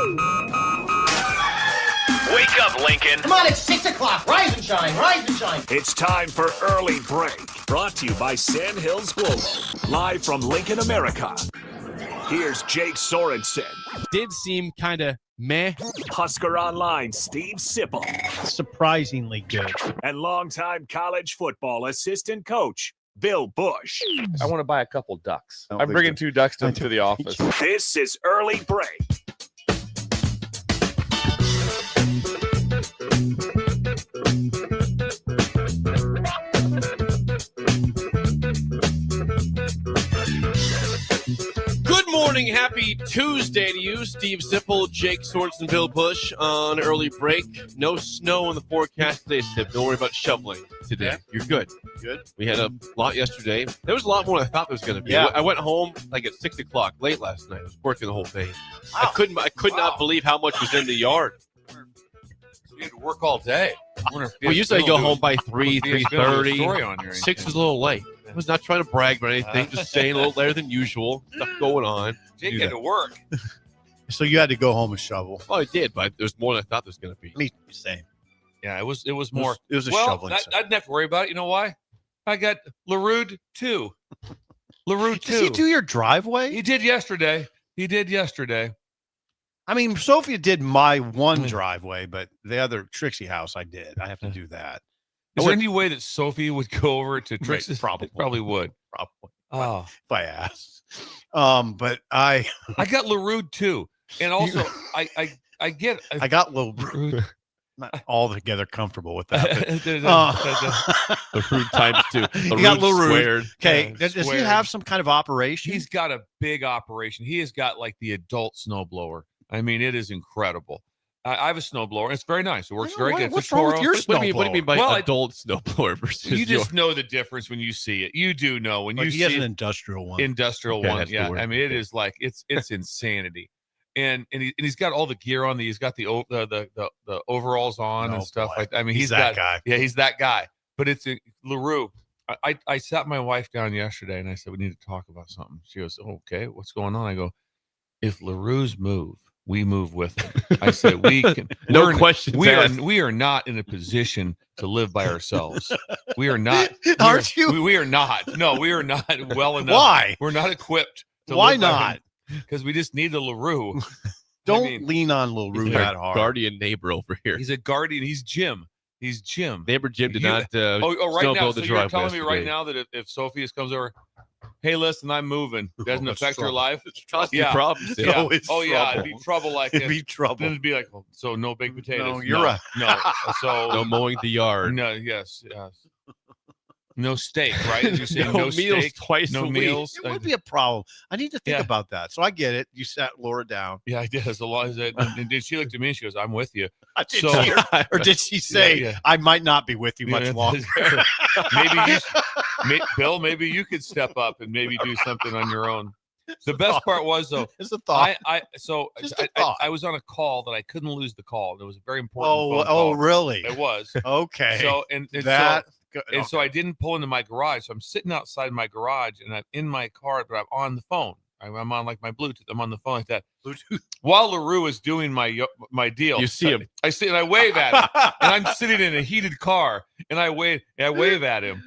Wake up, Lincoln. Come on, it's 6 o'clock. Rise and shine, rise and shine. It's time for Early Break. Brought to you by Sandhills Global. Live from Lincoln, America. Here's Jake Sorensen. Did seem kind of meh. Husker Online, Steve Sipple. Surprisingly good. And longtime college football assistant coach, Bill Busch. I want to buy a couple ducks. I'm bringing 2 ducks to the office. This is Early Break. Good morning. Happy Tuesday to you. Steve Sipple, Jake Sorensen, Bill Busch on Early Break. No snow in the forecast today, Sip. Don't worry about shoveling today. Yeah. You're good. Good. We had a lot yesterday. There was a lot more than I thought there was going to be. Yeah. I went home like at 6 o'clock late last night. I was working the whole day. Wow. I could not believe how much was in the yard. You had to work all day. Well, usually I go home by 3, 3:30. 6 was a little late. I was not trying to brag about anything, just saying a little later than usual. Stuff going on. Jake had to work. So you had to go home and shovel. Well, I did, but there's more than I thought there was going to be. Me, same. Yeah, it was more. It was a well, shoveling. I didn't have to worry about it. You know why? I got LaRue 2. LaRue 2. Does he do your driveway? He did yesterday. I mean, Sophia did my one driveway, but the other Trixie house I did. I have to do that. Is there any way that Sophie would go over to Trixie's? Probably would. Probably. Oh, If I asked. But I got LaRue 2, and also I got little not altogether comfortable with that. The Rude times 2. The You got Rude LaRue. squared. Okay, does he squared. have some kind of operation? He's got a big operation. He has got like the adult snowblower. I mean, it is incredible. I have a snowblower. It's very nice. It works very good. What's wrong with your What do you mean by Well, adult snowblower versus You just know the difference when you see it. You do know when you he see has an it. industrial one. Industrial Okay, one. that's the Yeah. word. I mean, it is like it's insanity. And he's got all the gear on. He's got the overalls on and stuff like that. I mean, he's that guy. Yeah, he's that guy. But it's LaRue. I sat my wife down yesterday and I said, we need to talk about something. She goes, okay, what's going on? I go, if LaRue's move, we move with them. I said, we can. No questions asked. We are not in a position to live by ourselves. We are not. Aren't you? We are not. No, we are not well enough. Why? We're not equipped. Why not? Because we just need the LaRue. Don't lean on LaRue He's that our hard. guardian neighbor over here. He's a guardian. He's Jim. Neighbor Jim did not right now. snowblow So the you're driveway telling me right yesterday. now that if Sophia's comes over, hey, listen, I'm moving. Doesn't It's affect your trouble. life. Cause Yeah. problems. Yeah. Oh, it's yeah, trouble. it'd be trouble like It'd that. be trouble. Then it'd be like, so no baked potatoes. No, you're right. No. So No mowing the yard. no. Yes. No steak, right? Did you say no meals steak? twice No a week. meals. It would be a problem. I need to think Yeah. about that. So I get it. You sat Laura down. Yeah, I did. As long as it, and did she looked at me and she goes, "I'm with you." Did So- she, or did she say, Yeah. I might not be with you much Yeah. longer? Bill, maybe you could step up and maybe do something on your own. The best part was though, It's a thought. Just a thought. I was on a call that I couldn't lose the call. It was a very important phone Oh, call. really? It was. Okay. So that so I didn't pull into my garage. So I'm sitting outside my garage and I'm in my car, but I'm on the phone. I'm on like my Bluetooth. I'm on the phone like that. Bluetooth. While LaRue is doing my deal, You see him. I see and I wave at him. And I'm sitting in a heated car and I wave at him.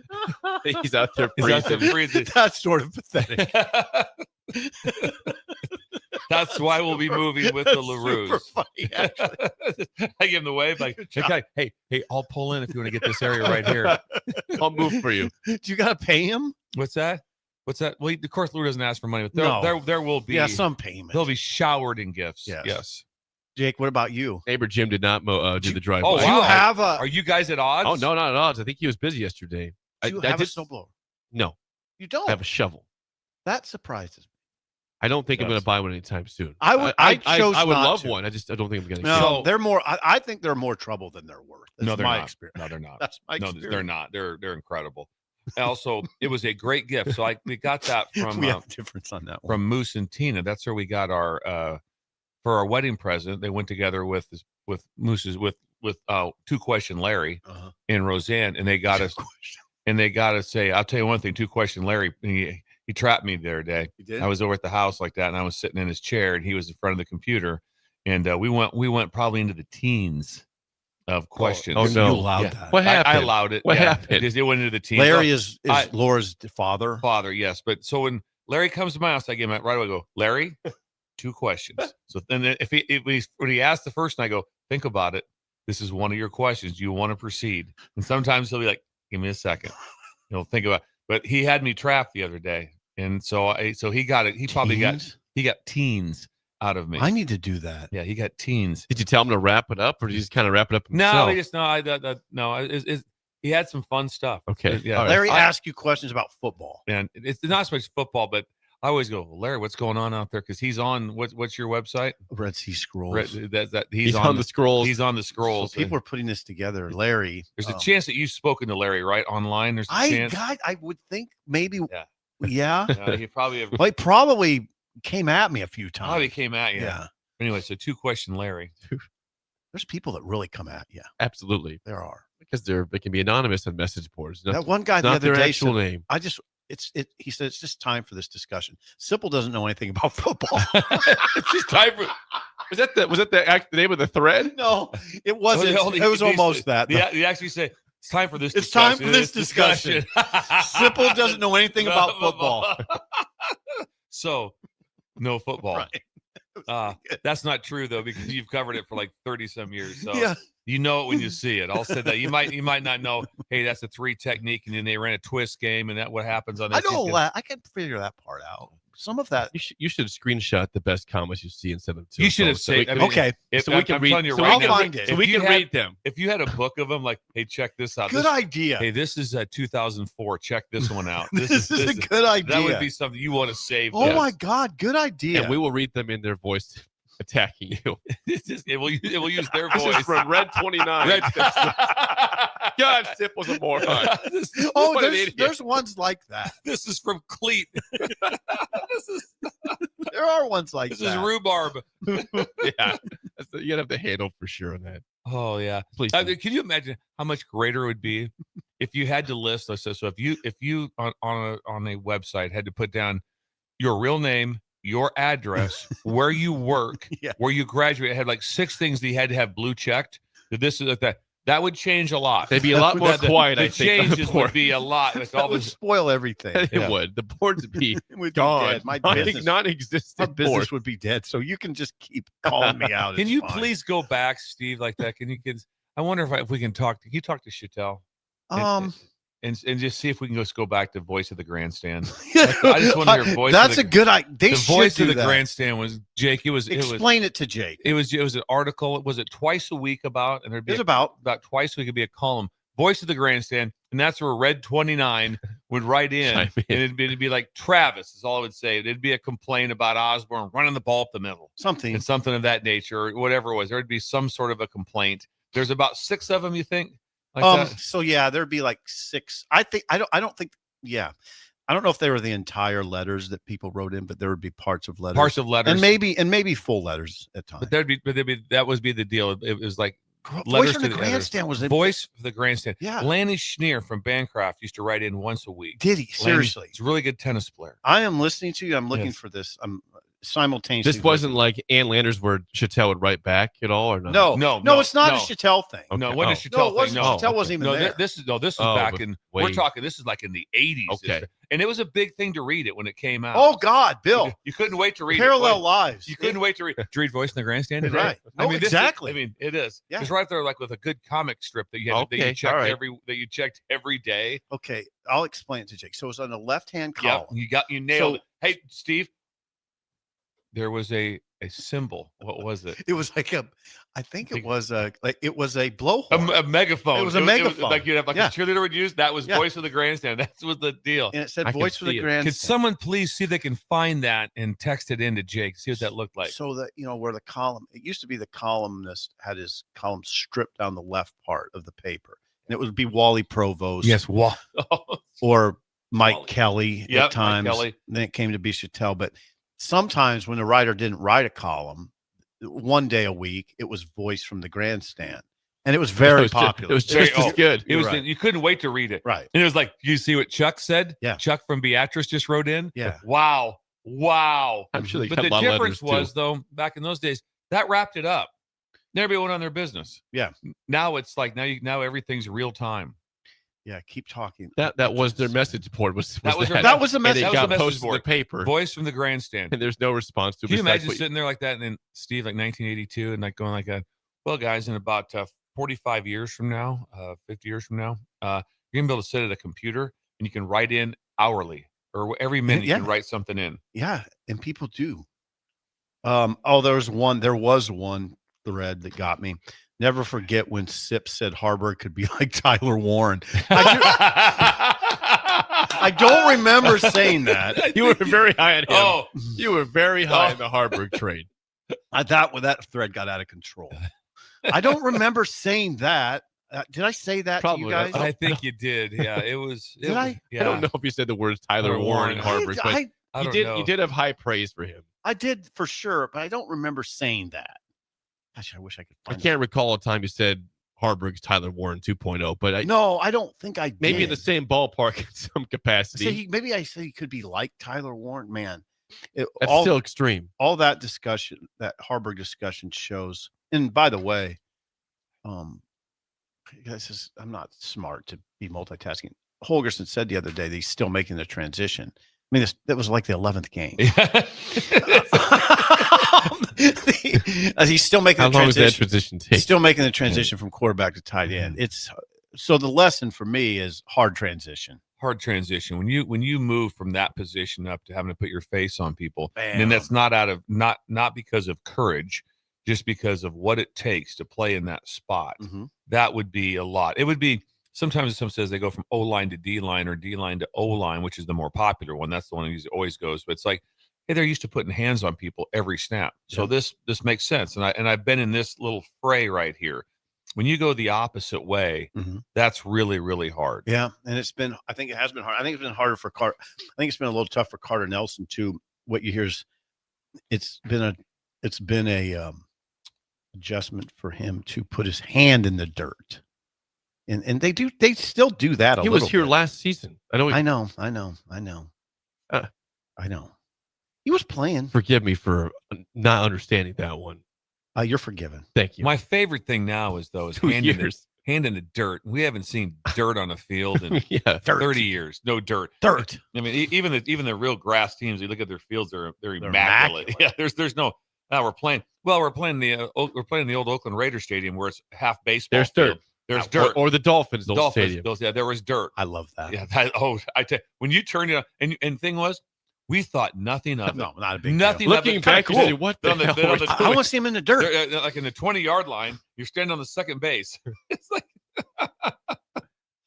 He's out there He's out there freezing. freezing. That's sort of pathetic. That's why we'll be moving with the That's LaRues. super funny, actually. I give him the wave like, Good job. hey, I'll pull in if you want to get this area right here. I'll move for you. Do you got to pay him? What's that? Well, of course, LaRue doesn't ask for money, but No. there will be. Yeah, some payment. They'll be showered in gifts. Yes. Yes. Jake, what about you? Neighbor Jim did not do the driveway. Oh, Do wow. you have a Are you guys at odds? Oh, no, not at odds. I think he was busy yesterday. do you I have a did- snowblower? No, You don't. I have a shovel. That surprises me. I don't think I'm going Yes. to buy one anytime soon. I would- I chose would not love to. one. I don't think I'm going to. No, So- they're more. I think they're more trouble than they're worth. That's No, they're my not. experience. No, they're not. That's my No, experience. they're not. They're incredible. Also, it was a great gift. So we got that from we have a difference on that one. from Moose and Tina. That's where we got our for our wedding present. They went together with Moose's with 2 Question Larry Uh-huh. and Roseanne, and they got us. And they got to say, I'll tell you one thing. 2 Question Larry, he trapped me the other day. You did? I was over at the house like that, and I was sitting in his chair, and he was in front of the computer, and we went probably into the teens of questions. Oh, no. You allowed Yeah. that. What happened? I allowed it. What yeah. happened? It went into the teens. Larry is I- Laura's father. Father, yes. But so when Larry comes to my house, I give him right away. I go, Larry, 2 questions. So then when he asks the first one, I go, think about it. This is one of your questions. Do you want to proceed? And sometimes he'll be like, give me a second. He'll think about it. But he had me trapped the other day. And so he got it. He probably got teens out of me. I need to do that. Yeah, he got teens. Did you tell him to wrap it up, or did you just kind of wrap it up No, himself? he had some fun stuff. Okay. Yeah. All right. Larry asked you questions about football. And it's not so much football, but I always go, Larry, what's going on out there? Because he's on what's your website? Red Sea Scrolls. He's on the scrolls. He's on the scrolls. So people are putting this together. Larry. There's a chance that you've spoken to Larry, right? Online. There's a chance. I would think maybe. Yeah. Yeah. He probably Well, he probably came at me a few times. probably came at you. Yeah. Anyway, so 2 question, Larry. There's people that really come at you. Absolutely, There are. because they can be anonymous on message boards. That one guy the not other their day actual said, name. he said it's just time for this discussion. Simple doesn't know anything about football. It's just time for. Was that the name of the thread? No, it wasn't. He- It was he- almost that. He actually said it's time for this. It's time discussion. for this discussion. Simple doesn't know anything about football. So, no football. Right. That's not true though, because you've covered it for like 30 some years. So Yeah. you know it when you see it. I'll say that you might not know. Hey, that's a 3 technique, and then they ran a twist game, and that what happens on. I that. know that. I can figure that part out. Some of that. You should screenshot the best comments you see and send them to. You us should have all, so we said. I can- mean, Okay. If, so we can I'm read. telling you So right we now, can find it. So if we you can had- read them. If you had a book of them, like, hey, check this out. Good idea. Hey, this is 2004. Check this one out. This is a good idea. That would be something you want to save. Oh Yes. my God, good idea. And we will read them in their voice, attacking you. it will use their This voice. is from Red 29. Red- God, Sip was a moron. Oh, What an idiot. there's ones like that. This is from Cleat. There are ones like This that. is rhubarb. Yeah, you gotta have the handle for sure on that. Oh yeah. Please. Can you imagine how much greater it would be if you had to list? So if you on a website had to put down your real name, your address, where you work, Yeah. where you graduate, had like 6 things that you had to have blue checked. That this is that. That would change a lot. They'd be a lot more The quiet. The I think on the changes board. would be a lot. Like That all would this, spoil everything. It Yeah. would. The boards would be It would be gone. dead. My business, my Non-existent business board. would be dead. So you can just keep calling me out. Can It's you fine. please go back, Steve, like that? Can you kids? I wonder if we can talk. Can you talk to Chattel and just see if we can just go back to voice of the grandstand? I just wanna hear voice of That's the- a good idea. They The should voice do of the that. grandstand was Jake. It was Explain it to Jake. it was an article. Was it twice a week about? And there'd be It's about about twice a week. It'd be a column. Voice of the grandstand, and that's where Red 29 would write in, Chime in. and it'd be like Travis is all I would say. It'd be a complaint about Osborne running the ball up the middle. something. And something of that nature, or whatever it was. There'd be some sort of a complaint. There's about 6 of them, you think? Like that? So yeah, there'd be like 6. I don't think. Yeah, I don't know if they were the entire letters that people wrote in, but there would be parts of letters, Parts of letters. and maybe full letters at times. But that would be the deal. It was like Voice letters from to the the editors. grandstand was voice for the grandstand. Yeah. Lanny Schneer from Bancroft used to write in once a week. Did he Lanny- seriously? he's a really good tennis player. I am listening to you. I'm looking Yes. for this. I'm simultaneously. This wasn't like Ann Landers where Chattel would write back at all, or not? No, No, it's not no. a Chattel thing. Okay. No, when Oh. did Chattel No, it thing? wasn't. No, Chattel wasn't even no, there. this is this was Oh, back but in. way- We're talking. This is like in the 80s. Okay. And it was a big thing to read it when it came out. Oh God, Bill! You couldn't wait to read Parallel it. lives. You couldn't wait to read. To read Voice in the Grandstand today. Right. I No, mean, this is- exactly. I mean, it is. Yeah. It's right there, like with a good comic strip that you had, that Okay, you checked all right. that you checked every day. Okay, I'll explain it to Jake. So it's on the left-hand Yeah, column. you nailed So- it. Hey, Steve, there was a symbol. What was it? It was like I think it was a blowhorn. A megaphone. It was a megaphone. like you'd have like Yeah. a cheerleader would use. That was Yeah. Voice of the Grandstand. That was the deal. and it said I can "Voice for the see it. grandstand." Could someone please see if they can find that and text it into Jake? See what that looked like. So that where the column. It used to be the columnist had his column stripped down the left part of the paper, and it would be Wally Provost. Or Mike Wally. Kelly Yep, Mike at times. Kelly. Then it came to be Chattel. But sometimes when the writer didn't write a column, one day a week, it was Voice from the Grandstand. And it was very popular. It was just Very- as good. It was. You're right. You couldn't wait to read it. Right. And it was like, you see what Chuck said? Yeah. Chuck from Beatrice just wrote in. Yeah. Wow. I'm sure they But got the a lot of difference letters, was, though, back in those days, that wrapped it up. Everybody went on their business. Yeah. Now it's like now everything's real time. Yeah, keep talking. That was their message board. That was the And message. it That was got the message posted in the board. paper, Voice from the grandstand. and there's no response to it. Can you besides imagine what sitting there like that, and then Steve, like 1982, and like going like, well, guys, in about 45 years from now, 50 years from now, you're gonna be able to sit at a computer and you can write in hourly or every minute you can write something in. Yeah, and people do. There was one thread that got me. Never forget when Sip said Harburg could be like Tyler Warren. I don't remember saying that. You were very high on him. Oh, You were very high on the Harburg trade. I thought when that thread got out of control. I don't remember saying that. Did I say that to you Probably. guys? I think you did. Yeah, it was. Did I? Yeah. I don't know if you said the words Tyler Warren and Harburg, but I you don't did. know. You did have high praise for him. I did for sure, but I don't remember saying that. Gosh, I wish I could I find can't recall a time you said Harburg's Tyler Warren 2.0, but No, I don't think I did. maybe in the same ballpark in some capacity. Maybe I say he could be like Tyler Warren. Man, That's all, still extreme. all that discussion, that Harburg discussion shows. And by the way, I'm not smart to be multitasking. Holgerson said the other day that he's still making the transition. I mean, that was like the 11th game. He's still making How the long does that transition. transition take? He's still making the transition from quarterback to tight end. It's so the lesson for me is hard transition. Hard transition when you move from that position up to having to put your face on people, Bam. and that's not because of courage, just because of what it takes to play in that spot. Mm-hmm. That would be a lot. It would be sometimes someone says they go from O line to D line or D line to O line, which is the more popular one. That's the one who always goes. But it's like, hey, they're used to putting hands on people every snap. So this makes sense. And I've been in this little fray right here. When you go the opposite way, that's really, really hard. Yeah, and I think it has been hard. I think it's been harder for Carter. I think it's been a little tough for Carter Nelson too. What you hear is it's been a adjustment for him to put his hand in the dirt. And they still do that a He little was here bit. last season. I know. I know. He was playing. Forgive me for not understanding that one. You're forgiven. Thank you. My favorite thing now is 2 hand years. in the dirt. We haven't seen dirt on a field in Yeah. 30 years. No dirt. Dirt. I mean, even the real grass teams, you look at their fields, they're immaculate. immaculate. Yeah, there's no. Now we're playing the old Oakland Raiders stadium where it's half baseball. There's field. dirt. There's dirt. Or the Dolphins' old Dolphins, stadium. Bills, yeah, there was dirt. I love that. Yeah, I tell you, when you turned it on, and thing was, we thought nothing of it. No, not a big Nothing deal. of Looking it. back, Kinda you say, what the On the- hell? on were the- you I want to see him in the dirt. They're, like in the 20-yard line, you're standing on the second base. It's like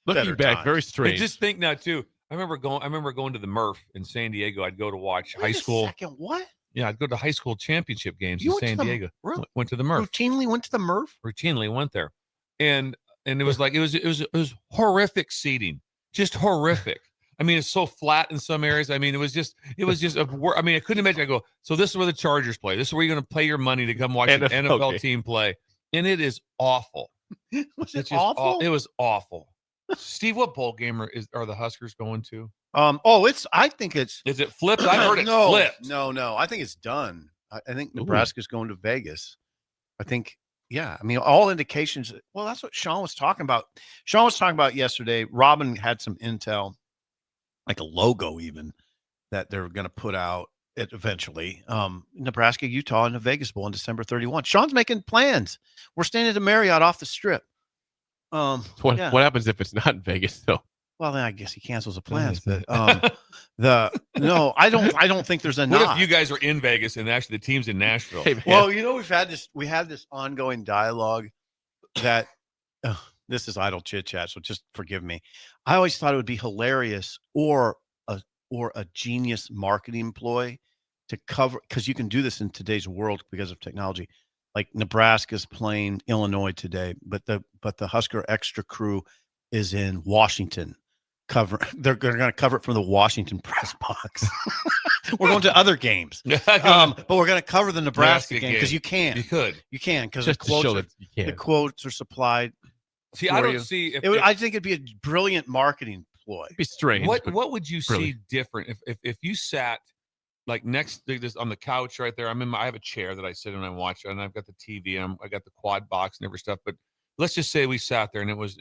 Looking Better back, times. very I strange. just think now too. I remember going to the Murph in San Diego. I'd go to watch Wait high a school. second, what? Yeah, I'd go to high school championship games You in went to San the- Diego. really? Went to the Murph. Routinely went to the Murph? Routinely went there, and it was like it was horrific seating, just horrific. I mean, it's so flat in some areas. I mean, it was just I mean, I couldn't imagine. I go, so this is where the Chargers play. This is where you're going to pay your money to come watch an NFL okay. team play, and it is awful. Was It's it just awful? It was awful. Steve, what bowl game are the Huskers going to? I think it's Is it flipped? I heard it's no, flipped. No. I think it's done. I think Ooh. Nebraska's going to Vegas. I think, yeah. I mean, all indications. Well, that's what Sean was talking about. Sean was talking about yesterday. Robin had some intel, like a logo even, that they're going to put out eventually. Nebraska, Utah, and the Vegas Bowl on December 31. Sean's making plans. We're staying at the Marriott off the Strip. What happens if it's not in Vegas, though? Well, then I guess he cancels the plans. But I don't think there's a What knot. if you guys are in Vegas and actually the team's in Nashville? Hey, man. Well, we had this ongoing dialogue that this is idle chit chat, so just forgive me. I always thought it would be hilarious or a genius marketing ploy to cover, because you can do this in today's world because of technology. Like Nebraska's playing Illinois today, but the Husker Extra crew is in Washington. They're going to cover it from the Washington press box. We're going to other games, but we're going to cover the Nebraska game because you can because Just to show that you the can. quotes are supplied. See, for I don't you. see. I think it'd be a brilliant marketing ploy. It'd be strange. What but would you see brilliant. different if you sat like next this on the couch right there. I have a chair that I sit in and I watch, and I've got the TV and I got the quad box and every stuff. But let's just say we sat there and it was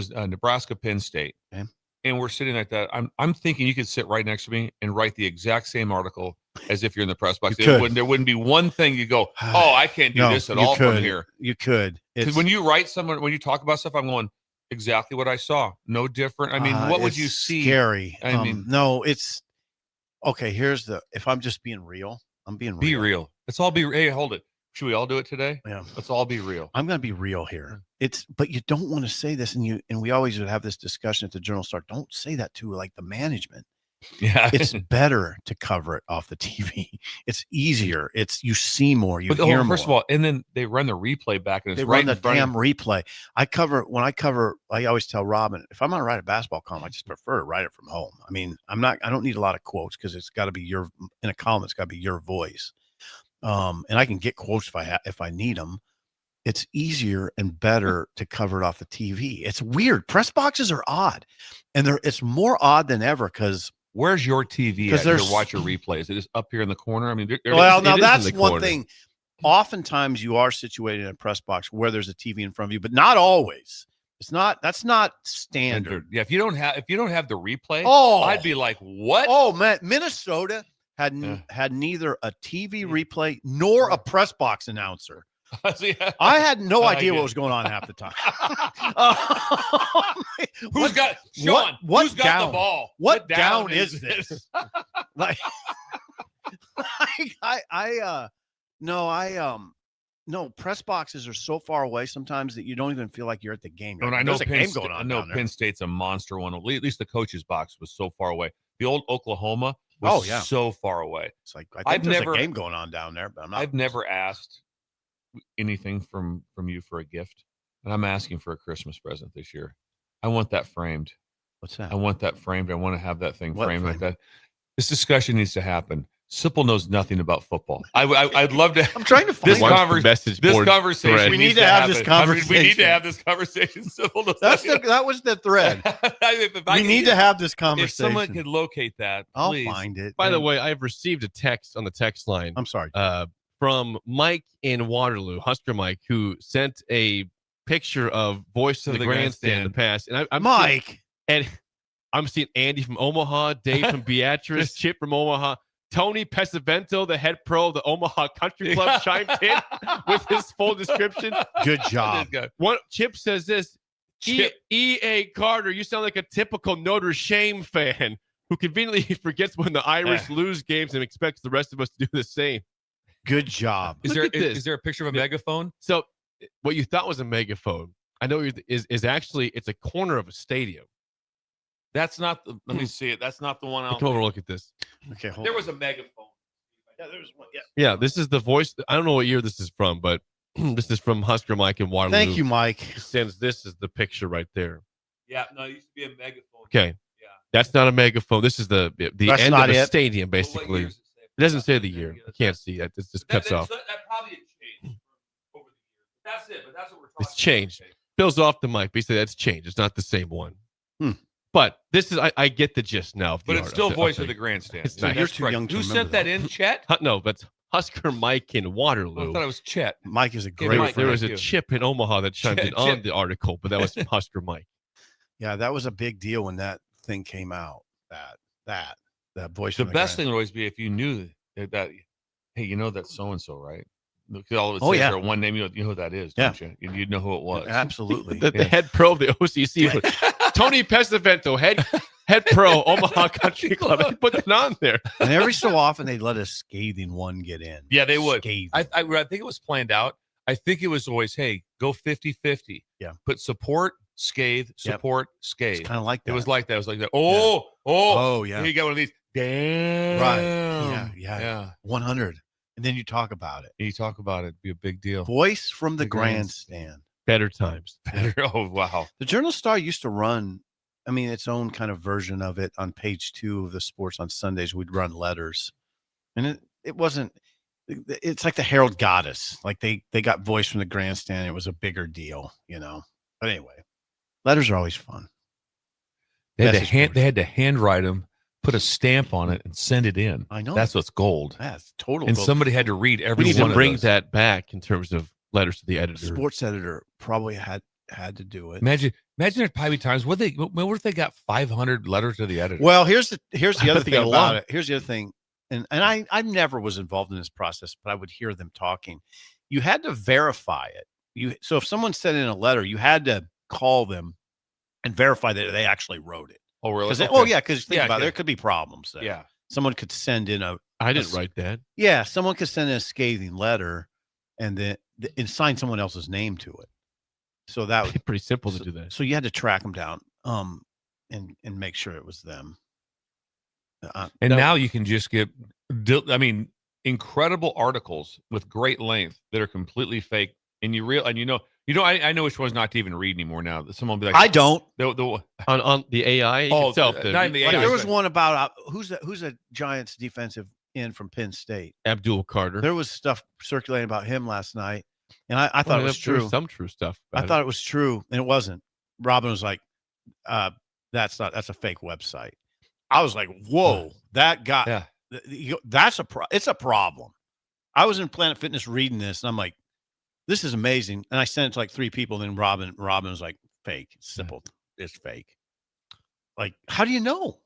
Nebraska Penn State. Okay. And we're sitting like that. I'm thinking you could sit right next to me and write the exact same article as if you're in the press box. There wouldn't be one thing you go, oh, I can't do this at all from here. You could. Because when you write someone, when you talk about stuff, I'm going exactly what I saw. No different. I mean, what would you see? Scary. I mean, no, it's okay. If I'm just being real, I'm being real. Be real. Let's all be. Hey, hold it. Should we all do it today? Yeah. Let's all be real. I'm going to be real here. But you don't want to say this, and we always would have this discussion at the Journal Star. Don't say that to like the management. Yeah, it's better to cover it off the TV. It's easier. You see more. You hear more. First of all, and then they run the replay back, and it's they right run the damn replay. I always tell Robin, if I'm going to write a basketball column, I just prefer to write it from home. I mean, I don't need a lot of quotes because it's got to be in a column. It's got to be your voice. And I can get quotes if I need them. It's easier and better to cover it off the TV. It's weird. Press boxes are odd, and it's more odd than ever because. Where's your TV at to watch your replay? Is it just up here in the corner? I mean, now that's one thing. Oftentimes you are situated in a press box where there's a TV in front of you, but not always. That's not standard. Yeah, if you don't have the replay, I'd be like, what? Oh man, Minnesota had neither a TV replay nor a press box announcer. I had no idea what was going on half the time. Who's got the ball? What down is this? No, press boxes are so far away sometimes that you don't even feel like you're at the game. And I know Penn State's a monster one. At least the coach's box was so far away. The old Oklahoma was so far away. It's like I think there's a game going on down there, but I've never asked anything from you for a gift, and I'm asking for a Christmas present this year. I want that framed. What's that? I want that framed. I want to have that thing framed like that. This discussion needs to happen. Sipple knows nothing about football. I'd love to. I'm trying to find this conversation. We need to have this conversation. We need to have this conversation. Sipple knows that was the thread. We need to have this conversation. If someone could locate that, please. I'll find it. By the way, I've received a text on the text line. I'm sorry. From Mike in Waterloo, Husker Mike, who sent a picture of Voice of the Grandstand in the past. And I'm Mike. I'm seeing Andy from Omaha, Dave from Beatrice, Chip from Omaha, Tony Pesavento, the head pro of the Omaha Country Club, chimed in with his full description. Good job. Chip says this, E.A. Carter, you sound like a typical Notre Dame fan who conveniently forgets when the Irish lose games and expects the rest of us to do the same. Good job. Is there a picture of a megaphone? So what you thought was a megaphone, I know is actually, it's a corner of a stadium. That's not the, let me see it. That's not the one. Come over, look at this. Okay, hold there was a megaphone. Yeah, there was one. Yeah, this is the voice. I don't know what year this is from, but this is from Husker Mike in Waterloo. Thank you, Mike. Since this is the picture right there. Yeah, no, it used to be a megaphone. Okay. Yeah. That's not a megaphone. This is the end of the stadium, basically. Well, it doesn't say the year. I can't see it. It just cuts off. That probably changed over the years. That's it, but that's what we're talking about. It's changed. Bill's off the mic, but he said that's changed. It's not the same one. But this is, I get the gist now. But it's still Voice of the Grandstand. It's not. You're too young to remember. Who sent that in, Chet? No, that's Husker Mike in Waterloo. I thought it was Chet. Mike is a great friend. There was a Chip in Omaha that chimed in on the article, but that was Husker Mike. Yeah, that was a big deal when that thing came out. That Voice. The best thing would always be if you knew that hey, you know that's so and so, right? Because all of it says there one name, you know who that is, don't you? You'd know who it was. Absolutely. The head pro of the OCC, Tony Pesavento, head pro, Omaha Country Club. They put that on there. And every so often they'd let a scathing one get in. Yeah, they would. Scathing. I think it was planned out. I think it was always, hey, go 50-50. Yeah. Put support, scathe, support, scathe. It's kind of like that. It was like that. It was like that. Yeah. Here you got one of these. Damn. Right. Yeah. 100. And then you talk about it. You talk about it. It'd be a big deal. Voice from the grandstand. Better times. Oh, wow. The Journal Star used to run, its own kind of version of it on page 2 of the sports on Sundays. We'd run letters. And it wasn't, it's like the Herald Goddess. Like they got Voice from the grandstand. It was a bigger deal, But anyway, letters are always fun. They had to handwrite them put a stamp on it and send it in. I know. That's what's gold. That's total. And gold. somebody had to read every We need one to of bring those. that back in terms of letters to the The editor. sports editor probably had to do it. Imagine there's probably times what if they got 500 letters to the editor? Well, here's the I other bet they thing got a about lot. it. Here's the other thing, and I never was involved in this process, but I would hear them talking. You had to verify it. So if someone sent in a letter, you had to call them and verify that they actually wrote it. Oh, really? Because Okay. because think Yeah, about it, okay. there could be problems there. Yeah. Someone could send in I didn't write that. someone could send in a scathing letter and then and sign someone else's name to it. So that would Pretty simple to do that. So you had to track them down, and make sure it was them. And No. now you can just get, incredible articles with great length that are completely fake. And I know which ones not to even read anymore now. Someone will be like, I don't. On the AI itself. not in the Like AI, there was but- one about who's a Giants defensive end from Penn State. Abdul Carter. There was stuff circulating about him last night, and I thought it was There true. some true stuff. I about thought it was true, and it wasn't. Robin was like, "That's a fake website." I was like, "Whoa, that guy." Yeah. It's a problem. I was in Planet Fitness reading this, and I'm like, "This is amazing." And I sent it to like 3 people. And then Robin was like, "Fake. It's simple. It's fake." Like, how do you know?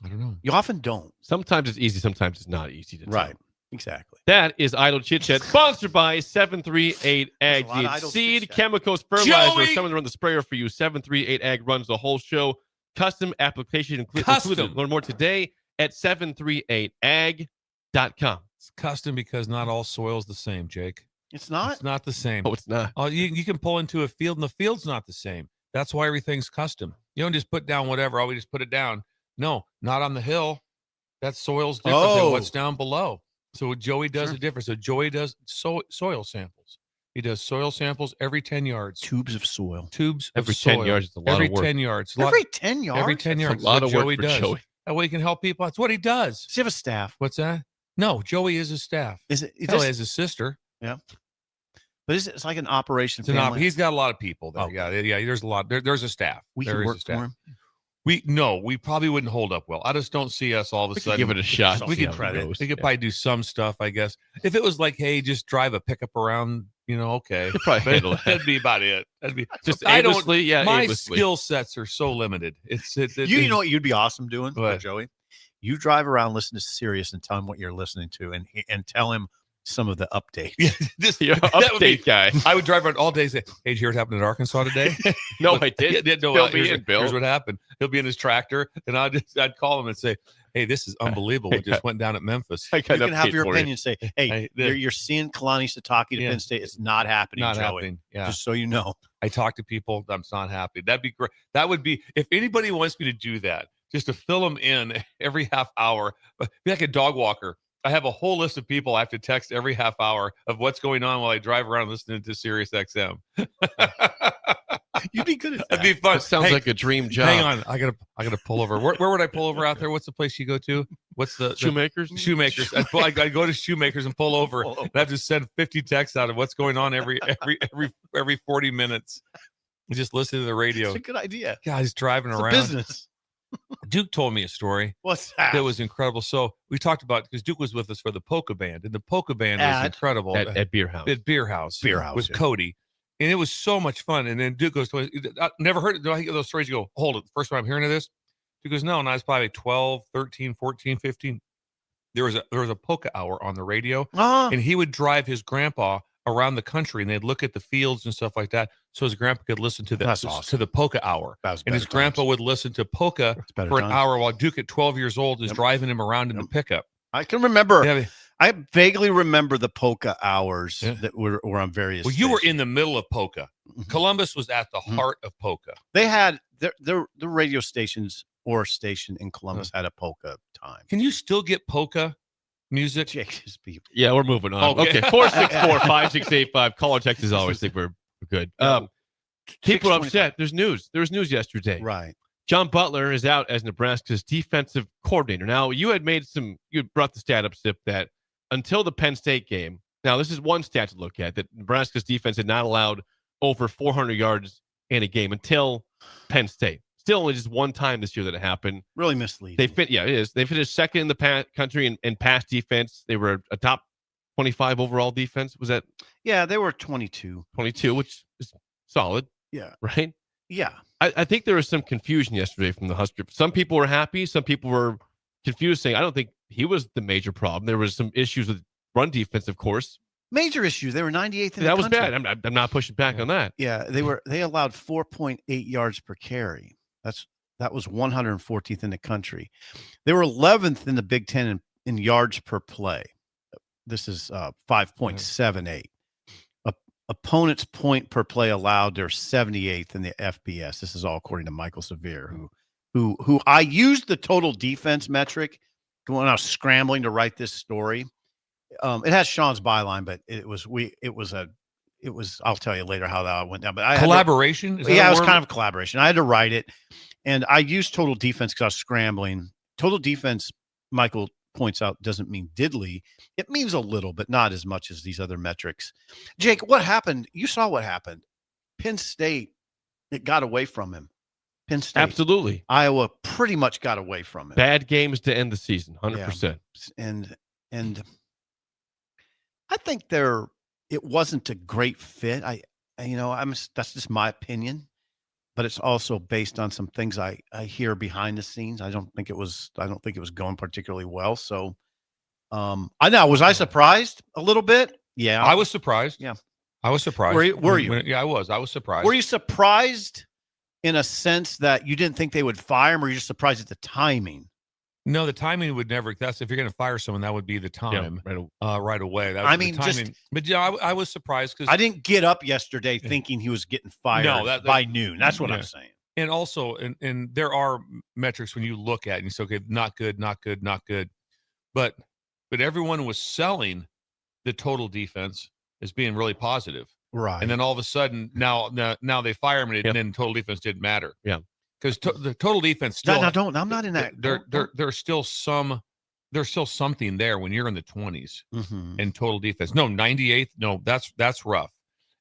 I don't know. You often don't. Sometimes it's easy, sometimes it's not easy to tell. Right. Exactly. That is Idle Chit Chat, sponsored by 738 Ag. There's a lot of The idle seed, chit-chat. chemicals, fertilizer. Joey! Someone to run the sprayer for you. 738 Ag runs the whole show. Custom application Custom. included. Learn more today at 738ag.com. It's custom because not all soil's the same, Jake. It's not. It's not the same. Oh, it's not. Oh, you can pull into a field, and the field's not the same. That's why everything's custom. You don't just put down whatever. Oh, we just put it down. No, not on the hill. That soil's different than what's down below. So Joey does it different. So Joey does soil samples. He does soil samples every 10 yards. Tubes of soil. Tubes Every of soil. 10 yards, it's a lot every of work. 10 yards. Every 10 yards. Every 10 yards. A lot That's of what work Joey for does. Joey. That way he can help people. That's what he does. Does he have a staff? What's that? No, Joey is his staff. Is it? Hell, he has his sister. But it's like an operation. It's an family? he's got a lot of people there. Oh. Yeah. There's a lot. There's a staff. We There can is a work staff. for him. We probably wouldn't hold up well. I just don't see us all of a We could sudden. give it a shot. We see could how it credit. goes. We could Yeah. probably do some stuff, I guess. If it was like, hey, just drive a pickup around, okay. Could probably handle that. That'd be about it. That'd be Just I don't- aimlessly, yeah, my aimlessly. skill sets are so limited. You know what you'd be awesome doing, What? Joey? You drive around, listen to Sirius, and tell him what you're listening to, and tell him some of the updates. Yeah, this, You're that would be- update guy. I would drive around all day and say, hey, did you hear what happened in Arkansas today? No, I did. Yeah, no, Fill me here's, in, Bill. here's what happened. He'll be in his tractor, and I'd call him and say, hey, this is unbelievable. What just went down at Memphis. I You got can an have update your for you. opinion. Say, hey, Hey, you're seeing Kalani Sataki to Yeah. Penn State. It's not happening, Not Joey. happening. Yeah. Just so you know. I talk to people. I'm not happy. That'd be great. That would be, if anybody wants me to do that, just to fill them in every half hour, be like a dog walker. I have a whole list of people I have to text every half hour of what's going on while I drive around listening to Sirius XM. You'd be good at that. That'd be fun. That sounds Hey, like a dream job. hang on. I gotta pull over. Where would I pull over out there? What's the place you go to? What's the Shoemakers? Shoemakers. I go to Shoemakers and pull over. And I have to send 50 texts out of what's going on every 40 minutes. And just listen to the radio. It's a good idea. Guys driving It's a around. business. Duke told me a story What's that? that was incredible. So we talked about, because Duke was with us for the polka band, and the polka band was At- incredible At Beer House. at Beer House. Beer House, with yeah. Cody. And it was so much fun. And then Duke goes, I never heard it. I hear those stories. You go, hold it. The first time I'm hearing of this. Duke goes, no, and I was probably 12, 13, 14, 15. There was a polka hour on the radio, Ah, and he would drive his grandpa around the country, and they'd look at the fields and stuff like that, so his grandpa could listen to That's to awesome. the polka hour. that was And his better grandpa times. would listen to polka It's better for an times. hour while Duke at 12 years old is Yep. driving him around in the Yep. pickup. I can remember. Yeah, I vaguely remember the polka hours Yeah. that were on various. well, you were stations. in the middle of polka. Mhm. Columbus was at the Mhm. heart of polka. They had the radio stations or station in Columbus had a polka time. Can you still get polka music? Jake is people. Yeah, we're moving on. Okay. Okay, 464-5685. Call or text as always. Think we're good. People are 6:25. upset. There's news. There was news yesterday. Right. John Butler is out as Nebraska's defensive coordinator. Now, you had brought the stat up, Sip, that until the Penn State game, now this is one stat to look at, that Nebraska's defense had not allowed over 400 yards in a game until Penn State. still only just one time this year that it happened. Really misleading. It is. They finished second in the country in pass defense. They were a top 25 overall defense. Was that? Yeah, they were 22. 22, which is solid. Yeah. Right? Yeah. I think there was some confusion yesterday from the Huskers. Some people were happy. Some people were confused, saying, I don't think he was the major problem. There was some issues with run defense, of course. Major issues. They were 98th in the That was country. bad. I'm not pushing back on that. Yeah, they allowed 4.8 yards per carry. That was 114th in the country. They were 11th in the Big Ten in yards per play. This is 5.78. Opponent's point per play allowed, they're 78th in the FBS. This is all according to Michael Severe, who I used the total defense metric when I was scrambling to write this story. It has Sean's byline, but I'll tell you later how that went down. But Collaboration? It was kind of a collaboration. I had to write it, and I used total defense because I was scrambling. Total defense, Michael points out, doesn't mean diddly. It means a little, but not as much as these other metrics. Jake, what happened? You saw what happened. Penn State, it got away from him. Penn State. Absolutely. Iowa pretty much got away from him. Bad games to end the season, 100%. Yeah. And I think it wasn't a great fit. That's just my opinion, but it's also based on some things I hear behind the scenes. I don't think it was going particularly well. So was I surprised a little bit? Yeah. I was surprised. Yeah. I was surprised. Were you? Yeah, I was. I was surprised. Were you surprised in a sense that you didn't think they would fire him, or you're just surprised at the timing? No, the timing would never. That's if you're going to fire someone, that would be the time right away. That was the timing. But yeah, I was surprised because I didn't get up yesterday thinking he was getting fired by noon. That's what I'm saying. And also, and there are metrics when you look at it and you say, okay, not good, not good, not good. But everyone was selling the total defense as being really positive. Right. And then all of a sudden, now they fire him, and then total defense didn't matter. Yeah. Because the total defense still. I'm not in that. There's still something there when you're in the 20s in total defense. No, 98th. No, that's rough.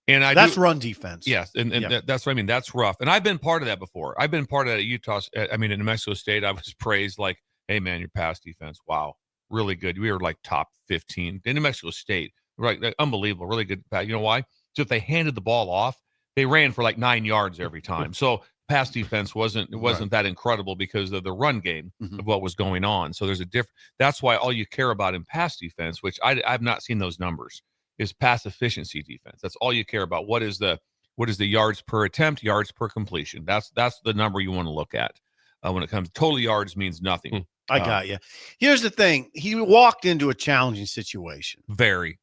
And that's run defense. Yes, and that's what I mean. That's rough. And I've been part of that before. I've been part of that at Utah. I mean, in New Mexico State, I was praised like, "Hey, man, your pass defense, wow, really good. We were like top 15 in New Mexico State, right? Unbelievable, really good. You know why? So if they handed the ball off, they ran for like 9 yards every time. So pass defense wasn't that incredible because of the run game of what was going on. So there's a different. That's why all you care about in pass defense, which I've not seen those numbers, is pass efficiency defense. That's all you care about. What is the yards per attempt, yards per completion? That's the number you want to look at when it comes. Total yards means nothing. I got you. Here's the thing: he walked into a challenging situation. Very,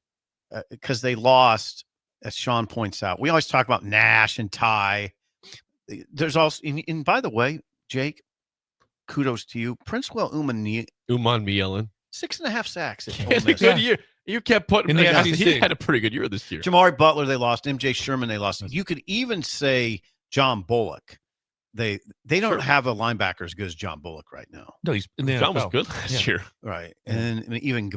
because they lost, as Sean points out. We always talk about Nash and Ty. There's also, and by the way, Jake, kudos to you. Princewell Uman Mielen. 6.5 sacks. He had a good year. You kept putting in the SEC. He had a pretty good year this year. Jamari Butler, they lost. MJ Sherman, they lost. You could even say John Bullock. They don't have a linebacker as good as John Bullock right now. No, he's in the John NFL. was good last year. Right. And even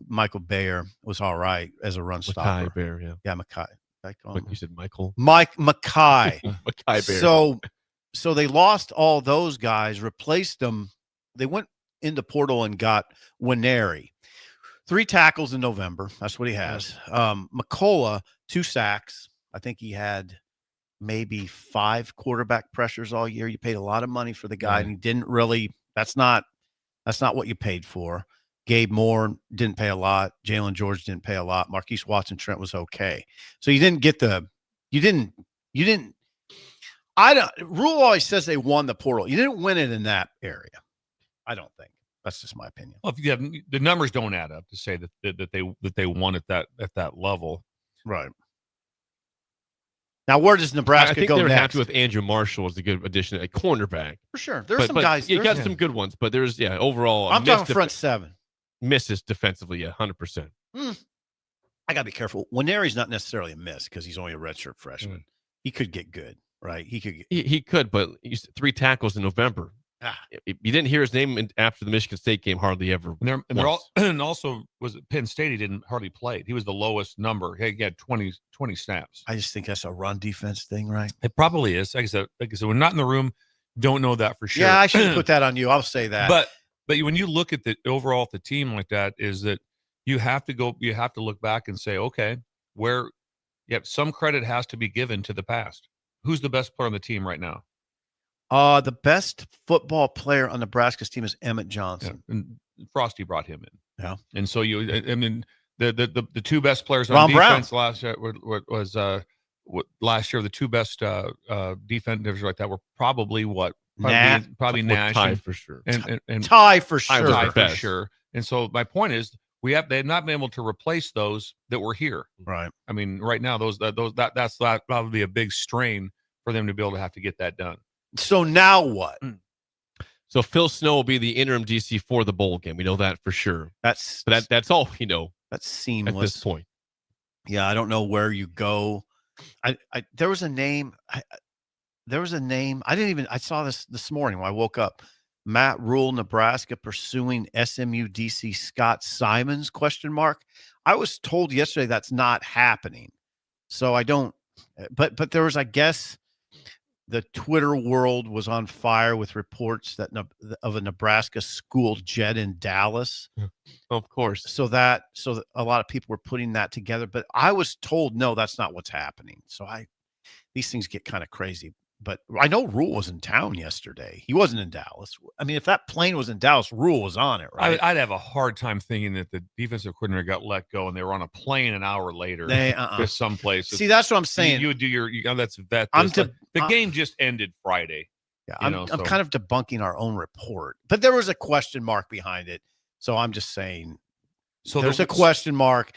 Michael Bayer was all right as a run stopper. Bayer, yeah. Yeah, Mackay. You said Michael? Mike Mackay. Mackay Bayer. So they lost all those guys, replaced them. They went into portal and got Winery. 3 tackles in November. That's what he has. McCullough, 2 sacks. I think he had maybe 5 quarterback pressures all year. You paid a lot of money for the guy, and he didn't really. That's not what you paid for. Gabe Moore didn't pay a lot. Jalen George didn't pay a lot. Marquise Watson Trent was okay. So you didn't get Rule always says they won the portal. You didn't win it in that area. I don't think. That's just my opinion. Well, if you have, the numbers don't add up to say that they won at that level. Right. Now, where does Nebraska I think go they were next? happy with Andrew Marshall as a good addition at cornerback. For sure. There's some guys. You got some good ones, but there's overall. I'm talking front 7. Misses defensively, 100%. I got to be careful. Winery's not necessarily a miss because he's only a redshirt freshman. He could get good, right? He could, but he's 3 tackles in November. You didn't hear his name after the Michigan State game hardly ever. And also was it Penn State? He didn't hardly play. He was the lowest number. He had 20 snaps. I just think that's a run defense thing, right? It probably is. Like I said, we're not in the room Don't know that for sure. Yeah, I should put that on you. I'll say that. But when you look at the overall at the team like that, is that you have to look back and say, okay, some credit has to be given to the past. Who's the best player on the team right now? The best football player on Nebraska's team is Emmett Johnson. Yeah. And Frosty brought him in. Yeah. And so the two best players Ron on defense Brown. last year was last year the two best defenders like that were probably probably Nash tie for sure. and Tie for sure. tie for sure. And so my point is they have not been able to replace those that were here. Right. I mean, right now that's probably a big strain for them to be able to have to get that done. So now what? So Phil Snow will be the interim DC for the bowl game. We know that for sure. That's all we know seamless at this point. Yeah, I don't know where you go. There was a name. I saw this morning when I woke up. Matt Rule, Nebraska pursuing SMU DC Scott Simons ? I was told yesterday that's not happening. So I don't. But there was, I guess, the Twitter world was on fire with reports that of a Nebraska school jet in Dallas. Of course. So a lot of people were putting that together, but I was told, no, that's not what's happening. So these things get kind of crazy, but I know Rule was in town yesterday. He wasn't in Dallas. I mean, if that plane was in Dallas, Rule was on it, right? I'd have a hard time thinking that the defensive coordinator got let go and they were on a plane an hour later to someplace. See, that's what I'm saying. You would do the game just ended Friday. Yeah, I'm kind of debunking our own report, but there was a question mark behind it. So I'm just saying, there's a question mark.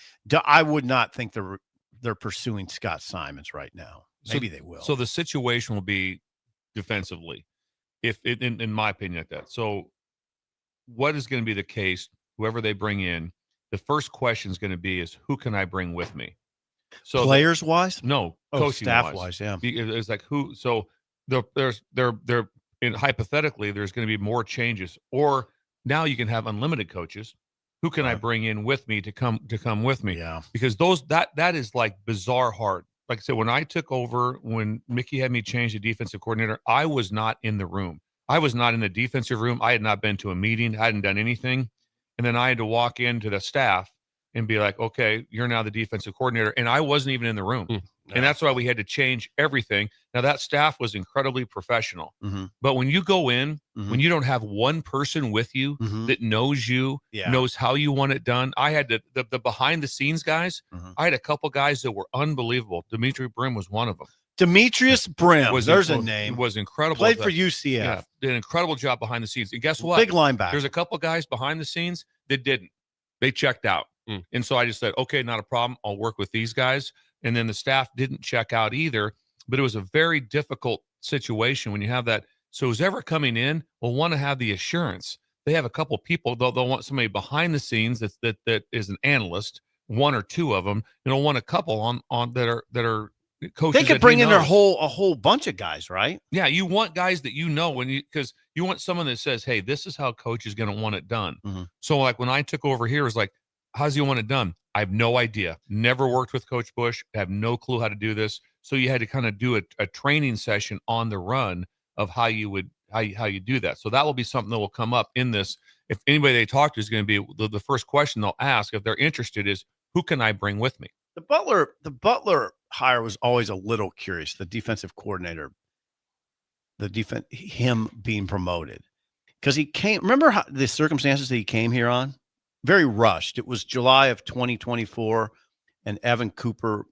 I would not think they're pursuing Scott Simons right now. Maybe they will. So the situation will be defensively, in my opinion, like that. So what is going to be the case? Whoever they bring in, the first question is going to be is who can I bring with me? So players wise, no, coaching staff wise, yeah. It's like who? So hypothetically, there's going to be more changes, or now you can have unlimited coaches. Who can I bring in with me to come with me? Yeah, because that is like bizarre hard. Like I said, when I took over, when Mickey had me change the defensive coordinator, I was not in the room. I was not in the defensive room. I had not been to a meeting. I hadn't done anything. And then I had to walk into the staff and be like, okay, you're now the defensive coordinator. And I wasn't even in the room. And that's why we had to change everything. Now, that staff was incredibly professional. Mm-hmm. But when you go in, when you don't have one person with you that knows you, knows how you want it done, I had the behind-the-scenes guys, I had a couple guys that were unbelievable. Dimitri Brim was one of them. Demetrius Brim, there's a name. Was incredible. Played for UCF. Yeah, did an incredible job behind the scenes. And guess what? Big linebacker. There's a couple guys behind the scenes that didn't. They checked out. And so I just said, okay, not a problem. I'll work with these guys. And then the staff didn't check out either. But it was a very difficult situation when you have that. So who's ever coming in will want to have the assurance. They have a couple people, they'll want somebody behind the scenes that is an analyst, one or two of them, and they'll want a couple on that are coaches. They could bring in a whole bunch of guys, right? Yeah, you want guys that because you want someone that says, hey, this is how coach is going to want it done. So like when I took over here, it was like, how's he want it done? I have no idea. Never worked with Coach Busch. Have no clue how to do this. So you had to kind of do a training session on the run of how you do that. So that will be something that will come up in this. If anybody they talk to is going to be the first question they'll ask if they're interested is, who can I bring with me? The Butler hire was always a little curious. The defensive coordinator, him being promoted, because he came. Remember how the circumstances that he came here on? Very rushed. It was July of 2024, and Evan Cooper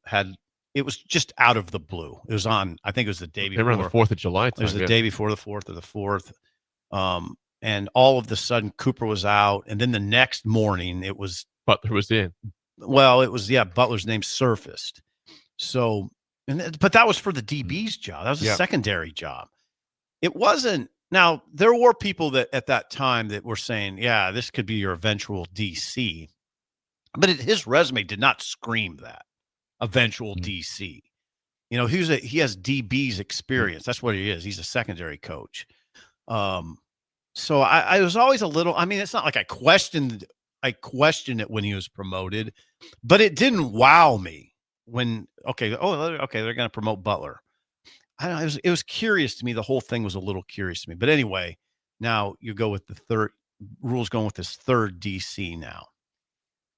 it was just out of the blue. It was on, I think it was the day before. They were on the 4th of July. It was the day before the 4th or the 4th. And all of a sudden, Cooper was out. And then the next morning, it was. Butler was in. Well, it was, Butler's name surfaced. So, but that was for the DB's job. That was a secondary job. It wasn't. Now, there were people that at that time that were saying, yeah, this could be your eventual DC. But his resume did not scream that. Eventual DC. You know, he has DB's experience. That's what he is. He's a secondary coach. So I was always a little, I mean, it's not like I questioned it when he was promoted, but it didn't wow me when, they're going to promote Butler. I don't know, it was curious to me. The whole thing was a little curious to me. But anyway, now you go with the third rules going with this third DC now.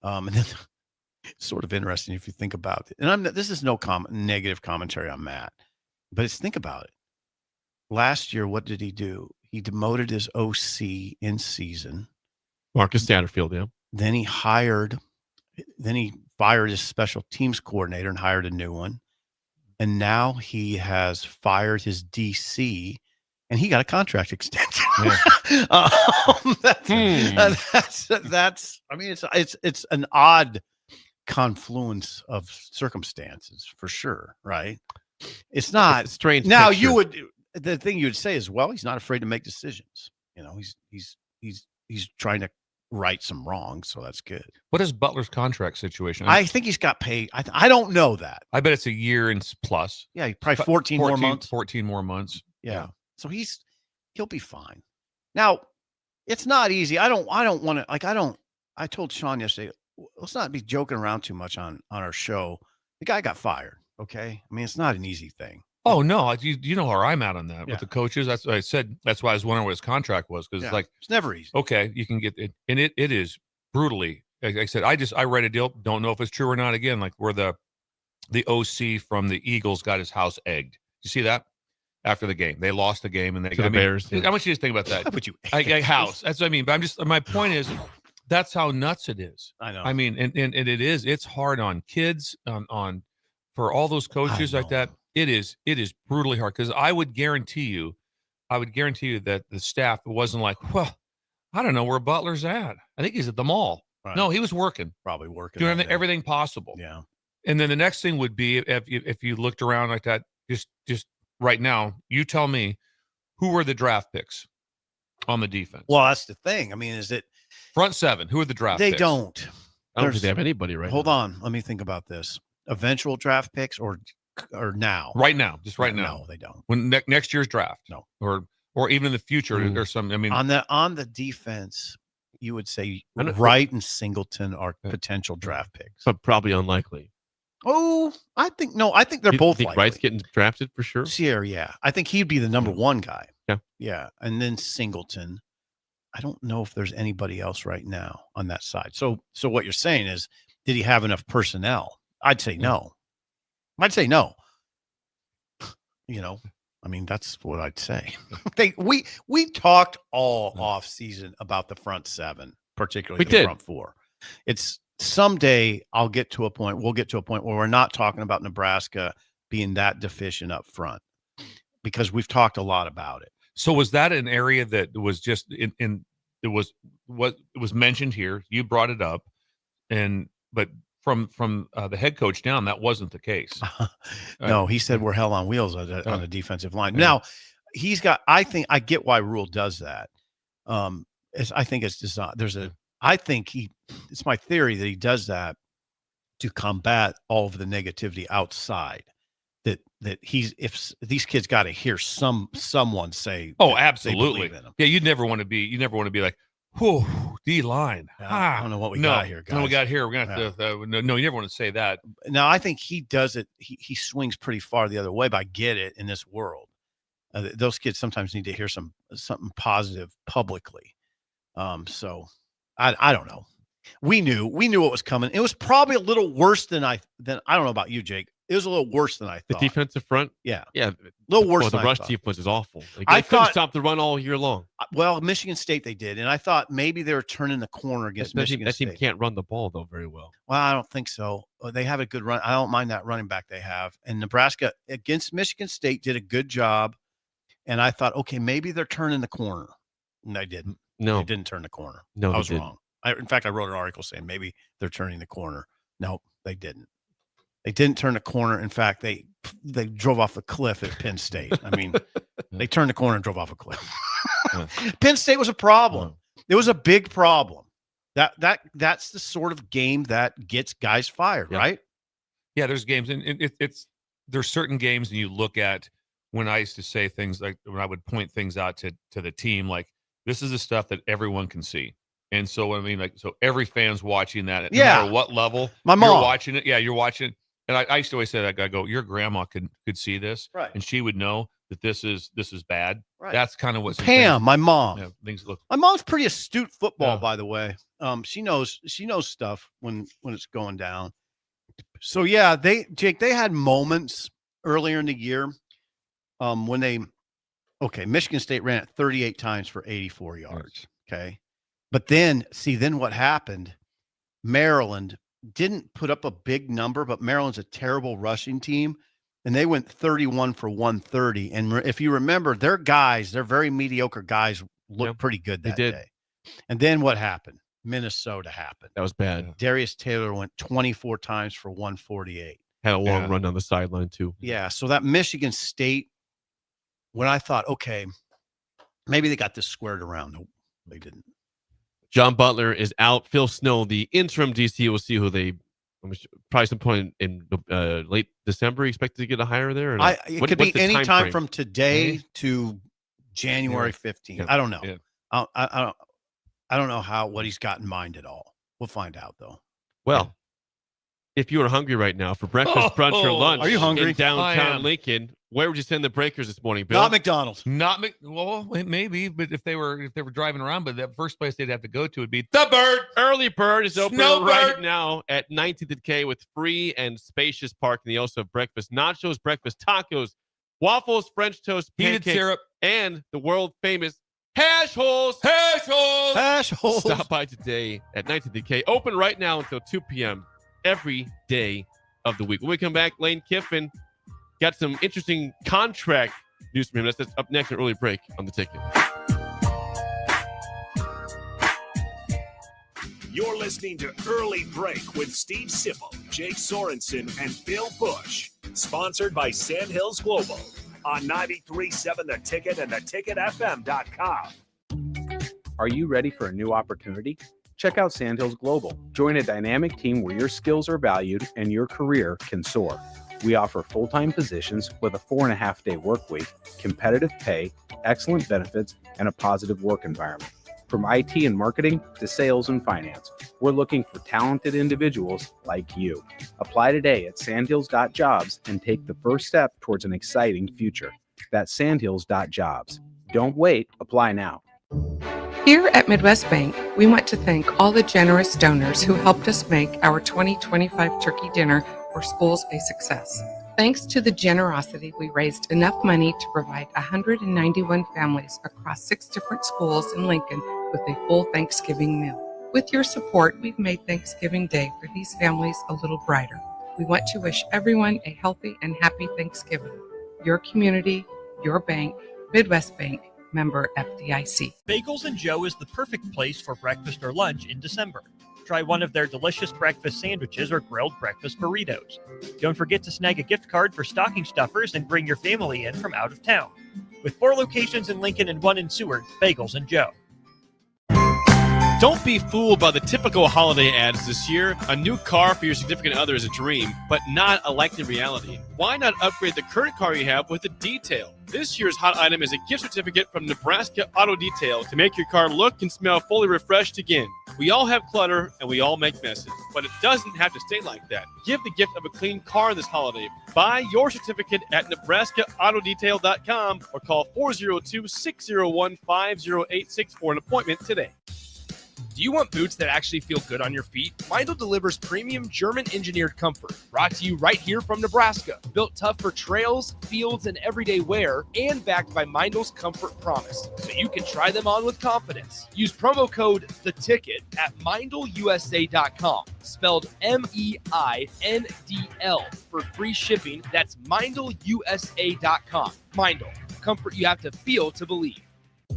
And then it's sort of interesting if you think about it. And this is no negative commentary on Matt, but think about it. Last year, what did he do? He demoted his OC in season. Marcus Satterfield, yeah. Then he fired his special teams coordinator and hired a new one. And now he has fired his DC, and he got a contract extension. Yeah. That's. I mean, it's an odd confluence of circumstances for sure, right? It's not it's a strange. Now picture. the thing you would say is, well, he's not afraid to make decisions. You know, he's trying to right some wrongs, so that's good. What is Butler's contract situation? I think he's got paid. I don't know that. I bet it's a year and plus. Yeah, probably 14 more months. 14 more months. Yeah. So he'll be fine. Now, it's not easy. I don't want to I told Sean yesterday, let's not be joking around too much on our show. The guy got fired. Okay. I mean, it's not an easy thing. Oh no, you know where I'm at on that with the coaches. That's what I said. That's why I was wondering what his contract was, because it's never easy. Okay, you can get it, and it is brutally. Like I said, I read a deal. Don't know if it's true or not. Again, like where the OC from the Eagles got his house egged. You see that after the game, they lost the game, and the Bears. Yeah. I want you to think about that. How would you house? That's what I mean. But my point is, that's how nuts it is. I know. I mean, and it is. It's hard on kids, on for all those coaches like that. It is brutally hard, because I would guarantee you that the staff wasn't like, well, I don't know where Butler's at. I think he's at the mall. Right. No, he was working, probably working, doing everything possible. Yeah. And then the next thing would be if you looked around like that, just right now, you tell me, who were the draft picks on the defense? Well, that's the thing. I mean, is it front seven? Who are the draft picks? They don't. I don't think they have anybody right now. Hold on. Let me think about this. Eventual draft picks or now? Right now, just right now. No, they don't. When next year's draft, no, or even in the future, there's some. I mean, on the defense, you would say Wright and Singleton are potential draft picks, but probably unlikely. Oh, I think they're both. Think likely. Wright's getting drafted for sure. Sierra, yeah, I think he'd be the number one guy. Yeah, and then Singleton. I don't know if there's anybody else right now on that side. So what you're saying is, did he have enough personnel? I'd say no. You know, I mean, that's what I'd say. We talked all off season about the front seven, particularly the front four. It's someday we'll get to a point where we're not talking about Nebraska being that deficient up front, because we've talked a lot about it. So was that an area that was just it was what was mentioned here? You brought it up, but from the head coach down, that wasn't the case. No, he said we're hell on wheels on the defensive line. Now, I think I get why Rule does that. I think it's designed. It's my theory that he does that to combat all of the negativity outside. That if these kids got to hear someone say, oh, absolutely, yeah, you'd never want to be like, whoa, D line. I don't know what we got here, guys. No, we got here. We're gonna have to. No, you never want to say that. Now, I think he does it. He swings pretty far the other way, but I get it in this world. Those kids sometimes need to hear something positive publicly. So I don't know. We knew what was coming. It was probably a little worse than I don't know about you, Jake. It was a little worse than I thought. The defensive front? Yeah. A little worse than than the rush defense is awful. They couldn't stop the run all year long. Well, Michigan State they did, and I thought maybe they were turning the corner against Michigan State. That team can't run the ball, though, very well. Well, I don't think so. They have a good run. I don't mind that running back they have. And Nebraska against Michigan State did a good job, and I thought, okay, maybe they're turning the corner. And they didn't. No. They didn't turn the corner. No, I was wrong. In fact, I wrote an article saying maybe they're turning the corner. No, they didn't. They didn't turn the corner. In fact, they drove off the cliff at Penn State. I mean, they turned the corner and drove off a cliff. Penn State was a problem. It was a big problem. That's the sort of game that gets guys fired, right? Yeah, there's games, and there's certain games, and you look at when I used to say things like when I would point things out to the team, like this is the stuff that everyone can see. And so, I mean, like, so every fan's watching that, no matter what level. My mom. You're watching it. Yeah, you're watching it. And I used to always say that, I go, your grandma could see this, Right. and she would know that this is bad. Right. That's kind of what Pam, my mom. Yeah, things look. My mom's pretty astute football, Yeah. by the way. She knows stuff when it's going down. So yeah, they had moments earlier in the year when Michigan State ran it 38 times for 84 yards. Okay. But then what happened? Maryland didn't put up a big number, but Maryland's a terrible rushing team. And they went 31 for 130. And if you remember, their very mediocre guys looked pretty good that day. And then what happened? Minnesota happened. That was bad. Darius Taylor went 24 times for 148. Had a long run down the sideline, too. Yeah. So that Michigan State, when I thought, okay, maybe they got this squared around. No, they didn't. John Butler is out. Phil Snow, the interim DC, will see who they probably some point in late December expected to get a hire there. It could be any time from today to January 15th. Yeah. I don't know. Yeah. I don't know what he's got in mind at all. We'll find out though. Well, if you are hungry right now for breakfast, brunch, or lunch, are you hungry? In downtown Lincoln, where would you send the breakers this morning, Bill? Not McDonald's. Well, maybe, but if they were driving around, but the first place they'd have to go to would be the Bird. Early Bird is open Snowbird. right now at 19th and K with free and spacious parking. They also have breakfast nachos, breakfast tacos, waffles, French toast, Heated pancakes, syrup, and the world famous hash holes. hash holes. Hash holes. Stop by today at 19th and K. Open right now until 2 p.m. every day of the week. When we come back, Lane Kiffin got some interesting contract news from him. That's up next, an early break on the ticket. You're listening to Early Break with Steve Sipple, Jake Sorensen, and Bill Busch. Sponsored by Sandhills Global on 93.7 The Ticket and theticketfm.com. Are you ready for a new opportunity? Check out Sandhills Global. Join a dynamic team where your skills are valued and your career can soar. We offer full-time positions with a 4.5-day work week, competitive pay, excellent benefits, and a positive work environment. From IT and marketing to sales and finance, we're looking for talented individuals like you. Apply today at sandhills.jobs and take the first step towards an exciting future. That's sandhills.jobs. Don't wait, apply now. Here at Midwest Bank, we want to thank all the generous donors who helped us make our 2025 turkey dinner for schools a success. Thanks to the generosity, we raised enough money to provide 191 families across 6 different schools in Lincoln with a full Thanksgiving meal. With your support, we've made Thanksgiving Day for these families a little brighter. We want to wish everyone a healthy and happy Thanksgiving. Your community, your bank, Midwest Bank, member FDIC. Bagels & Joe is the perfect place for breakfast or lunch in December. Try one of their delicious breakfast sandwiches or grilled breakfast burritos. Don't forget to snag a gift card for stocking stuffers and bring your family in from out of town. With 4 locations in Lincoln and 1 in Seward, Bagels & Joe. Don't be fooled by the typical holiday ads this year. A new car for your significant other is a dream, but not a likely reality. Why not upgrade the current car you have with a detail? This year's hot item is a gift certificate from Nebraska Auto Detail to make your car look and smell fully refreshed again. We all have clutter and we all make messes, but it doesn't have to stay like that. Give the gift of a clean car this holiday. Buy your certificate at NebraskaAutoDetail.com or call 402-601-5086 for an appointment today. Do you want boots that actually feel good on your feet? Meindl delivers premium German-engineered comfort, brought to you right here from Nebraska. Built tough for trails, fields, and everyday wear, and backed by Meindl's Comfort Promise, so you can try them on with confidence. Use promo code THETICKET at MeindlUSA.com, spelled MEINDL, for free shipping. That's MeindlUSA.com. Meindl, comfort you have to feel to believe.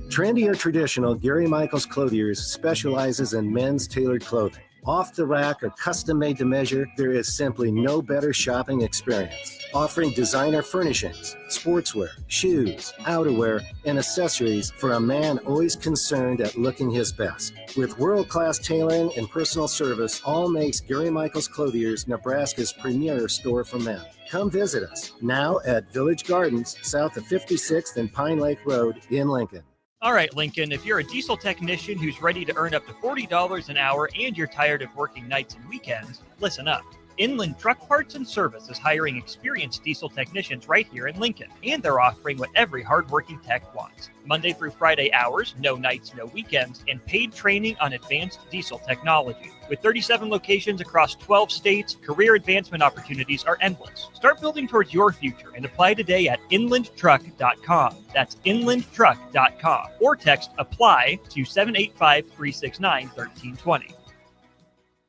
Trendy or traditional, Gary Michaels Clothiers specializes in men's tailored clothing. Off the rack or custom made to measure, there is simply no better shopping experience. Offering designer furnishings, sportswear, shoes, outerwear, and accessories for a man always concerned at looking his best. With world-class tailoring and personal service, all makes Gary Michaels Clothiers Nebraska's premier store for men. Come visit us now at Village Gardens, south of 56th and Pine Lake Road in Lincoln. All right, Lincoln, if you're a diesel technician who's ready to earn up to $40 an hour and you're tired of working nights and weekends, listen up. Inland Truck Parts and Service is hiring experienced diesel technicians right here in Lincoln, and they're offering what every hardworking tech wants. Monday through Friday hours, no nights, no weekends, and paid training on advanced diesel technology. With 37 locations across 12 states, career advancement opportunities are endless. Start building towards your future and apply today at inlandtruck.com. That's inlandtruck.com. Or text APPLY to 785-369-1320.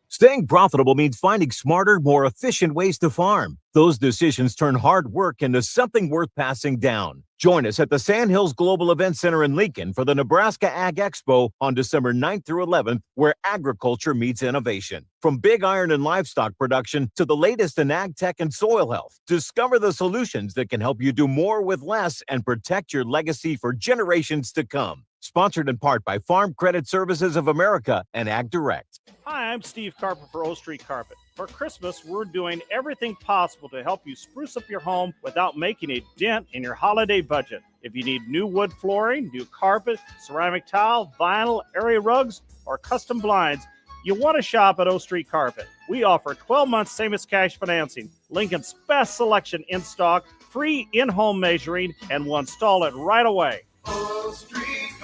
Staying profitable means finding smarter, more efficient ways to farm. Those decisions turn hard work into something worth passing down. Join us at the Sandhills Global Event Center in Lincoln for the Nebraska Ag Expo on December 9th through 11th, where agriculture meets innovation. From big iron and livestock production to the latest in ag tech and soil health, discover the solutions that can help you do more with less and protect your legacy for generations to come. Sponsored in part by Farm Credit Services of America and Ag Direct. Hi, I'm Steve Carper for O Street Carpet. For Christmas, we're doing everything possible to help you spruce up your home without making a dent in your holiday budget. If you need new wood flooring, new carpet, ceramic tile, vinyl, area rugs, or custom blinds, you want to shop at O Street Carpet. We offer 12-month same-as-cash financing, Lincoln's best selection in stock, free in-home measuring, and we'll install it right away.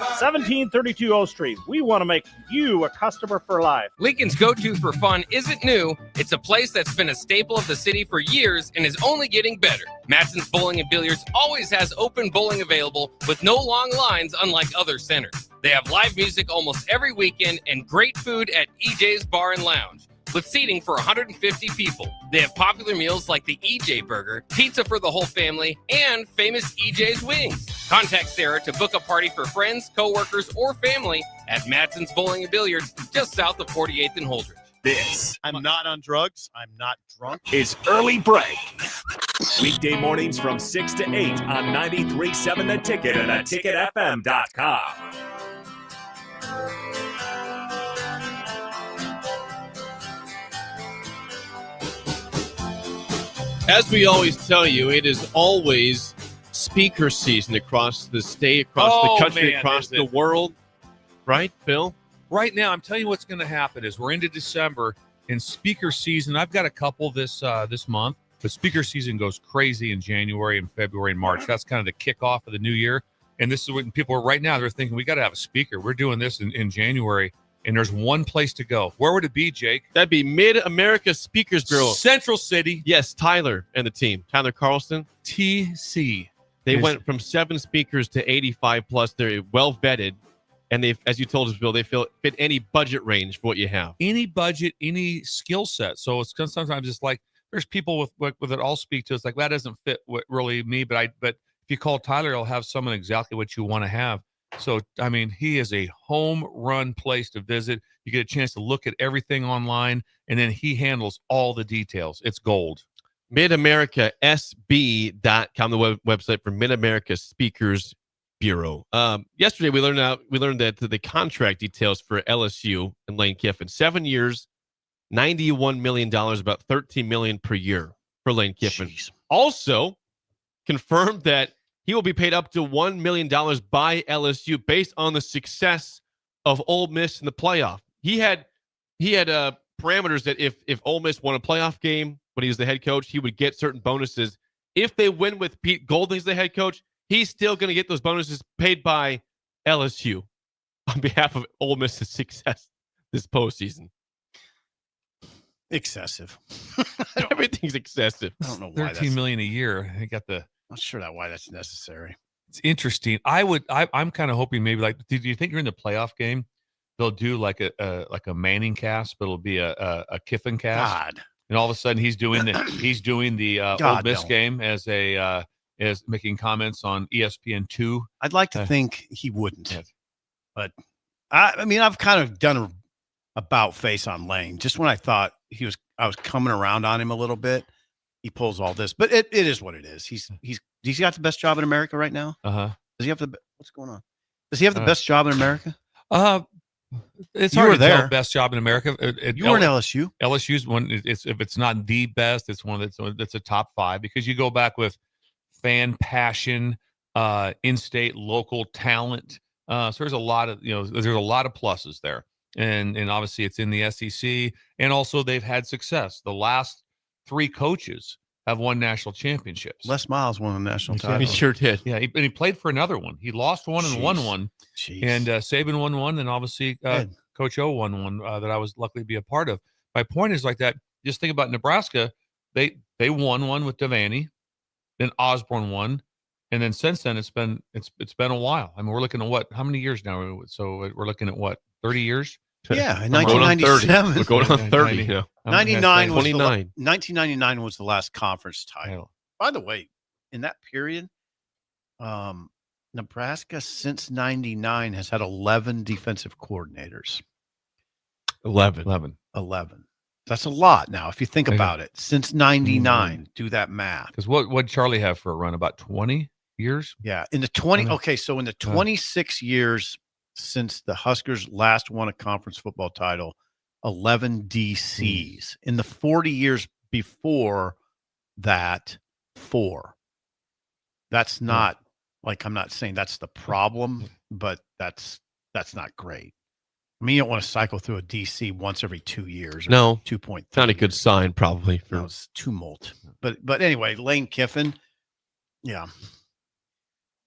1732 O Street. We want to make you a customer for life. Lincoln's go-to for fun isn't new. It's a place that's been a staple of the city for years and is only getting better. Matson's Bowling and Billiards always has open bowling available with no long lines unlike other centers. They have live music almost every weekend and great food at EJ's Bar and Lounge, with seating for 150 people. They have popular meals like the EJ Burger, pizza for the whole family, and famous EJ's Wings. Contact Sarah to book a party for friends, coworkers, or family at Matson's Bowling and Billiards, just south of 48th and Holdridge. This I'm not on drugs. I'm not drunk. is Early Break. Weekday mornings from 6 to 8 on 93.7 The Ticket and theticketfm.com. As we always tell you, it is always speaker season across the state, across the country, across the world. Right, Bill? Right now, I'm telling you what's going to happen is we're into December and speaker season. I've got a couple this month, but speaker season goes crazy in January and February and March. That's kind of the kickoff of the new year. And this is when people are right now, they're thinking, we got to have a speaker. We're doing this in January. And there's one place to go. Where would it be, Jake? That'd be Mid-America Speakers Bureau. Central City. Yes, Tyler and the team. Tyler Carlson. TC. They went from 7 speakers to 85 plus. They're well vetted. And they, as you told us, Bill, they fit any budget range for what you have. Any budget, any skill set. So it's sometimes it's like there's people with it I'll speak to. It's like that doesn't fit what really me. But if you call Tyler, he'll have someone exactly what you want to have. So, I mean, he is a home run place to visit. You get a chance to look at everything online, and then he handles all the details. It's gold. MidAmericaSB.com, the website for Mid-America Speakers Bureau. Yesterday, we learned that the contract details for LSU and Lane Kiffin, 7 years, $91 million, about $13 million per year for Lane Kiffin. Jeez. Also confirmed that he will be paid up to $1 million by LSU based on the success of Ole Miss in the playoff. He had parameters that if Ole Miss won a playoff game when he was the head coach, he would get certain bonuses. If they win with Pete Golding as the head coach, he's still going to get those bonuses paid by LSU on behalf of Ole Miss's success this postseason. Excessive. Everything's excessive. I don't know why. $13 million a year. I got the. Not sure why that's necessary. It's interesting. I'm kind of hoping maybe like. Do you think you're in the playoff game? They'll do like a Manning cast, but it'll be a Kiffin cast. God. And all of a sudden he's doing the Ole Miss game as making comments on ESPN2. I'd like to think he wouldn't, but I mean, I've kind of done a about face on Lane. Just when I thought I was coming around on him a little bit, he pulls all this. But it is what it is. He's got the best job in America right now. Uh-huh. Does he have what's going on? Does he have the best job in America? It's you hard were to there. tell best job in America. You were in LSU. LSU's one. If it's not the best, it's one that's a top 5 because you go back with fan passion, in-state local talent. So there's a lot of pluses there, and obviously it's in the SEC, and also they've had success. The last 3 coaches have won national championships. Les Miles won a national He title. sure did. Yeah, and he played for another one. He lost one and won one. Jeez. And Saban won one, and obviously Coach O won one that I was lucky to be a part of. My point is like that. Just think about Nebraska. They won one with Devaney, then Osborne won, and then since then it's been a while. I mean, we're looking at how many years now? So we're looking at 30 years? Yeah, in We're going on 1997. We're going on 30. Yeah. 99 was 29. 1999 was the last conference title. By the way, in that period, Nebraska since 99 has had 11 defensive coordinators. 11. That's a lot now if you think about it. Since 99, do that math. Because what Charlie have for a run? About 20 years? Yeah, in the 20. Okay, so in the 26 years since the Huskers last won a conference football title, 11 DCs. In the 40 years before that, 4. That's not like, I'm not saying that's the problem, but that's not great. I mean, you don't want to cycle through a DC once every 2 years. Or No, 2.3. Not a good sign, probably. For No, it's tumult. But anyway, Lane Kiffin, yeah,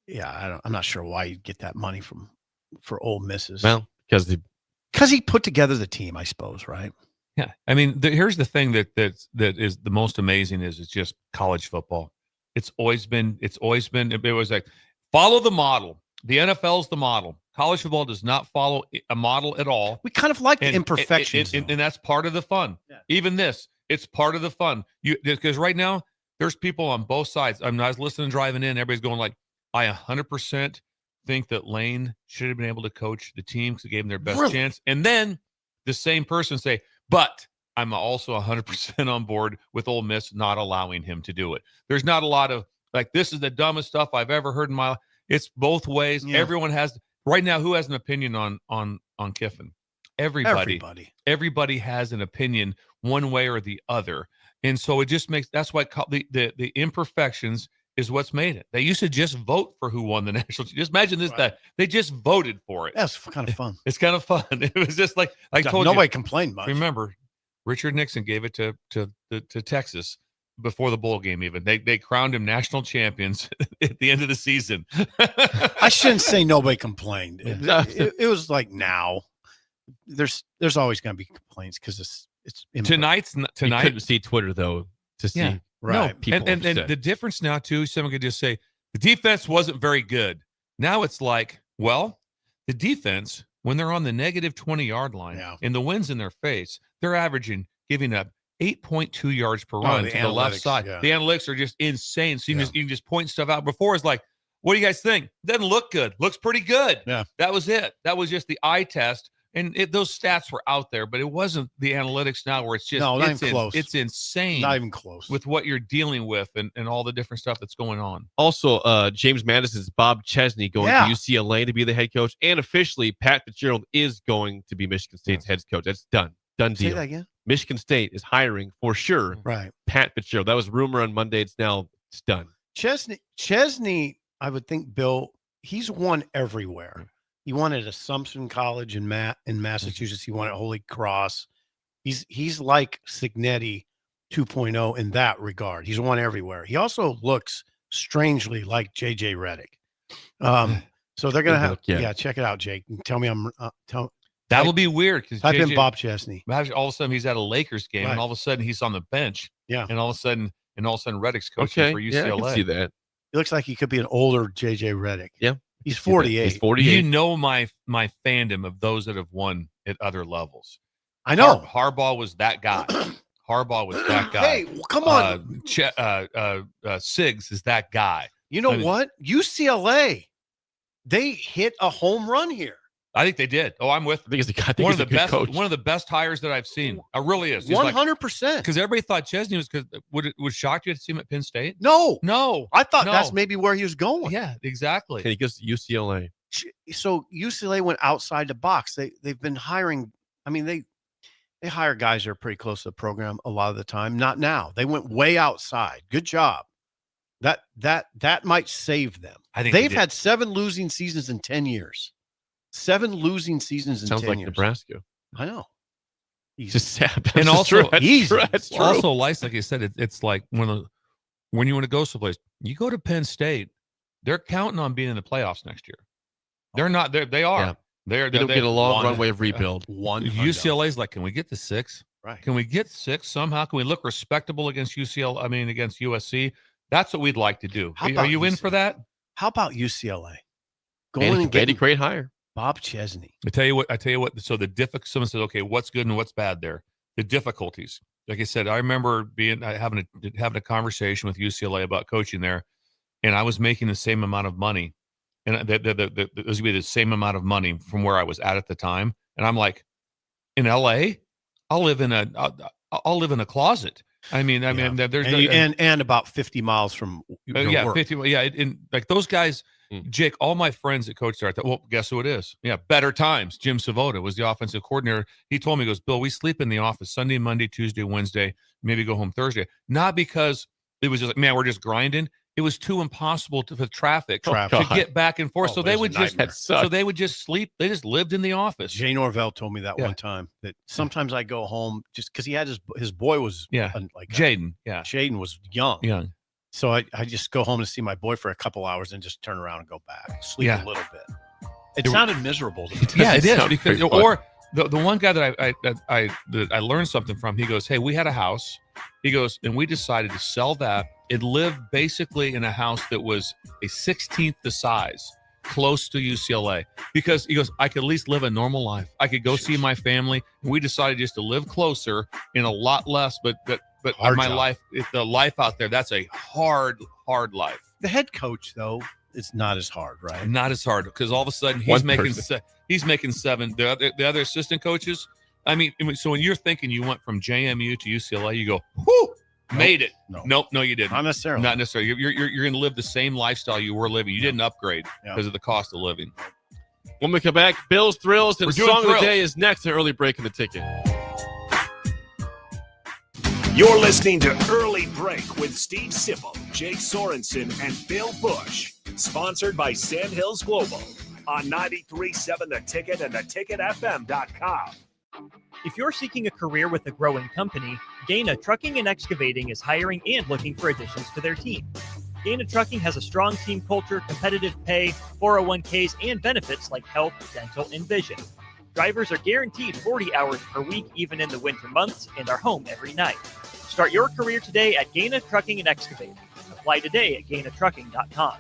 I'm not sure why you'd get that money for Ole Misses. Well, because he put together the team, I suppose, right? Yeah, I mean, here's the thing that is the most amazing is it's just college football. It was like follow the model. The NFL's the model. College football does not follow a model at all. We kind of like the imperfections, and that's part of the fun. Yeah. Even this, it's part of the fun. Because right now there's people on both sides. I was listening, driving in. Everybody's going like, I 100% think that Lane should have been able to coach the team because it gave him their best chance. And then the same person say, but I'm also 100% on board with Ole Miss not allowing him to do it. There's not a lot of like, this is the dumbest stuff I've ever heard in my life. It's both ways. Yeah. Everyone has right now. Who has an opinion on Kiffin? Everybody has an opinion one way or the other. And so it just makes, that's why the imperfections is what's made it. They used to just vote for who won the national. Just imagine this, that they just voted for it. That's kind of fun. It's kind of fun. It was just like, I told nobody you, complained much. Remember, Richard Nixon gave it to Texas before the bowl game. Even they crowned him national champions at the end of the season. I shouldn't say nobody complained. It was like now. There's always going to be complaints because it's tonight. You couldn't see Twitter though to see. Yeah. Right. No. And the difference now too, someone could just say the defense wasn't very good. Now it's like, well, the defense, when they're on the negative 20-yard line and the wind's in their face, they're giving up 8.2 yards per run to the left side. Yeah. The analytics are just insane. So you can just point stuff out. Before it's like, what do you guys think? Doesn't look good. Looks pretty good. Yeah. That was it. That was just the eye test. And those stats were out there, but it wasn't the analytics now where it's just not even close. It's insane. Not even close with what you're dealing with and all the different stuff that's going on. Also, James Madison's Bob Chesney going to UCLA to be the head coach, and officially Pat Fitzgerald is going to be Michigan State's head coach. That's done deal. Say that again. Michigan State is hiring for sure. Right. Pat Fitzgerald. That was rumor on Monday. It's done. Chesney, I would think, Bill, he's won everywhere. He won at Assumption College in Massachusetts. He won at Holy Cross. He's like Signetti 2.0 in that regard. He's won everywhere. He also looks strangely like JJ Redick. So they're gonna have check it out, Jake. And tell me that'll be weird because type in Bob Chesney. Imagine all of a sudden he's at a Lakers game and all of a sudden he's on the bench. Yeah, and all of a sudden Redick's coaching for UCLA. Yeah, I can see that. He looks like he could be an older JJ Redick. Yeah. He's 48. He's 48. You know my fandom of those that have won at other levels. I know. Harbaugh was that guy. Hey, come on. Siggs is that guy. You know what? UCLA, they hit a home run here. I think they did. Oh, I'm with. I think one of the best hires that I've seen. It really is. 100%. Because everybody thought Chesney was because would shock you to see him at Penn State? No. I thought No. that's maybe where he was going. Yeah, exactly. And he goes to UCLA. So UCLA went outside the box. They've been hiring. I mean, they hire guys that are pretty close to the program a lot of the time. Not now. They went way outside. Good job. That might save them. I think they've had 7 losing seasons in 10 years. 7 losing seasons in 10 years. Sounds like Nebraska. I know. Just sad. And also, that's true. also, life, like I said, it's like when you want to go someplace, you go to Penn State. They're counting on being in the playoffs next year. They're not. They are. Yeah. They're They don't get a long runway of rebuild. rebuild. UCLA's like, can we get to 6? Right. Can we get 6 somehow? Can we look respectable against UCLA? I mean, against USC? That's what we'd like to do. Are you in for that? How about UCLA? Andy Craig hire Bob Chesney. I tell you what. So someone says, okay, what's good and what's bad there? The difficulties. Like I said, I remember having a conversation with UCLA about coaching there, and I was making the same amount of money. And it was going to be the same amount of money from where I was at the time. And I'm like, in LA, I'll live in a closet. There's and about 50 miles from your work. 50. Yeah, and like those guys, Jake, all my friends that coach there, I thought, well, guess who it is? Yeah, Better Times. Jim Savota was the offensive coordinator. He told me, he goes, Bill, we sleep in the office Sunday, Monday, Tuesday, Wednesday, maybe go home Thursday. Not because it was just like, man, we're just grinding. It was too impossible for traffic to get back and forth. So they would just sleep. They just lived in the office. Jay Norvell told me that one time that sometimes I go home just because he had his boy was like Jaden. Jaden was young. So I just go home to see my boy for a couple hours and just turn around and go back, sleep a little bit. It sounded miserable to me. Yeah, it is. Because, or the one guy that I learned something from, he goes, hey, we had a house. He goes, and we decided to sell that. It lived basically in a house that was a 16th the size, close to UCLA, because he goes, I could at least live a normal life. I could go see my family. And we decided just to live closer in a lot less, but my life, the life out there, that's a hard life. The head coach, though, it's not as hard, right? Not as hard, because all of a sudden he's making 7. The other assistant coaches, I mean, so when you're thinking you went from JMU to UCLA, you go, whoo, made it. No, you didn't. Not necessarily. Not necessarily. You're going to live the same lifestyle you were living. You didn't upgrade because of the cost of living. When we come back, Bills, Thrills, and Song of the Day is next. An early break in the ticket. You're listening to Early Break with Steve Sipple, Jake Sorensen, and Bill Busch. Sponsored by Sandhills Global on 93.7 The Ticket and theticketfm.com. If you're seeking a career with a growing company, Gaina Trucking and Excavating is hiring and looking for additions to their team. Gaina Trucking has a strong team culture, competitive pay, 401ks, and benefits like health, dental, and vision. Drivers are guaranteed 40 hours per week, even in the winter months, and are home every night. Start your career today at Gaina Trucking and Excavating. Apply today at GainaTrucking.com.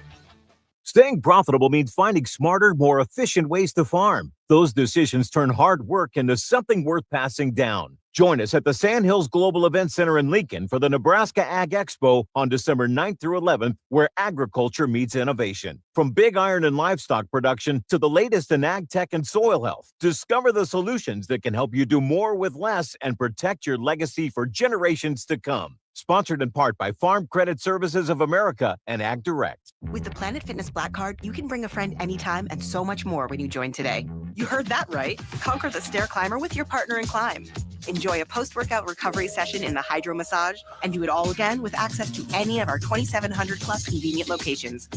Staying profitable means finding smarter, more efficient ways to farm. Those decisions turn hard work into something worth passing down. Join us at the Sandhills Global Event Center in Lincoln for the Nebraska Ag Expo on December 9th through 11th, where agriculture meets innovation. From big iron and livestock production to the latest in ag tech and soil health, discover the solutions that can help you do more with less and protect your legacy for generations to come. Sponsored in part by Farm Credit Services of America and Ag Direct. With the Planet Fitness Black Card, you can bring a friend anytime and so much more when you join today. You heard that right. Conquer the stair climber with your partner in climb. Enjoy a post-workout recovery session in the hydro massage and do it all again with access to any of our 2,700 plus convenient locations.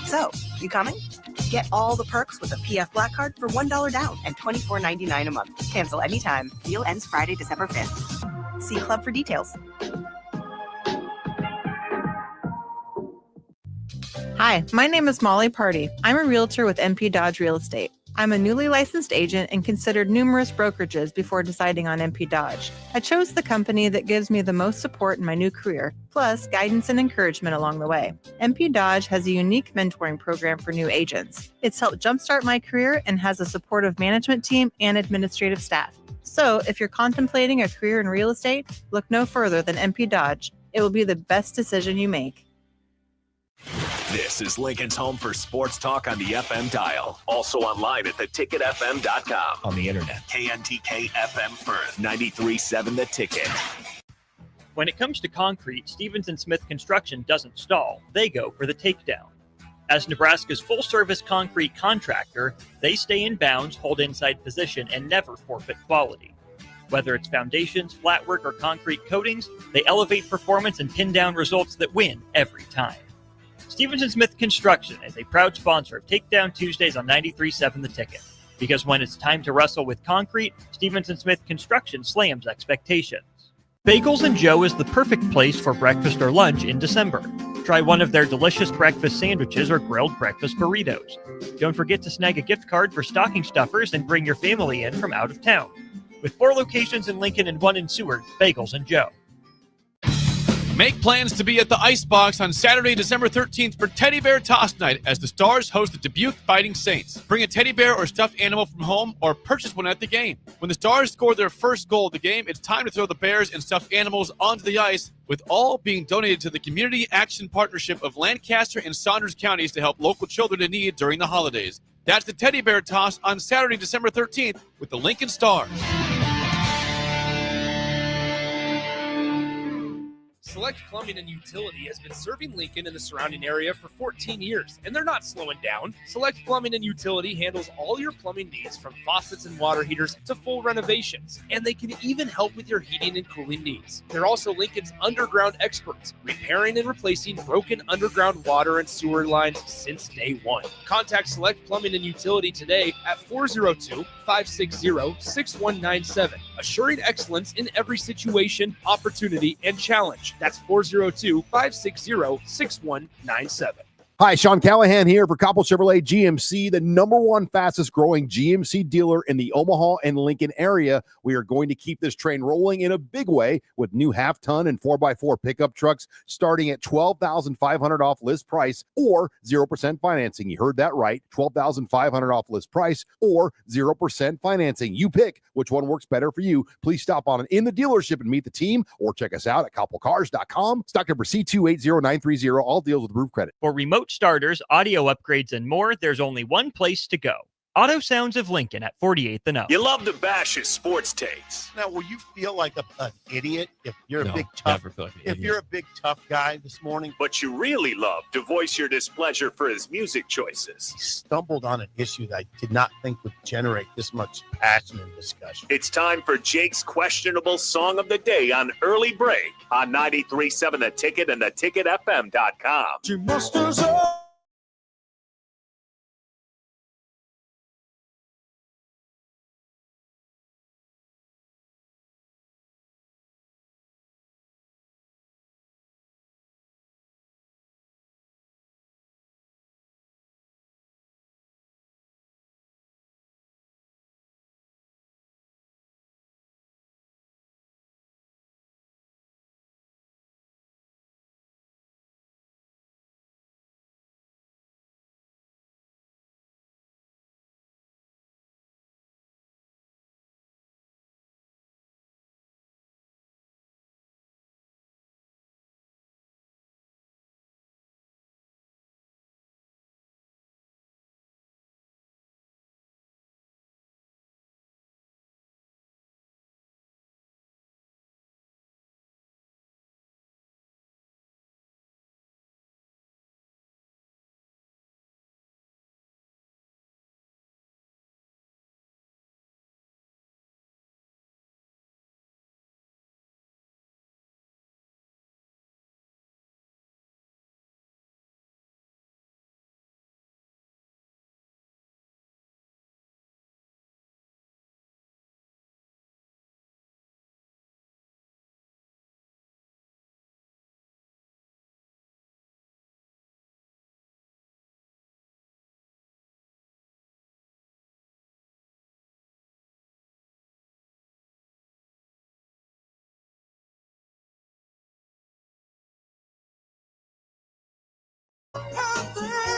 So, you coming? Get all the perks with a PF Black Card for $1 down and $24.99 a month. Cancel anytime. Deal ends Friday, December 5th. See Club for details. Hi, my name is Molly Party. I'm a realtor with MP Dodge Real Estate. I'm a newly licensed agent and considered numerous brokerages before deciding on MP Dodge. I chose the company that gives me the most support in my new career, plus guidance and encouragement along the way. MP Dodge has a unique mentoring program for new agents. It's helped jumpstart my career and has a supportive management team and administrative staff. So if you're contemplating a career in real estate, look no further than MP Dodge. It will be the best decision you make. This is Lincoln's home for sports talk on the FM dial. Also online at theticketfm.com. On the internet. KNTK FM Firth, 93.7 The Ticket. When it comes to concrete, Stevens & Smith Construction doesn't stall. They go for the takedown. As Nebraska's full-service concrete contractor, they stay in bounds, hold inside position, and never forfeit quality. Whether it's foundations, flatwork, or concrete coatings, they elevate performance and pin down results that win every time. Stevens & Smith Construction is a proud sponsor of Takedown Tuesdays on 93.7 The Ticket. Because when it's time to wrestle with concrete, Stevenson Smith Construction slams expectations. Bagels and Joe is the perfect place for breakfast or lunch in December. Try one of their delicious breakfast sandwiches or grilled breakfast burritos. Don't forget to snag a gift card for stocking stuffers and bring your family in from out of town. With 4 locations in Lincoln and 1 in Seward, Bagels and Joe. Make plans to be at the Icebox on Saturday, December 13th for Teddy Bear Toss Night as the Stars host the Dubuque Fighting Saints. Bring a teddy bear or stuffed animal from home or purchase one at the game. When the Stars score their first goal of the game, it's time to throw the bears and stuffed animals onto the ice, with all being donated to the Community Action Partnership of Lancaster and Saunders counties to help local children in need during the holidays. That's the Teddy Bear Toss on Saturday, December 13th with the Lincoln Stars. Select Plumbing and Utility has been serving Lincoln and the surrounding area for 14 years, and they're not slowing down. Select Plumbing and Utility handles all your plumbing needs, from faucets and water heaters to full renovations, and they can even help with your heating and cooling needs. They're also Lincoln's underground experts, repairing and replacing broken underground water and sewer lines since day one. Contact Select Plumbing and Utility today at 402-560-6197, assuring excellence in every situation, opportunity, and challenge. That's 402-560-6197. Hi, Sean Callahan here for Coppell Chevrolet GMC, the #1 fastest growing GMC dealer in the Omaha and Lincoln area. We are going to keep this train rolling in a big way with new half-ton and 4x4 pickup trucks starting at $12,500 off list price or 0% financing. You heard that right, $12,500 off list price or 0% financing. You pick which one works better for you. Please stop on in the dealership and meet the team, or check us out at coppellcars.com. Stock number C280930. All deals with approved credit. For remote starters, audio upgrades, and more, there's only one place to go. Auto Sounds of Lincoln at 48th and up. You love to bash his sports takes. Now, will you feel like an idiot if you're No, a big tough? never feel like an If idiot. you're a big tough guy this morning, But you really love to voice your displeasure for his music choices. he stumbled on an issue that I did not think would generate this much passion and discussion. It's time for Jake's questionable song of the day on Early Break on 93.7 The Ticket and theticketfm.com.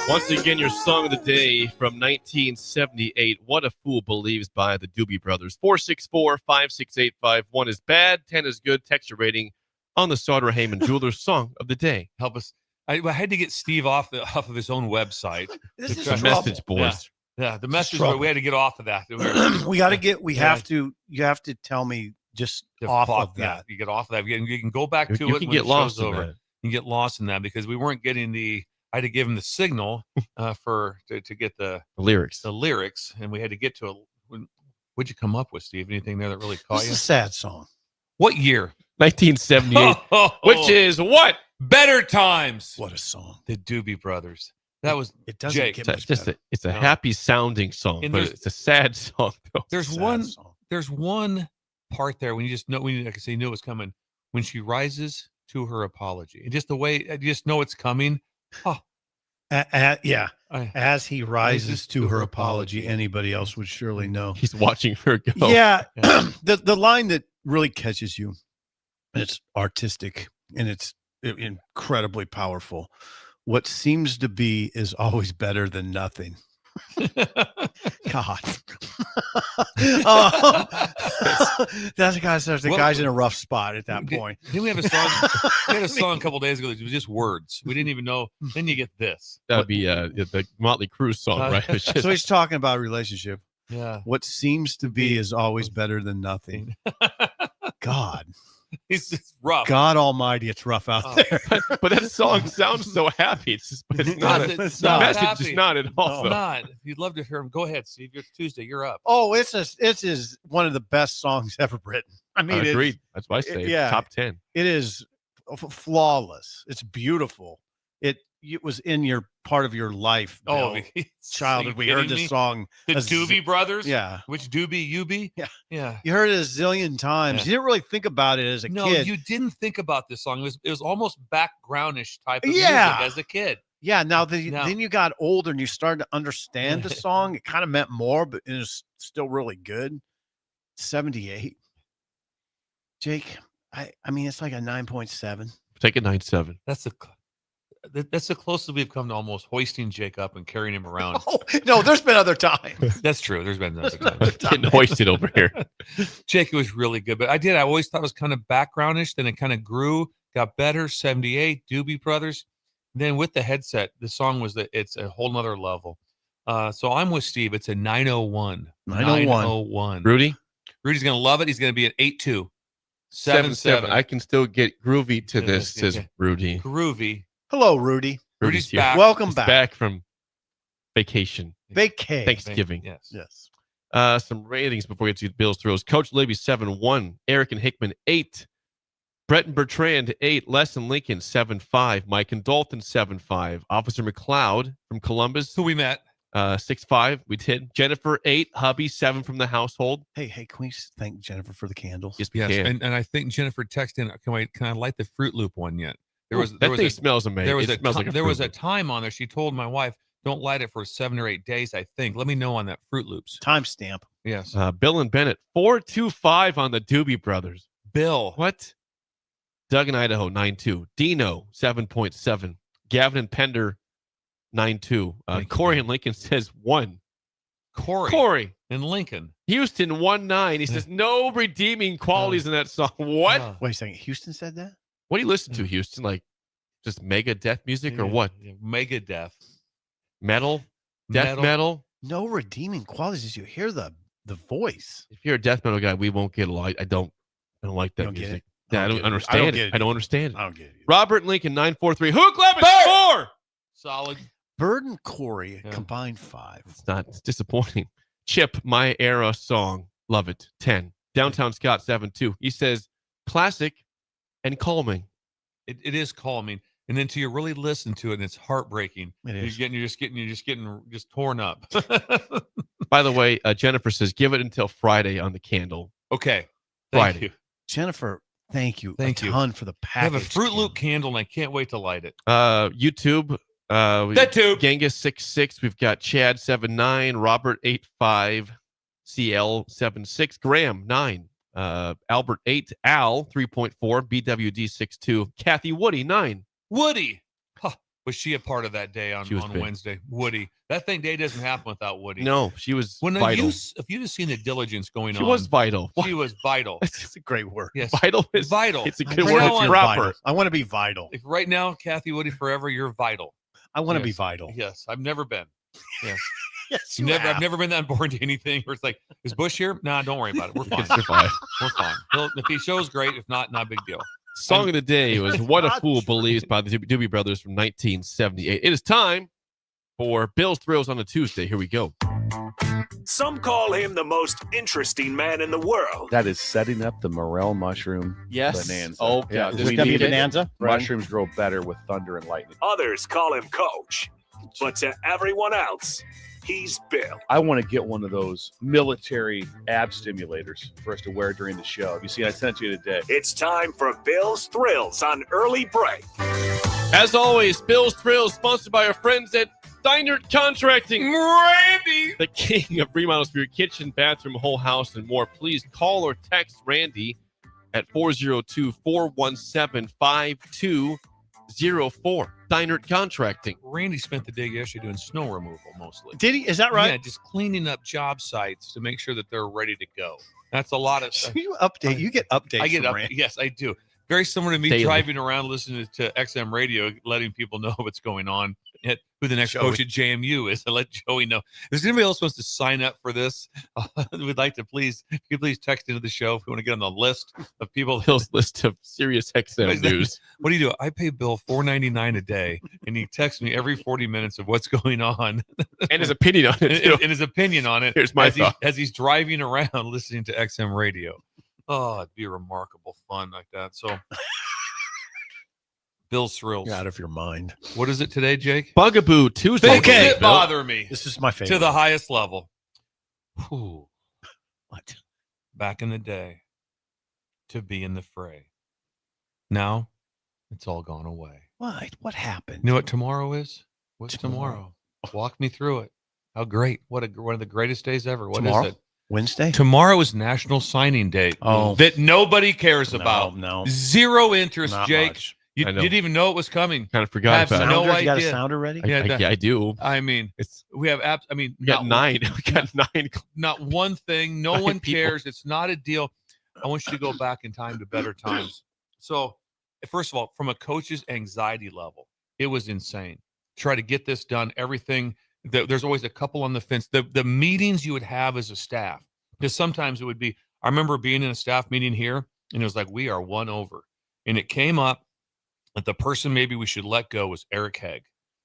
Once again, your song of the day from 1978, What a Fool Believes by the Doobie Brothers. 464-568-51 is bad, 10 is good. Text your rating on the Sauter Heyman Jewelers song of the day. Help us. I had to get Steve off of his own website. This is The message, boys. Yeah, the message. trouble. We had to get off of that. You have to tell me just off of that. You get off of that. You can go back to You it can when get the lost show's in over. that. You can get lost in that because we weren't getting I had to give him the signal to get the lyrics. And we had to get to what'd you come up with, Steve? Anything there that really caught This you? is a sad song. What year? 1978, which is what? Better Times. What a song. The Doobie Brothers. That was It doesn't Jake. get It's much just better. it's a No. happy sounding song, And but there's- it's a sad song. Though. There's Sad one. song. There's one part there when you just know, when you, like I say, you knew it was coming, when she rises to her apology, and just the way you just know it's coming. Oh, Yeah. I- As he rises to her apology, anybody else would surely know. He's watching her go. Yeah. Yeah. the line that really catches you, and it's artistic and it's incredibly powerful. What seems to be is always better than nothing. God. That's the guy says the Well, guy's in a rough spot at that point. Didn't we have a song? We had a song a couple days ago that was just words. We didn't even know. Then you get this. That'd be the Motley Crue song, right? It's just- So he's talking about a relationship. Yeah. What seems to be is always better than nothing. God. It's rough. God Almighty, it's rough out there. but that song sounds so happy. It's just it's not. It's The not message happy. is not at all. It's though. not. You'd love to hear him. Go ahead, Steve. It's Tuesday. You're up. Oh, it's one of the best songs ever written. I mean, it's- Agreed. That's why I say yeah. top 10. It is flawless. It's beautiful. It was in your part of your life. Oh, Bill. are childhood. you We heard kidding this me? song. The a z- Doobie Brothers. Yeah. Which Doobie? You be? Yeah. Yeah. You heard it a zillion times. Yeah. You didn't really think about it as a No, kid. you didn't think about this song. It was almost backgroundish type of Yeah. music as a kid. Yeah. Now, No. then you got older and you started to understand the song. It kind of meant more, but it was still really good. 78. Jake, I mean, it's like a 9.7. Take a 9.7. That's the closest we've come to almost hoisting Jake up and carrying him around. Oh, no, there's been other times. That's true. There's been other times. Getting hoisted over here. Jake was really good, but I always thought it was kind of backgroundish. Then it kind of grew, got better. 78, Doobie Brothers. Then with the headset, the song it's a whole nother level. So I'm with Steve. It's a 901. 901. Rudy? Rudy's going to love it. He's going to be at 8.2. 7.7. I can still get groovy to this, says Yeah. Rudy. Groovy. Hello, Rudy. Rudy's here. back. Welcome He's back. back from vacation. Vacay. Thanksgiving. Yes. Yes. Some ratings before we get to the Bills throws. Coach Libby 7.1. Eric and Hickman 8. Brett and Bertrand 8. Les and Lincoln 7.5. Mike and Dalton 7.5. Officer McLeod from Columbus, Who we met. 6.5. We did. Jennifer 8. Hubby 7 from the household. Hey, can we thank Jennifer for the candles? Yes, we Yes. can. And I think Jennifer texted in, can I light the Fruit Loop one yet? That thing smells amazing. There was It smells like a there was Fruit a Loop. time on there. She told my wife, "Don't light it for 7 or 8 days." I think. Let me know on that Fruit Loops. Timestamp. Yes. Bill and Bennett 4.25 on the Doobie Brothers. Bill. What? Doug in Idaho 9.2. Dino 7.7. Gavin and Pender 9.2. Corey and Lincoln says 1. Corey and Lincoln. Houston 1.9. He says no redeeming qualities in that song. What? Wait a second. Houston said that? What do you listen to, Houston? Like just mega death music or what? Mega death. Metal? Death metal? No redeeming qualities. Did you hear the voice? If you're a death metal guy, we won't get along. I don't like that don't get music. it? Yeah, I don't get it. understand I don't it. get it I don't either. understand it. I don't get it. Robert Lincoln 9.43. Hook Lemon 4. Solid. Bird and Corey combined 5. It's disappointing. Chip, My Era song. Love it. 10. Downtown Scott 7.2. He says classic and calming. It is calming, and then till you really listen to it, and it's heartbreaking. It is. You're just getting torn up. By the way, Jennifer says give it until Friday on the candle. Okay. Thank Friday. you. Jennifer, thank you. Thank a you. ton for the I package. have a Fruit Loop candle, and I can't wait to light it. YouTube. That tube. Genghis 6.6. We've got Chad 7.9. Robert 8.5. CL 7.6. Graham 9. Albert 8. Al 3.4. BWD 6.2. Kathy Woody 9. Woody. Huh. Was she a part of that day on She was big. Wednesday? Woody. That day doesn't happen without Woody. No, she was When vital. if you'd have seen the diligence going She on, was vital. She was vital. It's a great word. Yes. Vital is Vital. It's a I good right word. now It's I'm proper. Vital. I want to be vital. If right now, Kathy Woody forever, you're vital. I want to be Yes. vital. Yes, I've never been. Yes. Yes, I've never been that important to anything where it's like, is Bush here? Nah, don't worry about it. We're You can fine. survive. We're fine. If he shows, great. If not, not a big deal. Song of the day was What a not Fool true. Believes by the Doobie Brothers from 1978. It is time for Bill's Thrills on a Tuesday. Here we go. Some call him the most interesting man in the world. That is setting up the morel mushroom Yes. bonanza. Oh, yeah. we There's gonna be need a it. bonanza. Mushrooms grow better with thunder and lightning. Others call him coach. But to everyone else, he's Bill. I want to get one of those military ab stimulators for us to wear during the show. Have you seen? I sent it to you today. It's time for Bill's Thrills on Early Break. As always, Bill's Thrills, sponsored by our friends at Steinert Contracting. Randy! The king of remodels for your kitchen, bathroom, whole house, and more. Please call or text Randy at 402-417-5204. Steinert Contracting. Randy spent the day yesterday doing snow removal mostly. Did he? Is that right? Yeah, just cleaning up job sites to make sure that they're ready to go. That's a lot of So you update. You get updates. I get from up. Randy. Yes, I do. Very similar to me Daily. driving around listening to XM radio, letting people know what's going on, who the next Joey. coach at JMU is. I let Joey know. If there's anybody else wants to sign up for this, we'd like to please text into the show if we want to get on the list of people. Bill's list of Sirius XM news. What do you do? I pay Bill $4.99 a day, and he texts me every 40 minutes of what's going on And his opinion on it, too. and his opinion on it. Here's my as thought. he's driving around listening to XM radio. Oh, it'd be a remarkable fun like that. So, Bill's Thrills. You're out of your mind. What is it today, Jake? Bugaboo Tuesday. Things Okay, that bother me This is my favorite. to the highest level. Whew. What? Back in the day, to be in the fray. Now, it's all gone away. What? What happened? You know what tomorrow is? What's tomorrow? Walk me through it. How great. One of the greatest days ever. What Tomorrow? is it? Wednesday? Tomorrow is National Signing Day. Oh. That nobody cares about. No. Zero interest, Not Jake. much. You I know. didn't even know it was coming. Kind of forgot Have about it. no Sounder? You got a idea. sounder ready? Yeah, I do. I mean, we have apps. I mean, We got nine. We got nine. not one thing. No 9 one people. cares. It's not a deal. I want you to go back in time to better times. So, first of all, from a coach's anxiety level, it was insane. Try to get this done. Everything. There's always a couple on the fence. The meetings you would have as a staff, because sometimes it would be. I remember being in a staff meeting here, and it was like, we are one over, and it came up that the person maybe we should let go was Eric Hegg.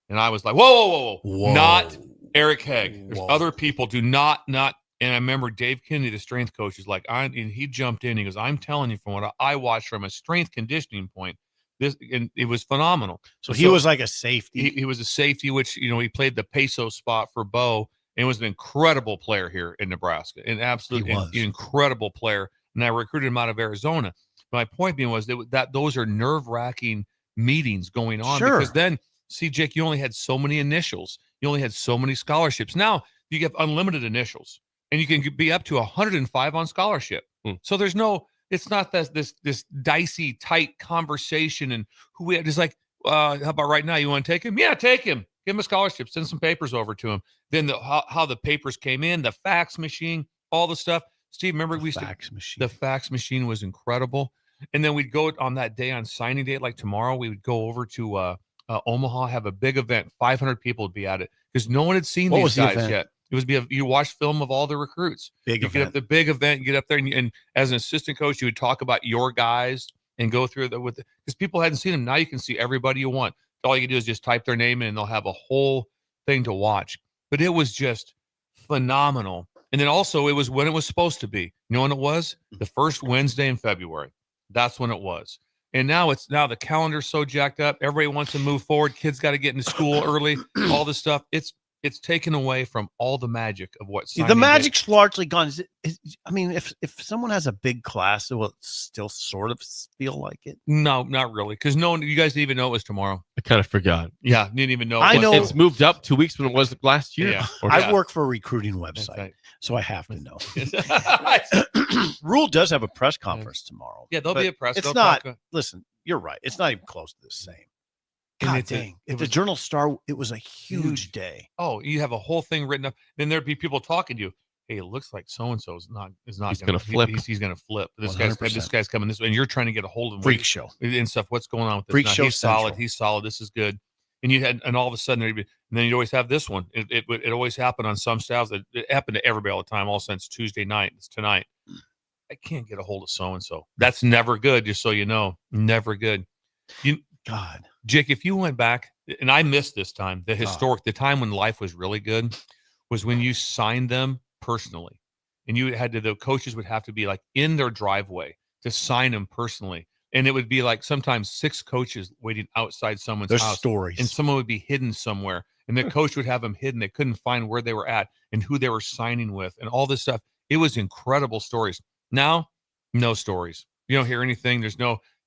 And I was like, whoa. Not Eric Hegg. There's other people. Do not. And I remember Dave Kennedy, the strength coach, is like, and he jumped in. He goes, I'm telling you from what I watched from a strength conditioning point, and it was phenomenal. So he was like a safety. He was a safety, which, he played the peso spot for Bo, and was an incredible player here in Nebraska. An absolutely incredible player. And I recruited him out of Arizona. My point being was that those are nerve-wracking meetings going on, because then, see, Jake, you only had so many initials. You only had so many scholarships. Now you get unlimited initials, and you can be up to 105 on scholarship. So there's it's not this dicey, tight conversation. And it's like, how about right now? You want to take him? Yeah, take him. Give him a scholarship. Send some papers over to him. Then how the papers came in, the fax machine, all the stuff. Steve, remember the fax machine was incredible. And then we'd go on that day, on signing day, like tomorrow, we would go over to Omaha, have a big event. 500 people would be at it, because no one had seen these guys yet. It was you watch film of all the recruits. Get up the big event, you get up there, and as an assistant coach, you would talk about your guys and go through because people hadn't seen them. Now you can see everybody you want. All you can do is just type their name in, and they'll have a whole thing to watch. But it was just phenomenal. And then also, it was when it was supposed to be. You know when it was? The first Wednesday in February. That's when it was. And now the calendar's so jacked up. Everybody wants to move forward. Kids got to get into school early. All this stuff. It's taken away from all the magic of what The magic's largely gone. I mean, if someone has a big class, it will still sort of feel like it. No, not really, because no one. You guys didn't even know it was tomorrow. I kind of forgot. Yeah, didn't even know. I know it's moved up 2 weeks when it was last year. Yeah. I work for a recruiting website, so I have to know. Rule does have a press conference tomorrow. Yeah, there'll be a press. It's not. Listen, you're right. It's not even close to the same. God dang. If the Journal Star, it was a huge day. Oh, you have a whole thing written up. Then there'd be people talking to you. Hey, it looks like so-and-so is not He's going to flip. He's going to flip. This 100%. guy's coming this way, and you're trying to get a hold of him. Freak show. And stuff. What's going on with this? Freak Now, show he's solid. central. He's solid. This is good. And all of a sudden, and then you'd always have this one. It always happened on some staffs. It happened to everybody all the time, all since Tuesday night. It's tonight. I can't get a hold of so-and-so. That's never good, just so you know. Never good. God. Jake, if you went back, and I missed this time, the time when life was really good was when you signed them personally. And the coaches would have to be like in their driveway to sign them personally. And it would be like sometimes 6 coaches waiting outside someone's There's house. stories. And someone would be hidden somewhere. and the coach would have them hidden. They couldn't find where they were at and who they were signing with and all this stuff. It was incredible stories. Now, no stories. You don't hear anything.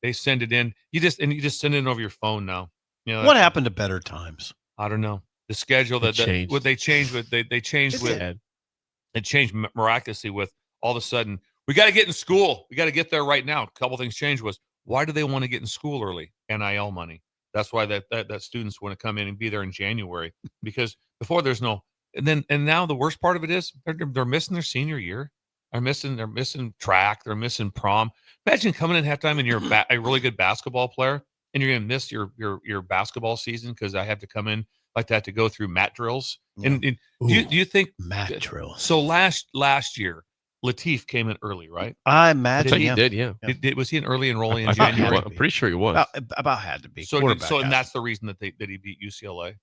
They send it in. You just send it in over your phone now. You know, What happened to better times? I don't know. The schedule It changed. what they changed with they changed with it changed miraculously with all of a sudden we got to get in school. We got to get there right now. A couple things changed was why do they want to get in school early? NIL money. That's why that students want to come in and be there in January because before there's no and now the worst part of it is they're missing their senior year. They're missing track. They're missing prom. Imagine coming in halftime and you're a really good basketball player and you're going to miss your basketball season because I have to come in like that to go through mat drills. Yeah. And do you think mat drills? So last year, Latif came in early, right? I imagine he did. Yeah. Was he an early enrollee in I thought he January? was. I'm pretty sure he was. About had to be. So and that's the reason that he beat UCLA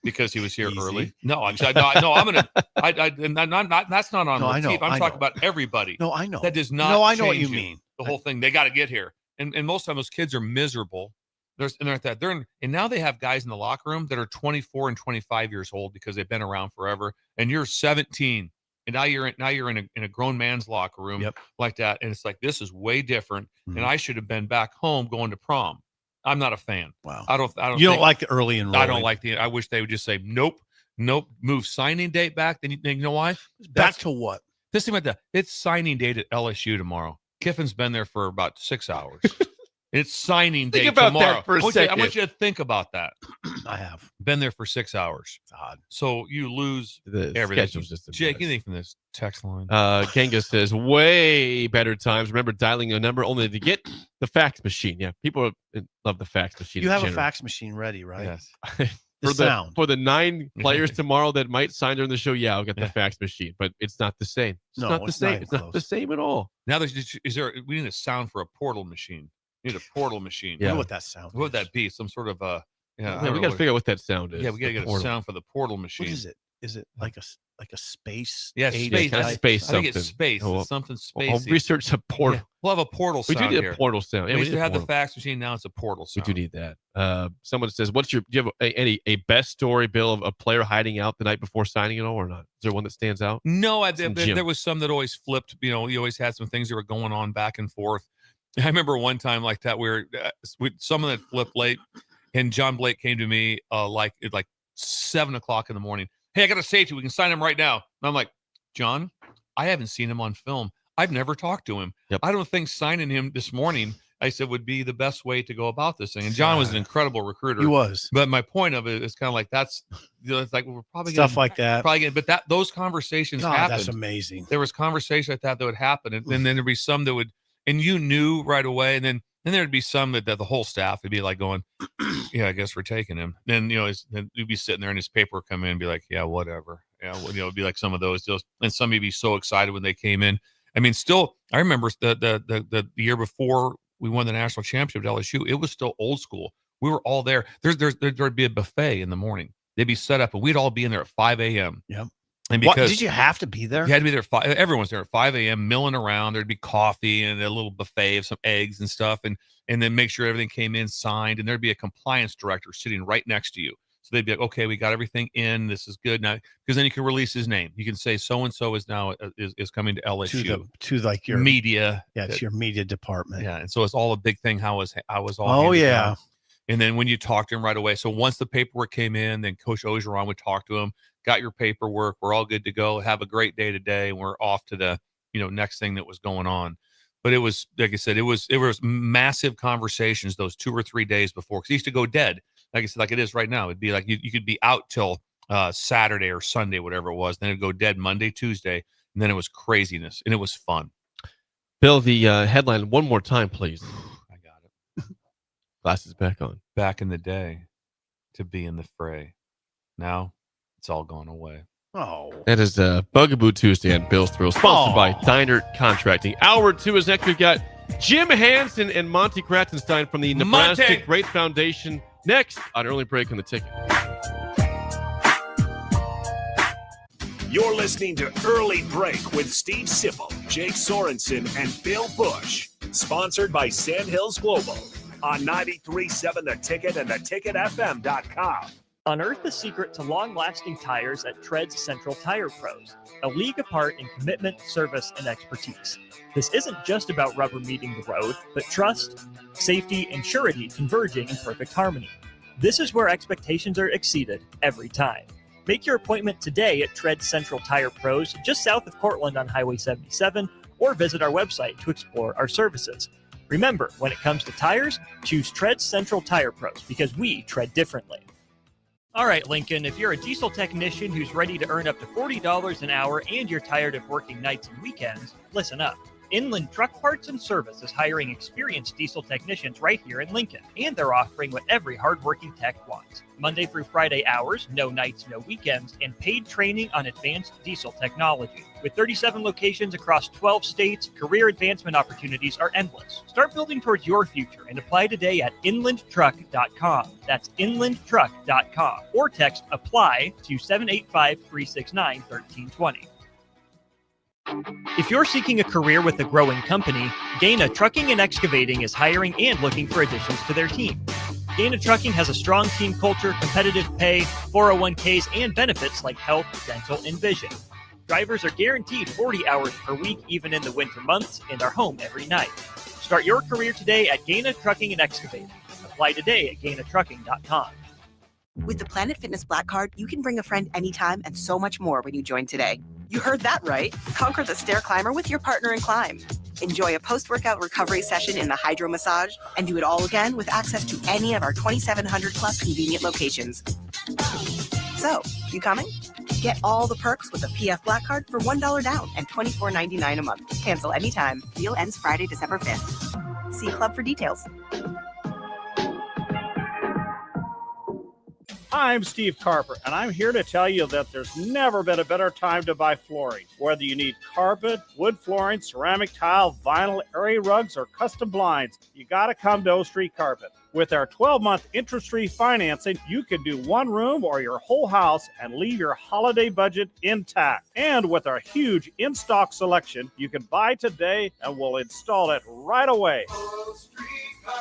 because he was here early. No, I'm gonna. That's not on Latif. I'm talking about everybody. No, I know. That does not. No, I know what change you mean. The whole thing. They got to get here, and most of the time those kids are miserable. And now they have guys in the locker room that are 24 and 25 years old because they've been around forever. And you're 17, and now you're in a grown man's locker room like that. And it's like this is way different. And I should have been back home going to prom. I'm not a fan. Wow. I don't. You don't like the early enrolling. I don't like I wish they would just say nope. Move signing date back. Then you know why? Back to what? This thing about that. It's signing date at LSU tomorrow. Kiffin's been there for about 6 hours. It's signing day about tomorrow. That for a second. I want you to think about that. I have been there for 6 hours. It's odd. So you lose the everything. schedule's just Jake, anything from this text line? Genghis says way better times. Remember dialing a number only to get the fax machine. Yeah, people love the fax machine. You have a fax machine ready, right? Yes. For the 9 players tomorrow that might sign during the show, I'll get the fax machine, but it's not the same. It's not the same. It's not the same at all. Now we need a sound for a portal machine. We need a portal machine. I know what that sound. What would that be? Some sort of we got to figure out what that sound is. Yeah, we got to get a sound for the portal machine. What is it? Is it like a space? Yeah, space. Kind of space. I think it's space. It's something spacey. I'll research a portal. Yeah, we'll have a portal sound. We do need here. a portal sound. Yeah, we used to have the fax machine. Now it's a portal sound. We do need that. Someone says, do you have a best story, Bill, of a player hiding out the night before signing it all or not? Is there one that stands out? No, there was some that always flipped. You always had some things that were going on back and forth. I remember one time like that where someone that flipped late, and John Blake came to me like 7 o'clock in the morning. Hey, I got a safety. We can sign him right now. And I'm like, John, I haven't seen him on film. I've never talked to him. Yep. I don't think signing him this morning, I said, would be the best way to go about this thing. And John was an incredible recruiter. He was. But my point of it is kind of like it's like we're probably stuff like that. But those conversations happened. That's amazing. There was conversation like that would happen, and then there'd be some that would, and you knew right away, and then there'd be some that the whole staff would be like going, yeah, I guess we're taking him. Then then you'd be sitting there and his paper would come in and be like, yeah, whatever. Yeah, it'd be like some of those deals. And some would be so excited when they came in. I mean, still, I remember the year before we won the national championship at LSU, it was still old school. We were all there. There'd be a buffet in the morning. They'd be set up, and we'd all be in there at 5 a.m. Yep. And because did you have to be there? You had to be there. Everyone's there at 5 a.m. milling around. There'd be coffee and a little buffet of some eggs and stuff, and then make sure everything came in signed. And there'd be a compliance director sitting right next to you. So they'd be like, "Okay, we got everything in. This is good now." Because then you can release his name. You can say so and so is now is coming to LSU to like your media. Yeah, it's your media department. Yeah, and so it's all a big thing. How was all? Oh yeah. Down. And then when you talk to him right away, so once the paperwork came in, then Coach Ogeron would talk to him. Got your paperwork. We're all good to go. Have a great day today. And we're off to the next thing that was going on. But it was, like I said, it was massive conversations those 2 or 3 days before. Because he used to go dead, like I said, like it is right now. It'd be like you could be out till Saturday or Sunday, whatever it was. Then it'd go dead Monday, Tuesday, and then it was craziness, and it was fun. Bill, the headline one more time, please. I got it. Glasses back on. Back in the day, to be in the fray. Now it's all gone away. Oh, that is Bugaboo Tuesday on Bill's Thrill, sponsored by Diner Contracting. Hour 2 is next. We've got Jim Hansen and Monty Kratzenstein from the Nebraska Great Foundation next on Early Break on the Ticket. You're listening to Early Break with Steve Sipple, Jake Sorensen, and Bill Busch, sponsored by Sandhills Global on 93.7 The Ticket and theticketfm.com. Unearth the secret to long-lasting tires at Tread's Central Tire Pros, a league apart in commitment, service, and expertise. This isn't just about rubber meeting the road, but trust, safety, and surety converging in perfect harmony. This is where expectations are exceeded every time. Make your appointment today at Tread's Central Tire Pros, just south of Cortland on Highway 77, or visit our website to explore our services. Remember, when it comes to tires, choose Tread's Central Tire Pros because we tread differently. All right, Lincoln, if you're a diesel technician who's ready to earn up to $40 an hour and you're tired of working nights and weekends, listen up. Inland Truck Parts and Service is hiring experienced diesel technicians right here in Lincoln, and they're offering what every hardworking tech wants. Monday through Friday hours, no nights, no weekends, and paid training on advanced diesel technology. With 37 locations across 12 states, career advancement opportunities are endless. Start building towards your future and apply today at inlandtruck.com. That's inlandtruck.com. Or text APPLY to 785-369-1320. If you're seeking a career with a growing company, Gaina Trucking and Excavating is hiring and looking for additions to their team. Gaina Trucking has a strong team culture, competitive pay, 401ks, and benefits like health, dental, and vision. Drivers are guaranteed 40 hours per week, even in the winter months, and are home every night. Start your career today at Gaina Trucking and Excavating. Apply today at gainatrucking.com. With the Planet Fitness Black Card, you can bring a friend anytime and so much more when you join today. You heard that right. Conquer the stair climber with your partner in climb. Enjoy a post-workout recovery session in the hydro massage and do it all again with access to any of our 2,700 plus convenient locations. So, you coming? Get all the perks with the PF Black Card for $1 down and $24.99 a month. Cancel anytime. Deal ends Friday, December 5th. See Club for details. I'm Steve Carper, and I'm here to tell you that there's never been a better time to buy flooring. Whether you need carpet, wood flooring, ceramic tile, vinyl, area rugs, or custom blinds, you got to come to O Street Carpet. With our 12-month interest-free financing, you can do one room or your whole house and leave your holiday budget intact. And with our huge in-stock selection, you can buy today and we'll install it right away.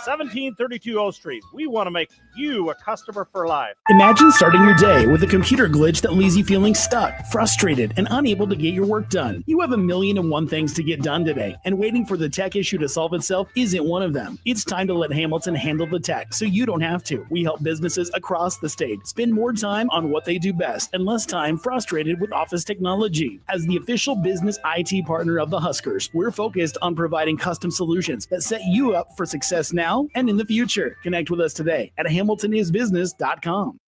1732 O Street. We want to make you a customer for life. Imagine starting your day with a computer glitch that leaves you feeling stuck, frustrated, and unable to get your work done. You have 1,000,001 things to get done today, and waiting for the tech issue to solve itself isn't one of them. It's time to let Hamilton handle the tech so you don't have to. We help businesses across the state spend more time on what they do best and less time frustrated with office technology. As the official business IT partner of the Huskers, we're focused on providing custom solutions that set you up for success now and in the future. Connect with us today at hamiltonisbusiness.com.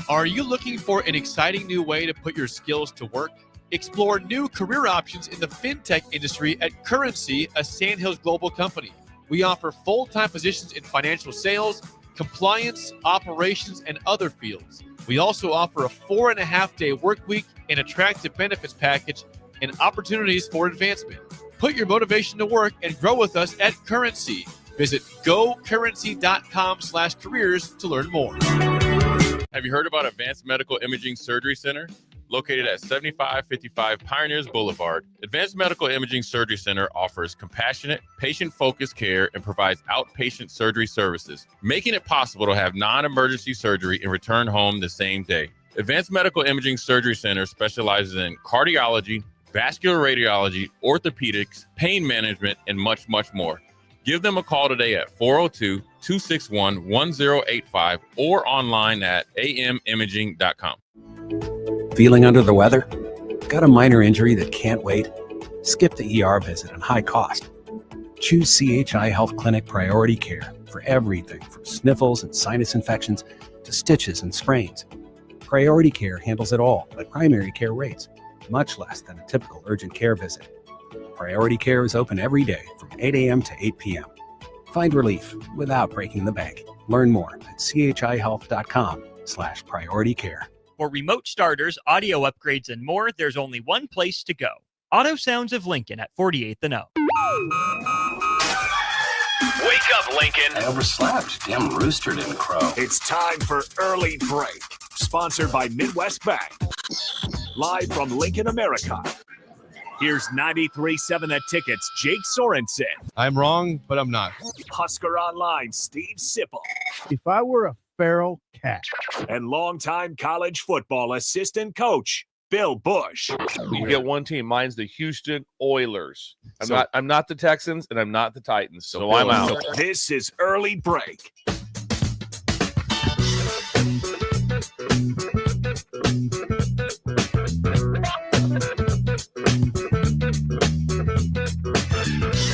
Are you looking for an exciting new way to put your skills to work? Explore new career options in the fintech industry at Currency, a Sandhills Global company. We offer full-time positions in financial sales, compliance, operations, and other fields. We also offer a 4.5-day work week, an attractive benefits package, and opportunities for advancement. Put your motivation to work and grow with us at Currency. Visit gocurrency.com/careers to learn more. Have you heard about Advanced Medical Imaging Surgery Center? Located at 7555 Pioneers Boulevard, Advanced Medical Imaging Surgery Center offers compassionate, patient-focused care and provides outpatient surgery services, making it possible to have non-emergency surgery and return home the same day. Advanced Medical Imaging Surgery Center specializes in cardiology, vascular radiology, orthopedics, pain management, and much, much more. Give them a call today at 402-261-1085 or online at amimaging.com. Feeling under the weather? Got a minor injury that can't wait? Skip the ER visit and high cost. Choose CHI Health Clinic Priority Care for everything from sniffles and sinus infections to stitches and sprains. Priority Care handles it all at primary care rates, much less than a typical urgent care visit. Priority Care is open every day from 8 a.m. to 8 p.m. Find relief without breaking the bank. Learn more at chihealth.com/prioritycare. For remote starters, audio upgrades, and more, there's only one place to go. Auto Sounds of Lincoln at 48th and O. Wake up, Lincoln. I overslept. Damn rooster didn't crow. It's time for Early Break, sponsored by Midwest Bank. Live from Lincoln, America. Here's 93.7 The Ticket's Jake Sorensen. I'm wrong, but I'm not. Husker Online, Steve Sipple. If I were a feral cat. And longtime college football assistant coach, Bill Busch. You get one team. Mine's the Houston Oilers. So- I'm not the Texans, and I'm not the Titans. So Bill, I'm out. This is Early Break.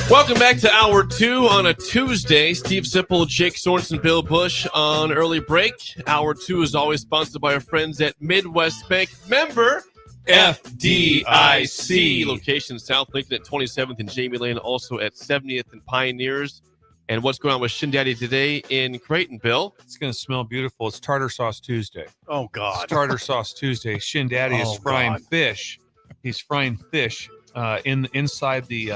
Welcome back to Hour 2 on a Tuesday. Steve Sipple, Jake Sorensen, Bill Busch on Early Break. Hour 2 is always sponsored by our friends at Midwest Bank. Member FDIC. Location South Lincoln at 27th and Jamie Lane, also at 70th and Pioneers. And what's going on with Shin Daddy today in Creighton, Bill? It's going to smell beautiful. It's Tartar Sauce Tuesday. Oh, God. It's Tartar Sauce Tuesday. Shin Daddy is frying fish. He's frying fish inside the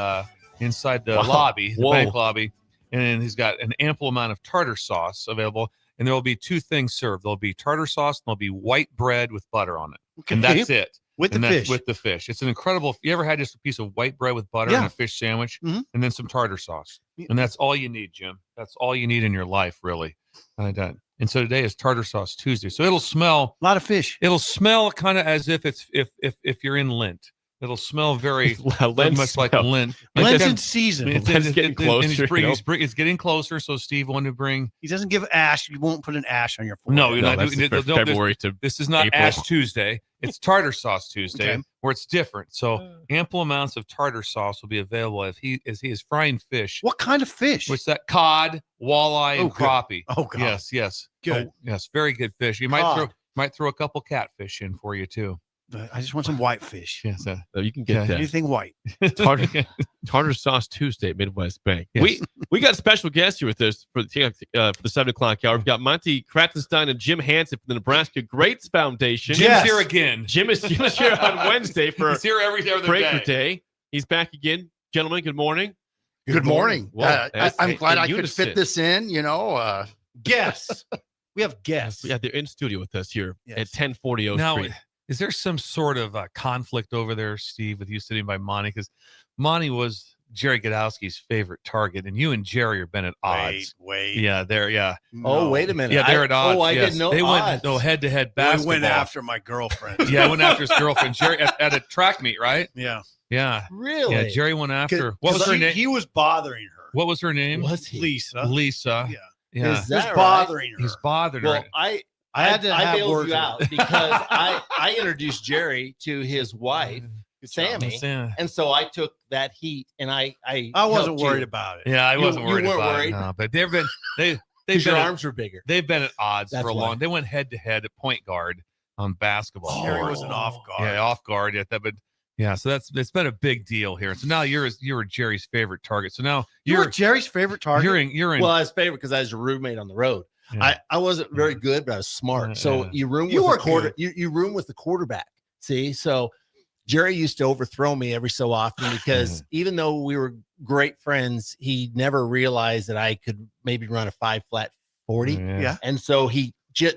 lobby, the bank lobby. And then he's got an ample amount of tartar sauce available. And there will be two things served. There'll be tartar sauce and there'll be white bread with butter on it. Okay. And that's it. With And the that's fish. With the fish. It's an incredible. You ever had just a piece of white bread with butter and a fish sandwich and then some tartar sauce? And that's all you need, Jim. That's all you need in your life, really. And so today is Tartar Sauce Tuesday. So it'll smell a lot of fish. It'll smell kind of as if it's if you're in Lent. It'll smell very much like a Lent. Lent's in season. Lent's getting closer. It's getting closer. So Steve wanted to bring. He doesn't give ash. You won't put an ash on your forehead. No, you're not that's doing February to This is not April. Ash Tuesday. It's Tartar Sauce Tuesday, Okay. where it's different. So ample amounts of tartar sauce will be available as he is frying fish. What kind of fish? What's that? Cod, walleye, and good. crappie. Oh, God. Yes. Good. Oh, yes, very good fish. You might Cod. throw a couple catfish in for you too. I just want some white fish. Yes, You can get that. Anything white. Tartar Sauce Tuesday at Midwest Bank. Yes. We got a special guest here with us for the 7 o'clock hour. We've got Monty Kratzenstein and Jim Hansen from the Nebraska Greats Foundation. Jim's here again. Jim is here on Wednesday for He's here every other Breaker day. Day. He's back again. Gentlemen, good morning. Good morning. Whoa, I'm glad in I could unison. fit this in. Guests. We have guests. Yeah, they're in studio with us here Yes. at 1040 O Now, Street. is there some sort of conflict over there, Steve, with you sitting by Monty? Because Monty was Jerry Godowski's favorite target, and you and Jerry have been at odds. Wait. Yeah, they're Oh, wait a minute. Yeah, they're at odds. I yes. didn't know they odds. went head-to-head I basketball. went after my girlfriend. Yeah, I went after his girlfriend, Jerry, at a track meet, right? Yeah. Yeah. Really? Yeah, Jerry went after. What was her name? He was bothering her. What was her name? Was he? Lisa. Lisa. Yeah. Yeah. Is He was that bothering her. He's bothered Well, her. I had to have bailed words you with out her. because I introduced Jerry to his wife, Sammy, Yeah. and so I took that heat and I wasn't helped worried you. about it. Yeah, I wasn't you worried weren't about worried? it. No, but they've been they've Your been arms were bigger. they've been at odds That's for a why. long. They went head to head at point guard on basketball. Jerry court. was an off guard. Yeah, off guard. Yeah, but yeah, so it's been a big deal here. So now you're Jerry's favorite target. So now You were Jerry's favorite target. you're in. Well, I was favorite because I was a roommate on the road. Yeah. I wasn't very good, but I was smart. So Yeah. you room You with were the quarter. good. You room with the quarterback. See, so Jerry used to overthrow me every so often because even though we were great friends, he never realized that I could maybe run a 5-flat 40. Yeah. And so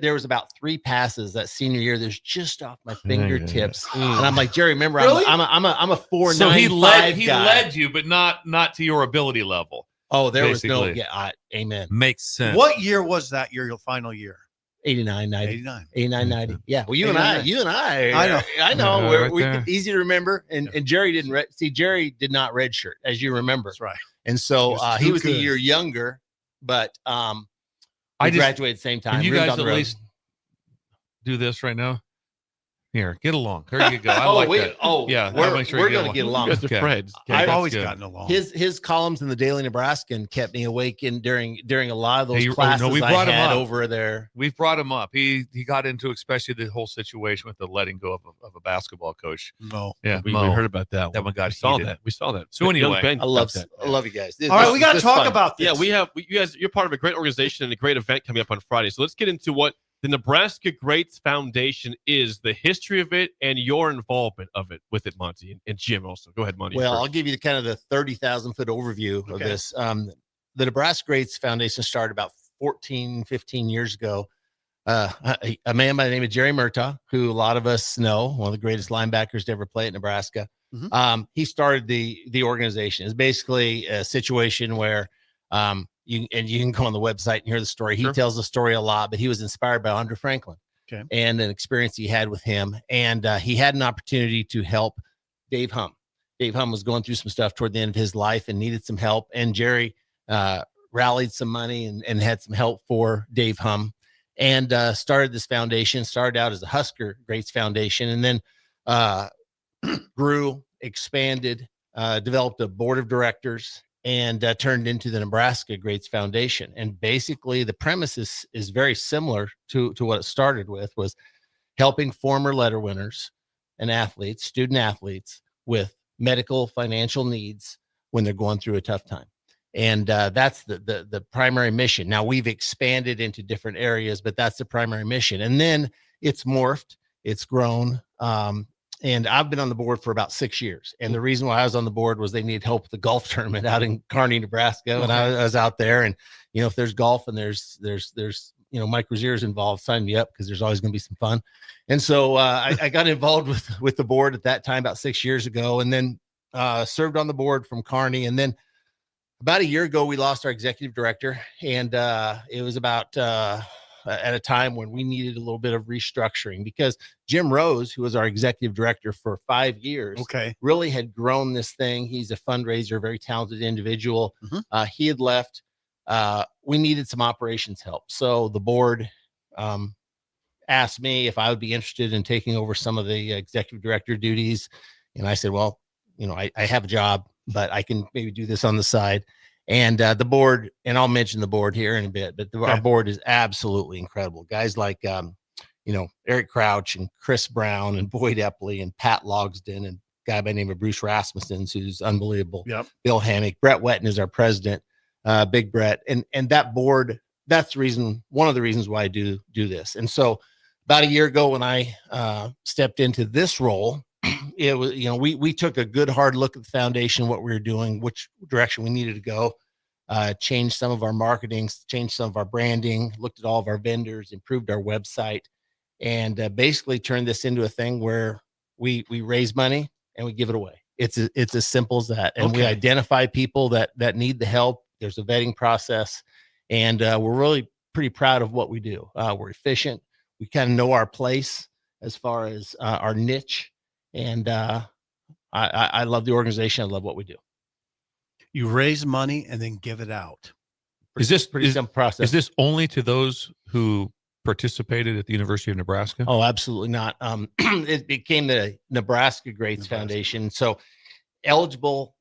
there was about 3 passes that senior year. There's just off my fingertips, and I'm like, Jerry, remember, Really? I'm a 4.95 So he guy. led you, but not to your ability level. Oh, there was no. basically. Yeah, amen. Makes sense. What year was that your final year? 89, 90. 89. 89, 90. Yeah. Well, you and 89. I know. I know. Yeah, We're right we there. easy to remember. And Jerry didn't Jerry did not redshirt, as you remember. That's right. And so He was he too was a good. year younger, but I we just- graduated at the same time. Can you roomed guys on the at road. least do this right now? Here, get along. There you go. I Oh, like we- that. oh, yeah, we're- I'll make sure we're you gonna get along. You guys are Okay. friends. Okay, I've that's always good. gotten along. His columns in the Daily Nebraskan kept me awake during a lot of those Hey, classes we I brought him had up. over there. We've brought him up. He got into especially the whole situation with the letting go of a basketball coach. No. Yeah, we Mo. heard about that. That one got we saw heated. that. We saw that. So Young anyway, Ben I love got that. you guys. All right, we got to This is talk fun. about this. Yeah, you guys, you're part of a great organization and a great event coming up on Friday. So let's get into what the Nebraska Greats Foundation is, the history of it, and your involvement of it with it, Monty, and Jim also. Go ahead, Monty. Well, first. I'll give you kind of the 30,000-foot overview of Okay. this. The Nebraska Greats Foundation started about 15 years ago. A man by the name of Jerry Murtaugh, who a lot of us know, one of the greatest linebackers to ever play at Nebraska. Mhm. He started the organization. It's basically a situation where you can go on the website and hear the story. He Sure. tells the story a lot, but he was inspired by Andre Franklin and an experience he had with him. And he had an opportunity to help Dave Humm. Dave Humm was going through some stuff toward the end of his life and needed some help. And Jerry rallied some money and had some help for Dave Humm and started this foundation. Started out as a Husker Greats Foundation, and then grew, expanded, developed a board of directors, and turned into the Nebraska Greats Foundation. And basically the premise is very similar to what it started with, was helping former letter winners and athletes, student athletes, with medical financial needs when they're going through a tough time. And that's the primary mission. Now we've expanded into different areas, but that's the primary mission. And then it's morphed, it's grown. And I've been on the board for about 6 years. And the reason why I was on the board was they need help with the golf tournament out in Kearney, Nebraska. And I was out there, and, if there's golf and there's, Mike Rozier's involved, sign me up, because there's always going to be some fun. And so I got involved with the board at that time, about 6 years ago, and then served on the board from Kearney. And then about a year ago, we lost our executive director, and it was about at a time when we needed a little bit of restructuring, because Jim Rose, who was our executive director for 5 years, really had grown this thing. He's a fundraiser, very talented individual. He had left. We needed some operations help. So the board asked me if I would be interested in taking over some of the executive director duties. And I said, well, I have a job, but I can maybe do this on the side. And the board, and I'll mention the board here in a bit, but our board is absolutely incredible. Guys like, Eric Crouch and Chris Brown and Boyd Epley and Pat Logsdon and a guy by the name of Bruce Rasmussen, who's unbelievable. Bill Hammock, Brett Wetton is our president, Big Brett. And that board, that's one of the reasons why I do this. And so about a year ago, when I stepped into this role, it was, we took a good hard look at the foundation, what we were doing, which direction we needed to go, changed some of our marketing, changed some of our branding, looked at all of our vendors, improved our website, and basically turned this into a thing where we raise money and we give it away. It's as simple as that. And we identify people that need the help. There's a vetting process, and we're really pretty proud of what we do. We're efficient. We kind of know our place as far as our niche. And I love the organization. I love what we do. You raise money and then give it out. Is this pretty simple process? Is this only to those who participated at the University of Nebraska? Oh, absolutely not. It became the Nebraska Greats Foundation. So eligible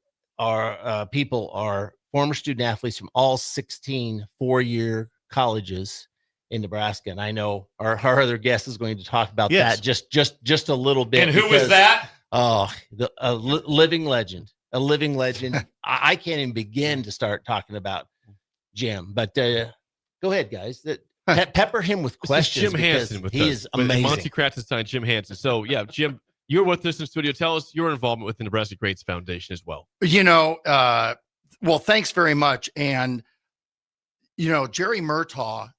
people are former student athletes from all 16 4-year colleges in Nebraska. And I know our other guest is going to talk about that just a little bit. And who was that? Oh, a living legend. I can't even begin to start talking about Jim, but go ahead, guys. Pepper him with questions. Jim Hansen with he us. is amazing. Monty Kratz's son, Jim Hansen. So yeah, Jim, you're with us in the studio. Tell us your involvement with the Nebraska Greats Foundation as well. Well, thanks very much. And Jerry Murtaugh,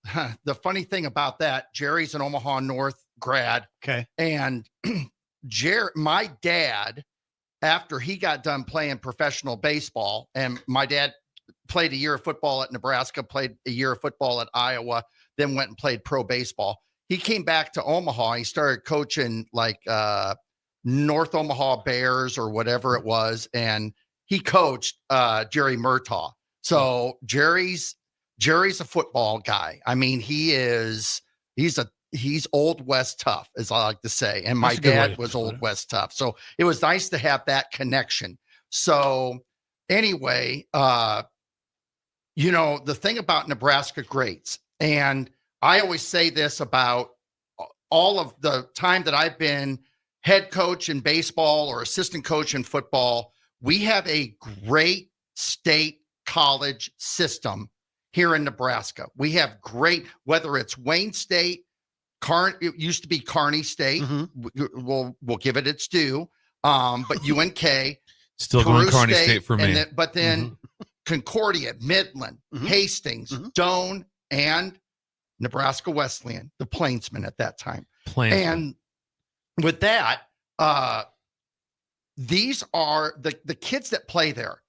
the funny thing about that, Jerry's an Omaha North grad. And my dad, after he got done playing professional baseball, and my dad played a year of football at Nebraska, played a year of football at Iowa, then went and played pro baseball. He came back to Omaha. He started coaching like North Omaha Bears or whatever it was. And he coached Jerry Murtaugh. So Jerry's a football guy. I mean, he's Old West tough, as I like to say. And my dad was Old West tough. So it was nice to have that connection. So anyway, the thing about Nebraska Greats, and I always say this about all of the time that I've been head coach in baseball or assistant coach in football, we have a great state college system here in Nebraska. We have great, whether it's Wayne State, it used to be Kearney State. We'll give it its due. But UNK, still Peru going Kearney State for me. But then Concordia, Midland, Hastings, Doane, and Nebraska Wesleyan, the Plainsmen at that time. And with that, these are the kids that play there.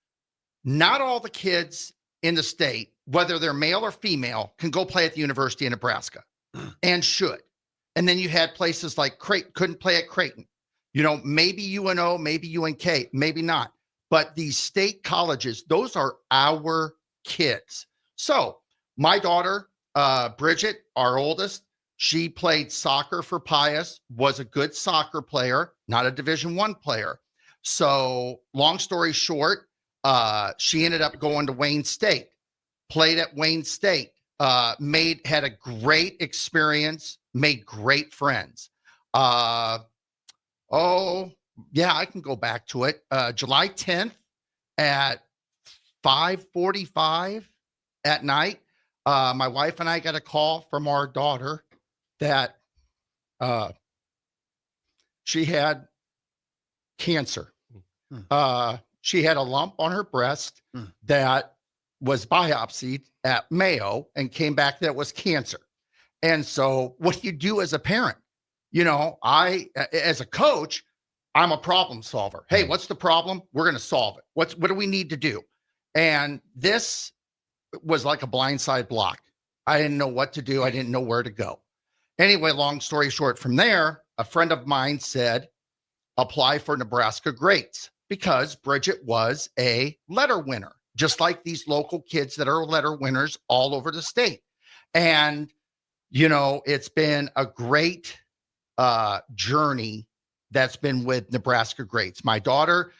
Not all the kids in the state whether they're male or female, can go play at the University of Nebraska and should. And then you had places like Creighton, couldn't play at Creighton. You know, maybe UNO, maybe UNK, maybe not. But these state colleges, those are our kids. So my daughter, Bridget, our oldest, she played soccer for Pius, was a good soccer player, not a Division I player. So long story short, she ended up going to Wayne State, played at Wayne State, had a great experience, made great friends. Oh, yeah, I can go back to it. July 10th at 5:45 at night, my wife and I got a call from our daughter that she had cancer. She had a lump on her breast that was biopsied at Mayo and came back that was cancer. And so what do you do as a parent? You know, as a coach, I'm a problem solver. Hey, what's the problem? We're going to solve it. What do we need to do? And this was like a blindside block. I didn't know what to do. I didn't know where to go. Anyway, long story short, from there, a friend of mine said, apply for Nebraska Greats, because Bridget was a letter winner, just like these local kids that are letter winners all over the state. And, you know, it's been a great journey that's been with Nebraska Greats. My daughter,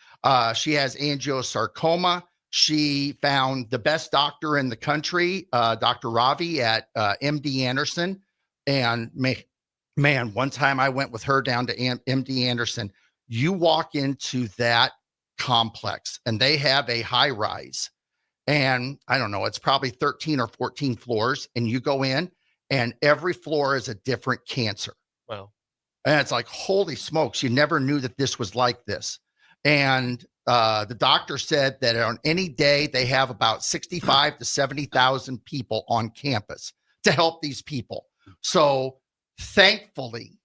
she has angiosarcoma. She found the best doctor in the country, Dr. Ravi at MD Anderson. And man, one time I went with her down to MD Anderson. You walk into that complex and they have a high rise, and I don't know, it's probably 13 or 14 floors. And you go in and every floor is a different cancer. Wow. And it's like, holy smokes, you never knew that this was like this. And the doctor said that on any day they have about 65 to 70,000 people on campus to help these people. So thankfully,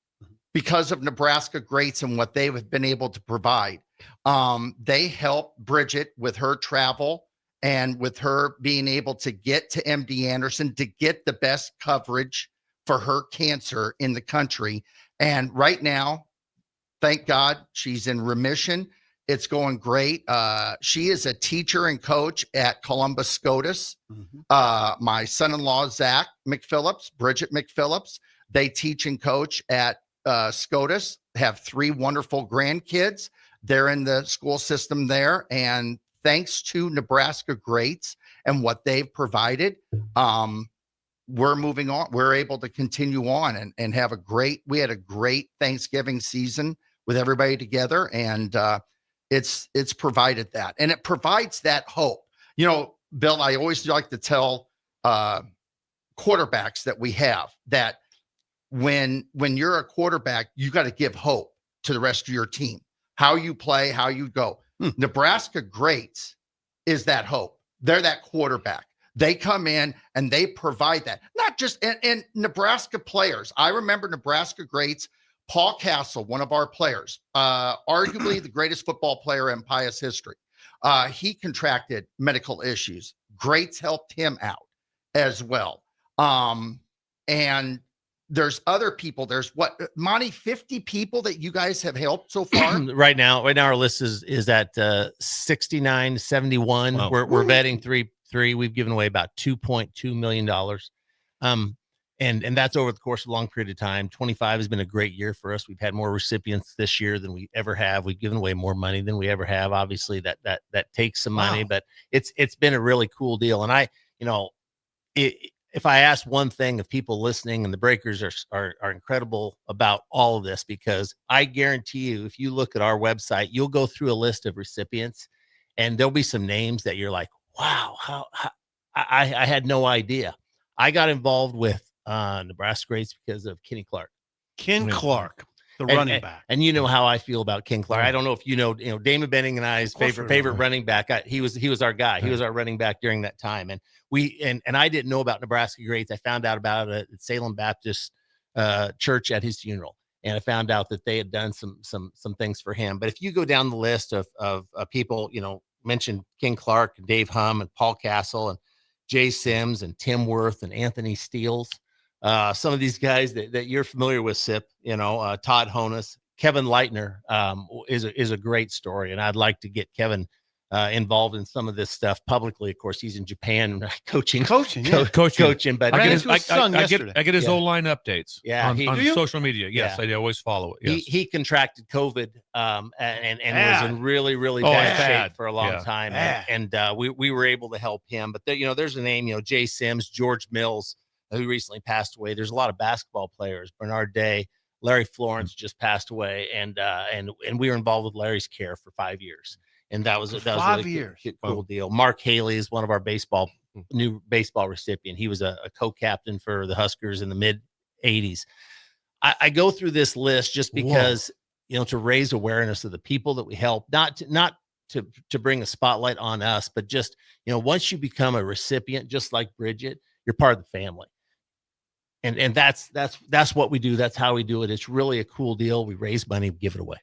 because of Nebraska Greats and what they have been able to provide, they helped Bridget with her travel and with her being able to get to MD Anderson to get the best coverage for her cancer in the country. And right now, thank God, she's in remission. It's going great. She is a teacher and coach at Columbus SCOTUS. My son-in-law, Zach McPhillips, Bridget McPhillips, they teach and coach at SCOTUS, have 3 wonderful grandkids. They're in the school system there. And thanks to Nebraska Greats and what they've provided, we're moving on. We're able to continue on and have we had a great Thanksgiving season with everybody together. And it's provided that, and it provides that hope. You know, Bill, I always like to tell quarterbacks that we have that when you're a quarterback, you got to give hope to the rest of your team, how you play, how you go. Nebraska Greats is that hope. They're that quarterback. They come in and they provide that, not just and Nebraska players. I remember Nebraska Greats, Paul Castle, one of our players, arguably the greatest football player in Pius history. He contracted medical issues. Greats helped him out as well. And there's other people. There's Monty, 50 people that you guys have helped so far? Right now our list is at 69, 71. Wow. We're vetting three. We've given away about $2.2 million. And that's over the course of a long period of time. 25 has been a great year for us. We've had more recipients this year than we ever have. We've given away more money than we ever have. Obviously that takes some money, but it's been a really cool deal. And if I ask one thing, of people listening, and the Breakers are incredible about all of this, because I guarantee you, if you look at our website, you'll go through a list of recipients and there'll be some names that you're like, wow, how I had no idea. I got involved with Nebraska Greats because of Kenny Clark. Clark, the running back. And you know how I feel about Ken Clark. I don't know if you know Damon Benning and I's favorite running back. He was our guy. He was our running back during that time. And I didn't know about Nebraska Greats. I found out about it at Salem Baptist Church at his funeral. And I found out that they had done some things for him. But if you go down the list of people, mentioned Ken Clark, Dave Hum, and Paul Castle, and Jay Sims and Tim Worth and Anthony Steeles. Some of these guys that you're familiar with, Sip, Todd Honus, Kevin Leitner is a great story. And I'd like to get Kevin involved in some of this stuff publicly. Of course, he's in Japan coaching. But I get his O-line updates. Yeah, on social media. Yes, I always follow it. Yes. He contracted COVID and was in really, really bad shape for a long time. And we were able to help him. But there's a name, Jay Sims, George Mills, who recently passed away. There's a lot of basketball players. Bernard Day, Larry Florence just passed away, and we were involved with Larry's care for 5 years. And that was a really cool deal. Mark Haley is one of our new baseball recipient. He was a co-captain for the Huskers in the mid 80s. I go through this list just because, to raise awareness of the people that we help, not to bring a spotlight on us, but just, once you become a recipient, just like Bridget, you're part of the family. And that's what we do. That's how we do it. It's really a cool deal. We raise money, we give it away.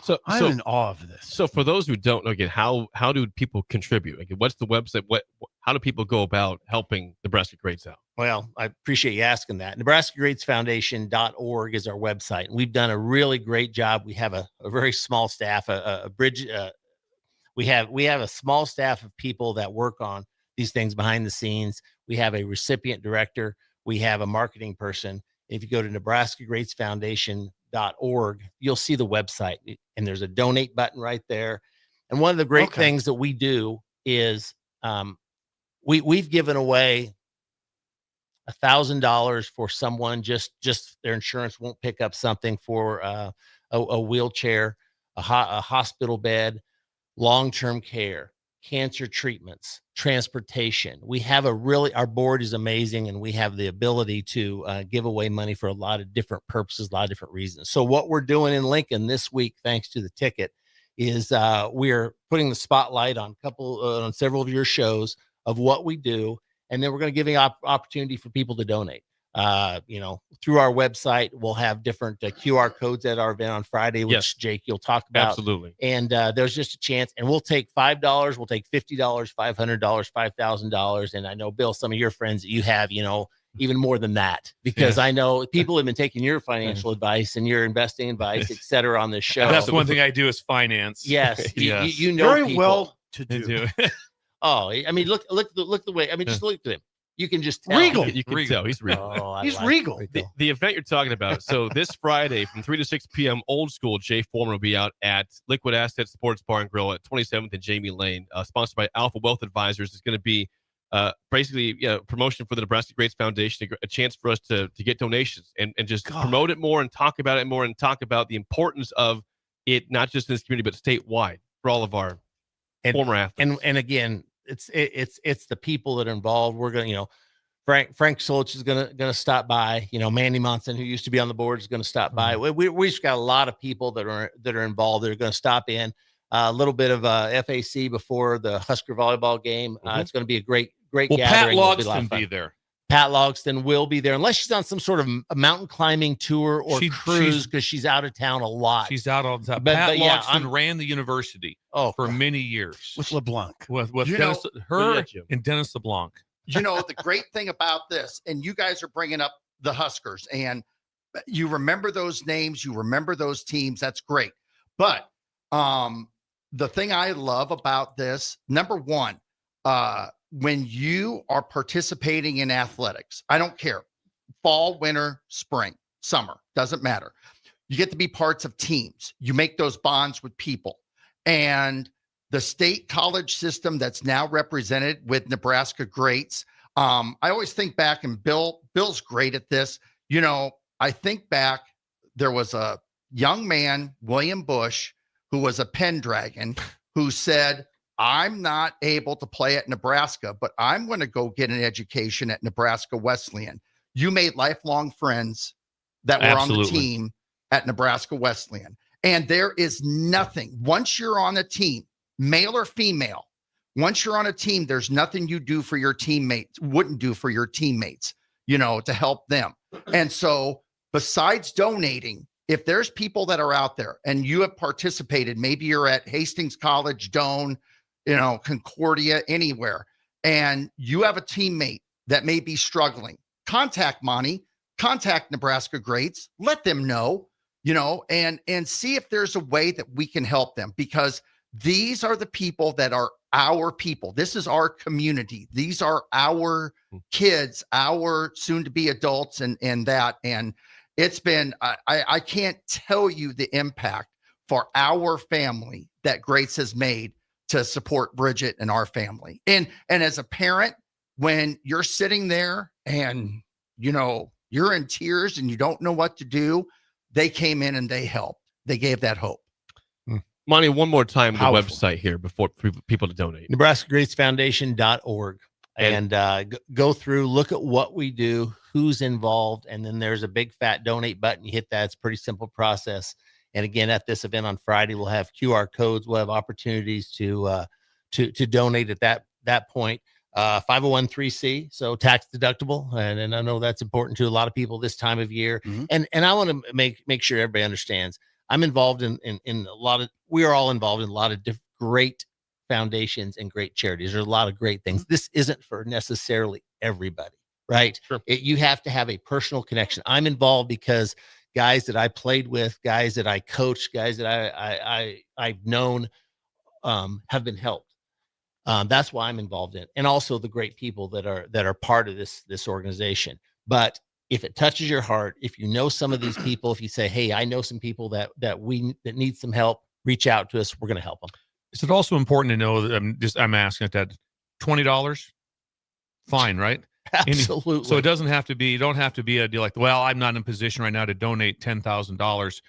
So I'm in awe of this. So for those who don't know, again, how do people contribute? Again, what's the website? How do people go about helping Nebraska Greats out? Well, I appreciate you asking that. NebraskaGreatsFoundation.org is our website. And we've done a really great job. We have a very small staff, we have a small staff of people that work on these things behind the scenes. We have a recipient director. We have a marketing person. If you go to NebraskaGreatsFoundation.org, you'll see the website, and there's a donate button right there. And one of the great things that we do is we've given away $1,000 for someone, just their insurance won't pick up something for a wheelchair, a hospital bed, long-term care, cancer treatments, transportation. We have our board is amazing, and we have the ability to give away money for a lot of different purposes, a lot of different reasons. So what we're doing in Lincoln this week, thanks to the ticket, is we're putting the spotlight on several of your shows of what we do, and then we're going to give an opportunity for people to donate. Through our website, we'll have different QR codes at our event on Friday, which Jake, you'll talk about. Absolutely. And there's just a chance, and we'll take $5, we'll take $50, $500, $5,000. And I know, Bill, some of your friends that you have, even more than that, because I know people have been taking your financial advice and your investing advice, et cetera, on this show. That's one thing I do is finance. Yes. Yes. You know, very people. well to do. Oh, I mean, look the way, just look at him. You can just tell. Regal. You can tell he's regal. Oh, he's regal. The event you're talking about. So this Friday from 3 to 6 p.m., Old School Jay Foreman will be out at Liquid Asset Sports Bar and Grill at 27th and Jamie Lane, sponsored by Alpha Wealth Advisors. It's going to be basically promotion for the Nebraska Greats Foundation, a chance for us to get donations and just promote it more and talk about it more and talk about the importance of it, not just in this community, but statewide for all of our former athletes. And again, it's the people that are involved. We're going to, Frank Solich is going to stop by. Mandy Monson, who used to be on the board, is going to stop by. We just got a lot of people that are involved that are going to stop in. A little bit of FAC before the Husker volleyball game. It's going to be a great gathering. Pat Logston be there. Pat Logston will be there, unless she's on some sort of a mountain climbing tour or cruise, because she's out of town a lot. She's out all the time. But Pat Logston ran the university for many years. With LeBlanc. With Dennis, and Dennis LeBlanc. The great thing about this, and you guys are bringing up the Huskers, and you remember those names, you remember those teams, that's great. But the thing I love about this, number one, when you are participating in athletics, I don't care, fall, winter, spring, summer, doesn't matter. You get to be parts of teams. You make those bonds with people. And the state college system that's now represented with Nebraska Greats. I always think back, and Bill's great at this. I think back, there was a young man, William Busch, who was a Pendragon, who said, I'm not able to play at Nebraska, but I'm going to go get an education at Nebraska Wesleyan. You made lifelong friends that were on the team at Nebraska Wesleyan. And there is nothing, once you're on a team, male or female, once you're on a team, there's nothing you do for your teammates, wouldn't do for your teammates, to help them. And so besides donating, if there's people that are out there and you have participated, maybe you're at Hastings College, Doane, Concordia, anywhere, and you have a teammate that may be struggling, contact Monty, contact Nebraska Greats, let them know, and see if there's a way that we can help them, because these are the people that are our people. This is our community. These are our kids, our soon to be adults, and it's been, I can't tell you the impact for our family that Greats has made to support Bridget and our family. And as a parent, when you're sitting there and, you're in tears and you don't know what to do, they came in and they helped. They gave that hope. Monty, one more time, the Powerful. website here before people to donate. NebraskaGreatsFoundation.org. And go through, look at what we do, who's involved, and then there's a big fat donate button. You hit that. It's a pretty simple process. And again, at this event on Friday, we'll have QR codes. We'll have opportunities to donate at that point. 501(c), so tax deductible, and I know that's important to a lot of people this time of year. And I want to make sure everybody understands. I'm involved in a lot of. We are all involved in a lot of great foundations and great charities. There's a lot of great things. This isn't for necessarily everybody, right? Sure. You have to have a personal connection. I'm involved because guys that I played with, guys that I coached, guys that I've known have been helped. That's why I'm involved in it. And also the great people that are part of this organization. But if it touches your heart, if you know some of these people, if you say, hey, I know some people that need some help, reach out to us. We're going to help them. Is it also important to know that I'm asking that $20, fine, right? Absolutely. So it doesn't have to be, you don't have to be a deal like, well, I'm not in position right now to donate $10,000.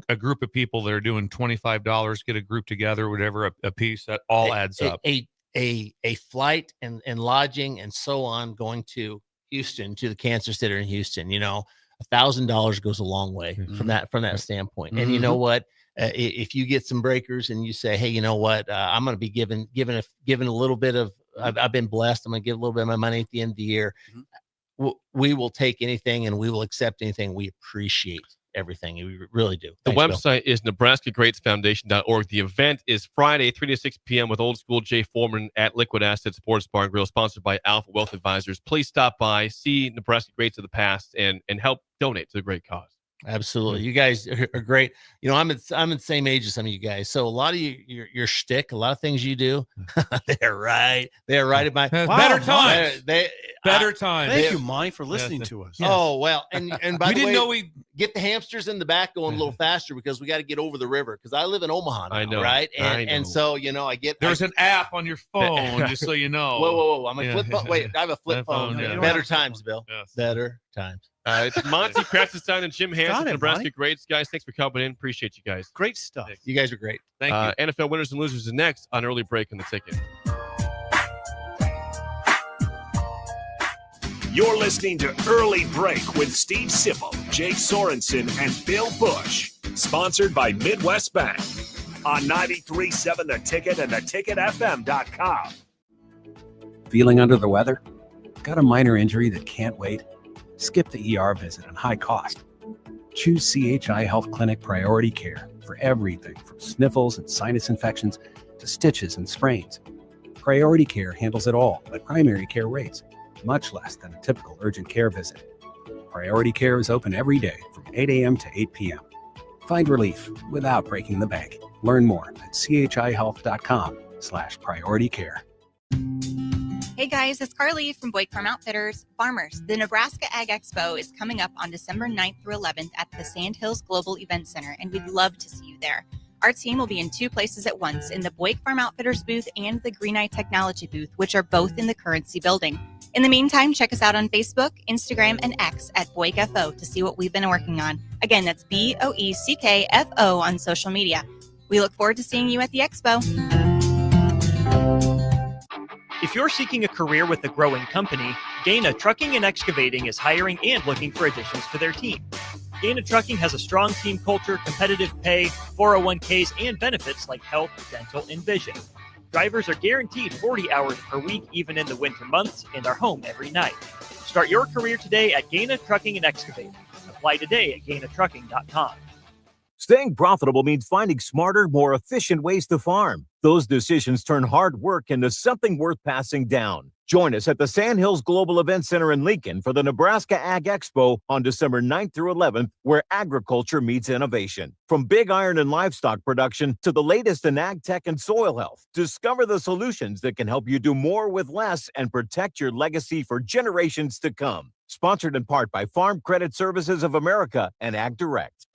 A group of people that are doing $25, get a group together, whatever, a piece, that all adds up. A flight and lodging and so on, going to Houston, to the Cancer Center in Houston, $1,000 goes a long way from that standpoint. And you know what? If you get some breakers and you say, hey, you know what? I'm going to be given a little bit of, I've been blessed. I'm going to give a little bit of my money at the end of the year. We will take anything and we will accept anything. We appreciate everything. We really do. The Thanks, website is NebraskaGreatsFoundation.org. The event is Friday, 3 to 6 p.m. with Old School Jay Foreman at Liquid Asset Sports Bar and Grill, sponsored by Alpha Wealth Advisors. Please stop by, see Nebraska Greats of the past, and help donate to the great cause. Absolutely. You guys are great. I'm the same age as some of you guys. So a lot of your shtick, a lot of things you do, they're right. They're right at my better times. Better times. Thank you, Monty, for listening to us. Oh, well. And by we the didn't way, know we get the hamsters in the back going a little faster because we got to get over the river, because I live in Omaha now, I know. right? I know. And so, I get There's an app on your phone, just so you know. Whoa. I'm a flip phone. Wait, I have a flip phone. Yeah. Better times, Bill. Yes. Better times. It's Monty Kratzenstein and Jim Hansen, Nebraska Monty. Greats. Guys, thanks for coming in. Appreciate you guys. Great stuff. You guys are great. Thank you. NFL winners and losers is next on Early Break in the Ticket. You're listening to Early Break with Steve Sipple, Jake Sorensen, and Bill Busch. Sponsored by Midwest Bank on 93.7 The Ticket and theticketfm.com. Feeling under the weather? Got a minor injury that can't wait? Skip the ER visit and high cost. Choose CHI Health Clinic Priority Care for everything from sniffles and sinus infections to stitches and sprains. Priority Care handles it all at primary care rates, much less than a typical urgent care visit. Priority Care is open every day from 8 a.m. to 8 p.m. Find relief without breaking the bank. Learn more at chihealth.com/prioritycare. Hey guys, it's Carly from Buick Farm Outfitters. Farmers, the Nebraska Ag Expo is coming up on December 9th through 11th at the Sandhills Global Event Center, and we'd love to see you there. Our team will be in two places at once, in the Buick Farm Outfitters booth and the Green Eye Technology booth, which are both in the Currency building. In the meantime, check us out on Facebook, Instagram, and X at BuickFO to see what we've been working on. Again, that's BOECKFO on social media. We look forward to seeing you at the Expo. If you're seeking a career with a growing company, Gaina Trucking and Excavating is hiring and looking for additions to their team. Gaina Trucking has a strong team culture, competitive pay, 401ks, and benefits like health, dental, and vision. Drivers are guaranteed 40 hours per week, even in the winter months, and are home every night. Start your career today at Gaina Trucking and Excavating. Apply today at GainaTrucking.com. Staying profitable means finding smarter, more efficient ways to farm. Those decisions turn hard work into something worth passing down. Join us at the Sandhills Global Event Center in Lincoln for the Nebraska Ag Expo on December 9th through 11th, where agriculture meets innovation. From big iron and livestock production to the latest in ag tech and soil health, discover the solutions that can help you do more with less and protect your legacy for generations to come. Sponsored in part by Farm Credit Services of America and Ag Direct.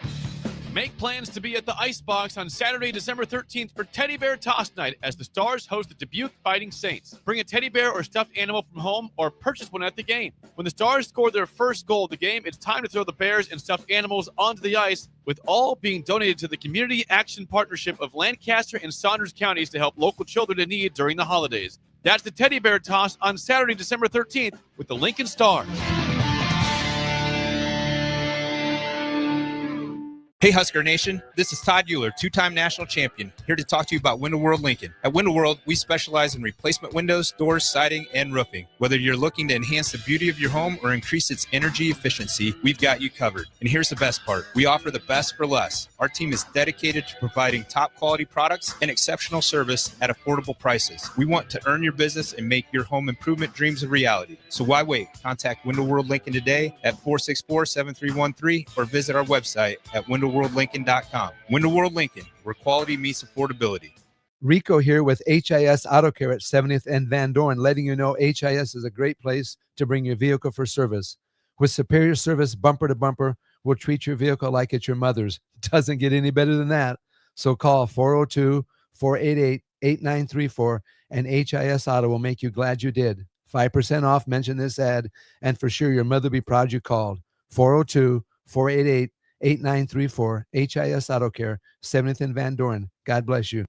Make plans to be at the Icebox on Saturday, December 13th for Teddy Bear Toss Night as the Stars host the Dubuque Fighting Saints. Bring a teddy bear or stuffed animal from home or purchase one at the game. When the Stars score their first goal of the game, it's time to throw the bears and stuffed animals onto the ice, with all being donated to the Community Action Partnership of Lancaster and Saunders counties to help local children in need during the holidays. That's the Teddy Bear Toss on Saturday, December 13th with the Lincoln Stars. Hey Husker Nation, this is Todd Euler, two-time national champion, here to talk to you about Window World Lincoln. At Window World, we specialize in replacement windows, doors, siding, and roofing. Whether you're looking to enhance the beauty of your home or increase its energy efficiency, we've got you covered. And here's the best part. We offer the best for less. Our team is dedicated to providing top quality products and exceptional service at affordable prices. We want to earn your business and make your home improvement dreams a reality. So why wait? Contact Window World Lincoln today at 464-7313 or visit our website at WindowWorldLincoln.com. Window World Lincoln, where quality meets affordability. Rico here with HIS Auto Care at 70th and Van Dorn, letting you know HIS is a great place to bring your vehicle for service. With superior service bumper to bumper, we'll treat your vehicle like it's your mother's. It doesn't get any better than that. So call 402-488-8934 and HIS Auto will make you glad you did. 5% off, mention this ad, and for sure your mother will be proud you called. 402-488-8934, HIS Auto Care, 70th and Van Dorn. God bless you.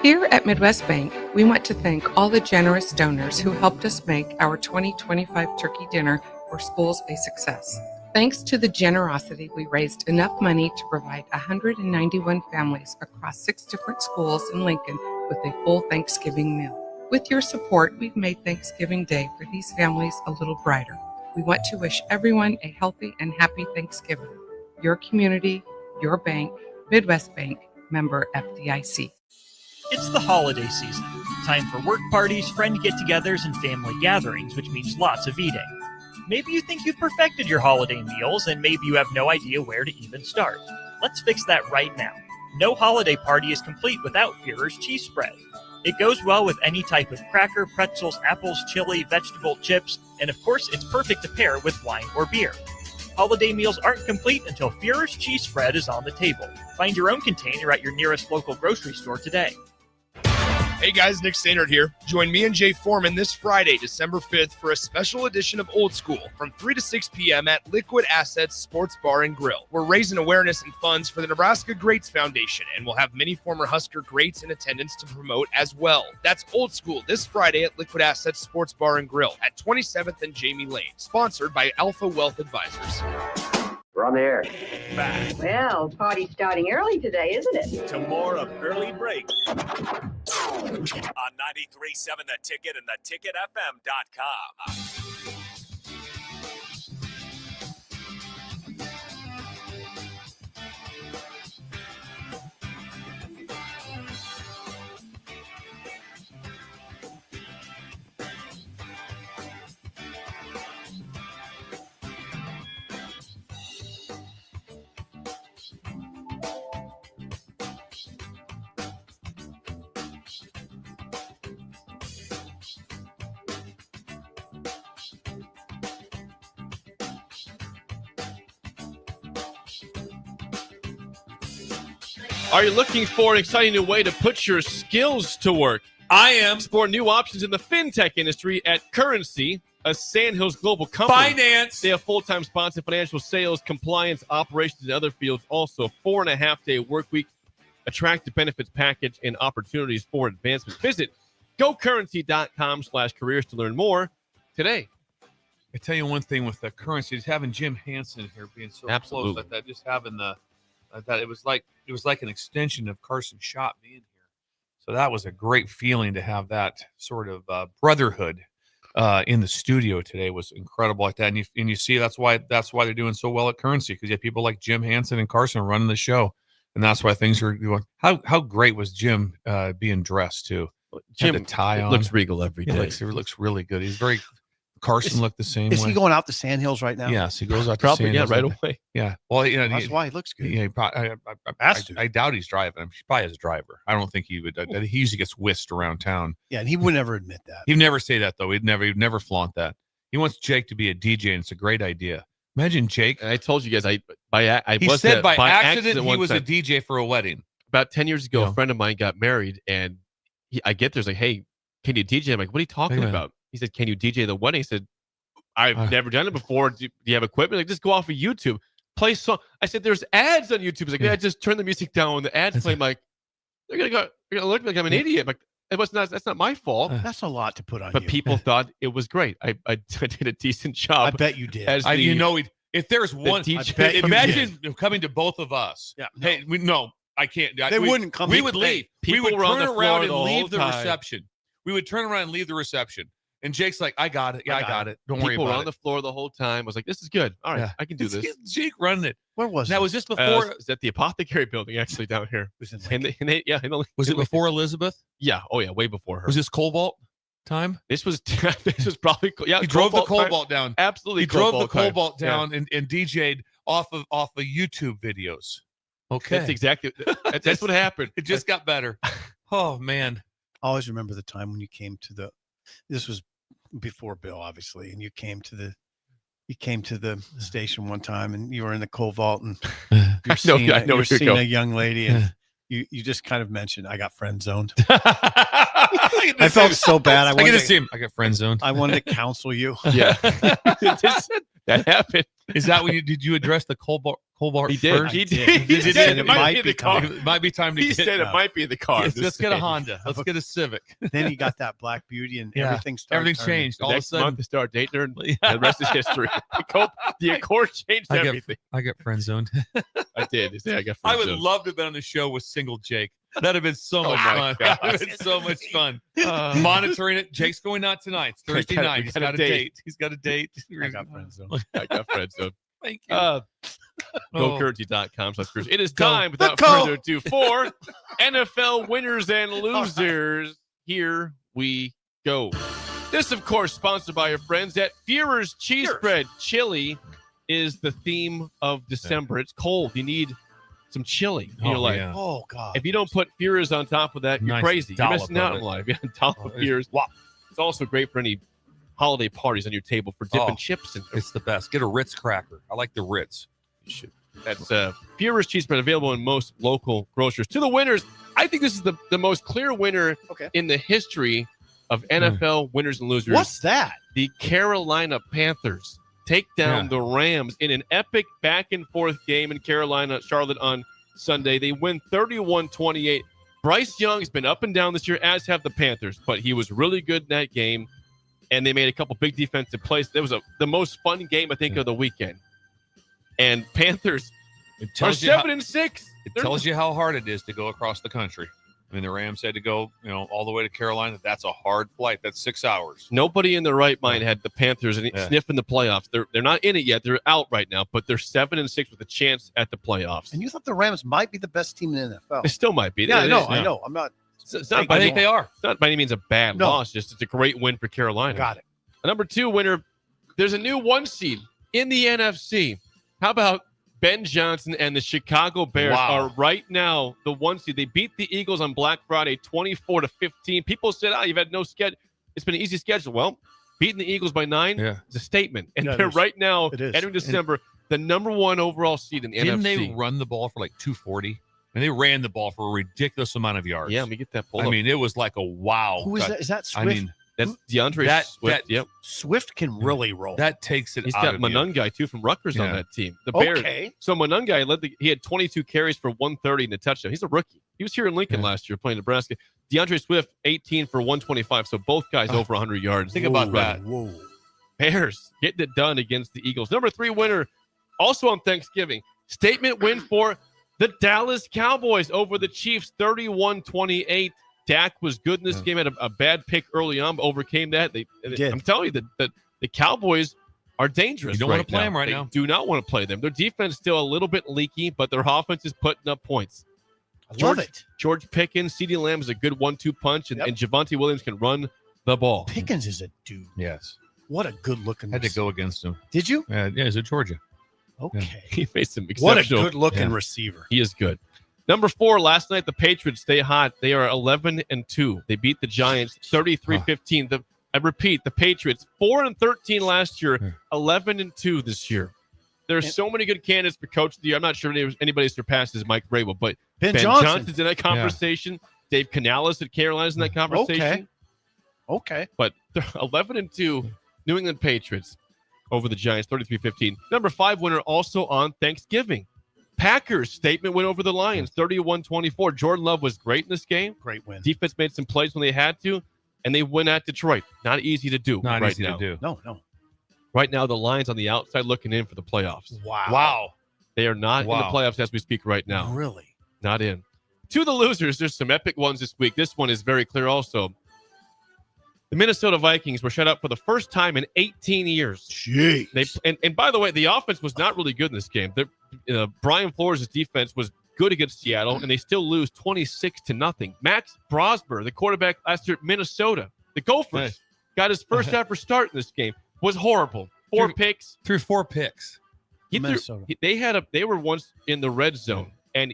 Here at Midwest Bank, we want to thank all the generous donors who helped us make our 2025 turkey dinner for schools a success. Thanks to the generosity, we raised enough money to provide 191 families across 6 different schools in Lincoln with a full Thanksgiving meal. With your support, we've made Thanksgiving Day for these families a little brighter. We want to wish everyone a healthy and happy Thanksgiving. Your community, your bank, Midwest Bank, member FDIC. It's the holiday season. Time for work parties, friend get-togethers, and family gatherings, which means lots of eating. Maybe you think you've perfected your holiday meals, and maybe you have no idea where to even start. Let's fix that right now. No holiday party is complete without Führer's cheese spread. It goes well with any type of cracker, pretzels, apples, chili, vegetable, chips, and of course, it's perfect to pair with wine or beer. Holiday meals aren't complete until Führer's cheese spread is on the table. Find your own container at your nearest local grocery store today. Hey guys, Nick Stannard here. Join me and Jay Foreman this Friday, December 5th for a special edition of Old School from 3 to 6 p.m. at Liquid Assets Sports Bar and Grill. We're raising awareness and funds for the Nebraska Greats Foundation, and we'll have many former Husker greats in attendance to promote as well. That's Old School this Friday at Liquid Assets Sports Bar and Grill at 27th and Jamie Lane, sponsored by Alpha Wealth Advisors. We're on the air. Back Well, party's starting early today, isn't it? to more of Early Break on 93.7 The Ticket and theticketfm.com. Are you looking for an exciting new way to put your skills to work? I am. Explore new options in the fintech industry at Currency, a Sandhills global company. Finance. They have full-time sponsor financial sales, compliance, operations, and other fields. Also, 4.5-day work week, attractive benefits package, and opportunities for advancement. Visit gocurrency.com/careers to learn more today. I tell you one thing with the Currency is having Jim Hansen here being so Absolutely. close like that, just having the that it was like an extension of Carson Schott being here. So that was a great feeling to have that sort of brotherhood in the studio today. Was incredible like that. And you see that's why they're doing so well at Currency, because you have people like Jim Hansen and Carson running the show. and that's why things are going. How great was Jim being dressed too? Jim Had the tie on. looks regal every day. He looks really good. He's very. Carson looked the same. Is way. he going out to Sandhills right now? Yes, he goes out Probably, to Sandhills right away. Yeah. Well, That's why he looks good. Yeah, I doubt he's driving. He probably has a driver. I don't think he would. He usually gets whisked around town. Yeah, and he would never admit that. He'd never say that though. He'd never flaunt that. He wants Jake to be a DJ, and it's a great idea. Imagine Jake. And I told you guys, he he said by accident he one was time. a DJ for a wedding. About 10 years ago, a friend of mine got married, and I get there's like, hey, can you DJ? I'm like, what are you talking about? He said, can you DJ the wedding? He said, I've never done it before. Do you have equipment? Like, just go off of YouTube, play song. I said, there's ads on YouTube. He's like, yeah, just turn the music down when the ads play. I'm like, they're gonna look like I'm an idiot. I'm like, that's not my fault. That's a lot to put on but you. people thought it was great. I did a decent job. I bet you did. If there's one, imagine coming to both of us. Yeah. Hey, I can't. They wouldn't come. We would leave. People we would were on turn the around floor and the leave whole the time. reception. We would turn around and leave the reception. And Jake's like, I got it. Yeah, I got it. Don't worry People about were it. on the floor the whole time. I was like, this is good. All right, I can do this. Jake running it. Where was that? it? Was just before. It's at the Apothecary building, actually, down here. Was it was it before Elizabeth? Yeah. Oh, yeah. Way before her. Was this Cobalt time? This was probably He drove the Cobalt down. Absolutely. He drove the time. Cobalt down and DJ'd off of YouTube videos. Okay. That's exactly. That's what happened. It just got better. Oh man. I always remember the time when you came to this was before Bill, obviously, and you came to the station one time and you were in the coal vault and you're seeing a young lady and you just kind of mentioned, I got friend zoned. I felt so bad. I get to see him. I got friend zoned. I wanted to counsel you. Yeah. That happened. Is that when did you address the Cobalt he did. first? He did. He said it might be in the car. It might be time to He said it might be in the car. Let's get a Honda. Let's get a Civic. Then you got that Black Beauty and everything started. Everything changed. All of a Next sudden, month, they start dating her, and the rest is history. The Accord changed everything. I get friend zoned. I did. I got. I would love to have been on the show with single Jake. That'd have been so much fun. That'd have been so much fun. Monitoring it. Jake's going out tonight. It's Thursday night. He's got a date. He's got a date. I got friend zone. I got friend zone. Thank you. GoCurrency.com/cruise. It is time, without further ado, for NFL winners and losers. Here we go. This, of course, sponsored by our friends at Führer's Cheese Spread. Chili is the theme of December. It's cold. You need some chili in your life. Oh, God. If you don't put Führer's on top of that, you're Nice crazy. You're dollop missing out of on it. life. Yeah, on top of Führer's. Wow. It's also great for any holiday parties on your table for dipping chips. And It's the best. Get a Ritz cracker. I like the Ritz. you should. That's Führer's Cheese Spread, available in most local grocers. To the winners, I think this is the most clear winner in the history of NFL winners and losers. What's that? The Carolina Panthers take down the Rams in an epic back and forth game in Carolina, Charlotte on Sunday. They win 31-28. Bryce Young's been up and down this year, as have the Panthers, but he was really good in that game, and they made a couple big defensive plays. That was the most fun game, I think, of the weekend. And Panthers are 7-6. It tells you how hard it is to go across the country. I mean, the Rams had to go, all the way to Carolina. That's a hard flight. That's 6 hours. Nobody in their right mind had the Panthers sniffing the playoffs. They're not in it yet. They're out right now, but they're 7-6 with a chance at the playoffs. And you thought the Rams might be the best team in the NFL. They still might be. Yeah, I know. I'm not. It's not I think they are. It's not by any means a bad loss. Just it's a great win for Carolina. Got it. A number 2 winner. There's a new 1 seed in the NFC. How about Ben Johnson and the Chicago Bears are right now the 1 seed. They beat the Eagles on Black Friday 24-15. People said, you've had no schedule. It's been an easy schedule. Well, beating the Eagles by 9 is a statement. And they're right now, entering December, the number 1 overall seed in the NFC. Didn't they run the ball for like 240? And they ran the ball for a ridiculous amount of yards. Yeah, let me get that pulled up. up. It was like a wow. Who is that? Is that Swift? I mean, that's DeAndre Swift. Yep. Swift can really roll. That takes it He's out got of Monungai, too, from Rutgers on that team. The Bears. Okay. So Monungai he had 22 carries for 130 and a touchdown. He's a rookie. He was here in Lincoln last year playing Nebraska. DeAndre Swift, 18 for 125. So both guys over 100 yards. Think about that. Whoa. Bears getting it done against the Eagles. Number 3 winner, also on Thanksgiving. Statement win for the Dallas Cowboys over the Chiefs, 31-28. Dak was good in this game. Had a bad pick early on, but overcame that. I'm telling you that the Cowboys are dangerous. You don't right want to play now. them right They now. do not want to play them. Their defense is still a little bit leaky, but their offense is putting up points. Love it. George Pickens, CeeDee Lamb is a good 1-2 punch, and Javonte Williams can run the ball. Pickens is a dude. Yes. What a good looking. Had to go against him. Did you? Yeah, he's at Georgia. Okay. He made some What a exceptional. good looking receiver. He is good. Number 4, last night, the Patriots stay hot. They are 11-2. They beat the Giants 33-15. I repeat, the Patriots 4-13 last year, 11-2 this year. There are so many good candidates for coach of the year. I'm not sure anybody surpasses Mike Vrabel, but Ben Johnson's in that conversation. Dave Canales at Carolina's in that conversation. Okay. But they're 11-2 New England Patriots over the Giants, 33-15. Number 5 winner also on Thanksgiving. Packers statement win over the Lions, 31-24. Jordan Love was great in this game. Great win. Defense made some plays when they had to, and they win at Detroit. Not easy to do Not right easy now. to do. No. Right now, the Lions on the outside looking in for the playoffs. Wow. They are not in the playoffs as we speak right now. Really? Not in. To the losers, there's some epic ones this week. This one is very clear also. The Minnesota Vikings were shut out for the first time in 18 years. Jeez. And by the way, the offense was not really good in this game. Brian Flores' defense was good against Seattle, and they still lose 26-0. Max Brosmer, the quarterback last year at Minnesota, the Gophers, got his first ever start in this game. Was horrible. 4 picks. Threw 4 picks. Minnesota. They were once in the red zone, and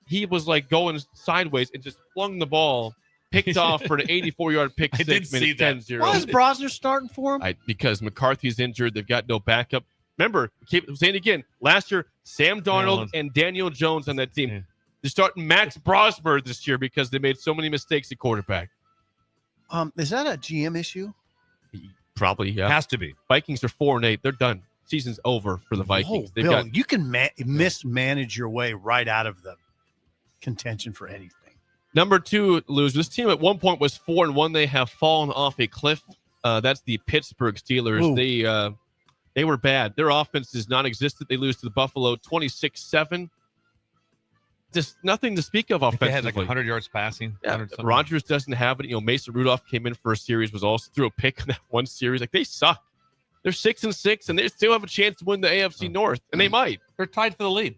he was like going sideways and just flung the ball, picked off for an 84-yard pick six. I did see that. 10-0. Why is Brosner starting for him? Because McCarthy's injured. They've got no backup. Remember, keep saying it again. Last year, Sam Darnold and Daniel Jones on that team. Yeah. They're starting Max Brosmer this year because they made so many mistakes at quarterback. Is that a GM issue? Probably, yeah. Has to be. Vikings are 4-8. They're done. Season's over for the Vikings. They've Bill, you can mismanage your way right out of the contention for anything. Number 2 loser. This team at one point was 4-1. They have fallen off a cliff. That's the Pittsburgh Steelers. Ooh. They were bad. Their offense is non-existent. They lose to the Buffalo 26-7. Just nothing to speak of offensively. They had like 100 yards passing. Yeah, Rodgers doesn't have it. Mason Rudolph came in for a series, was also threw a pick in that one series. Like, they suck. They're 6-6, and they still have a chance to win the AFC North, and they might. They're tied for the lead.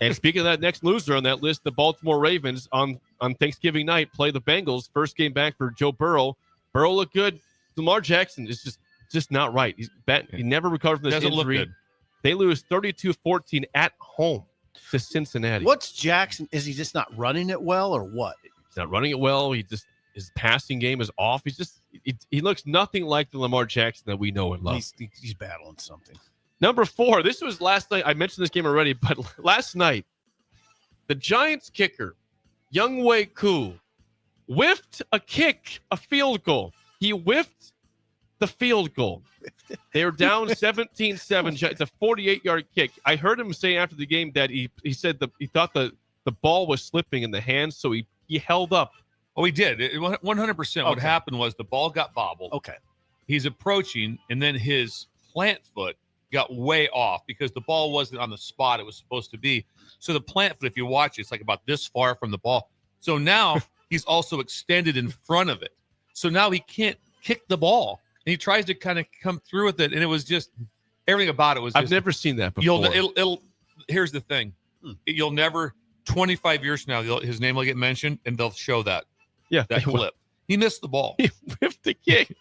And speaking of that next loser on that list, the Baltimore Ravens on Thanksgiving night play the Bengals. First game back for Joe Burrow. Burrow looked good. Lamar Jackson is just not right. He never recovered from this Doesn't injury. look good. They lose 32-14 at home to Cincinnati. What's Jackson? Is he just not running it well, or what? He's not running it well. His passing game is off. He looks nothing like the Lamar Jackson that we know and love. He's battling something. Number 4, this was last night. I mentioned this game already, but last night, the Giants kicker, Younghoe Koo, whiffed a field goal. He whiffed the field goal. They were down 17-7. It's a 48-yard kick. I heard him say after the game that he said he thought the ball was slipping in the hands, so he held up. Oh, he did. 100%. What happened was the ball got bobbled. Okay. He's approaching, and then his plant foot got way off because the ball wasn't on the spot it was supposed to be. So the plant foot, if you watch it, it's like about this far from the ball. So now he's also extended in front of it. So now he can't kick the ball. And he tries to kind of come through with it, and it was just everything about it was. I've never seen that before. Here's the thing: you'll never 25 years from now his name will get mentioned, and they'll show that. Yeah, that clip. He missed the ball. He whiffed the kick.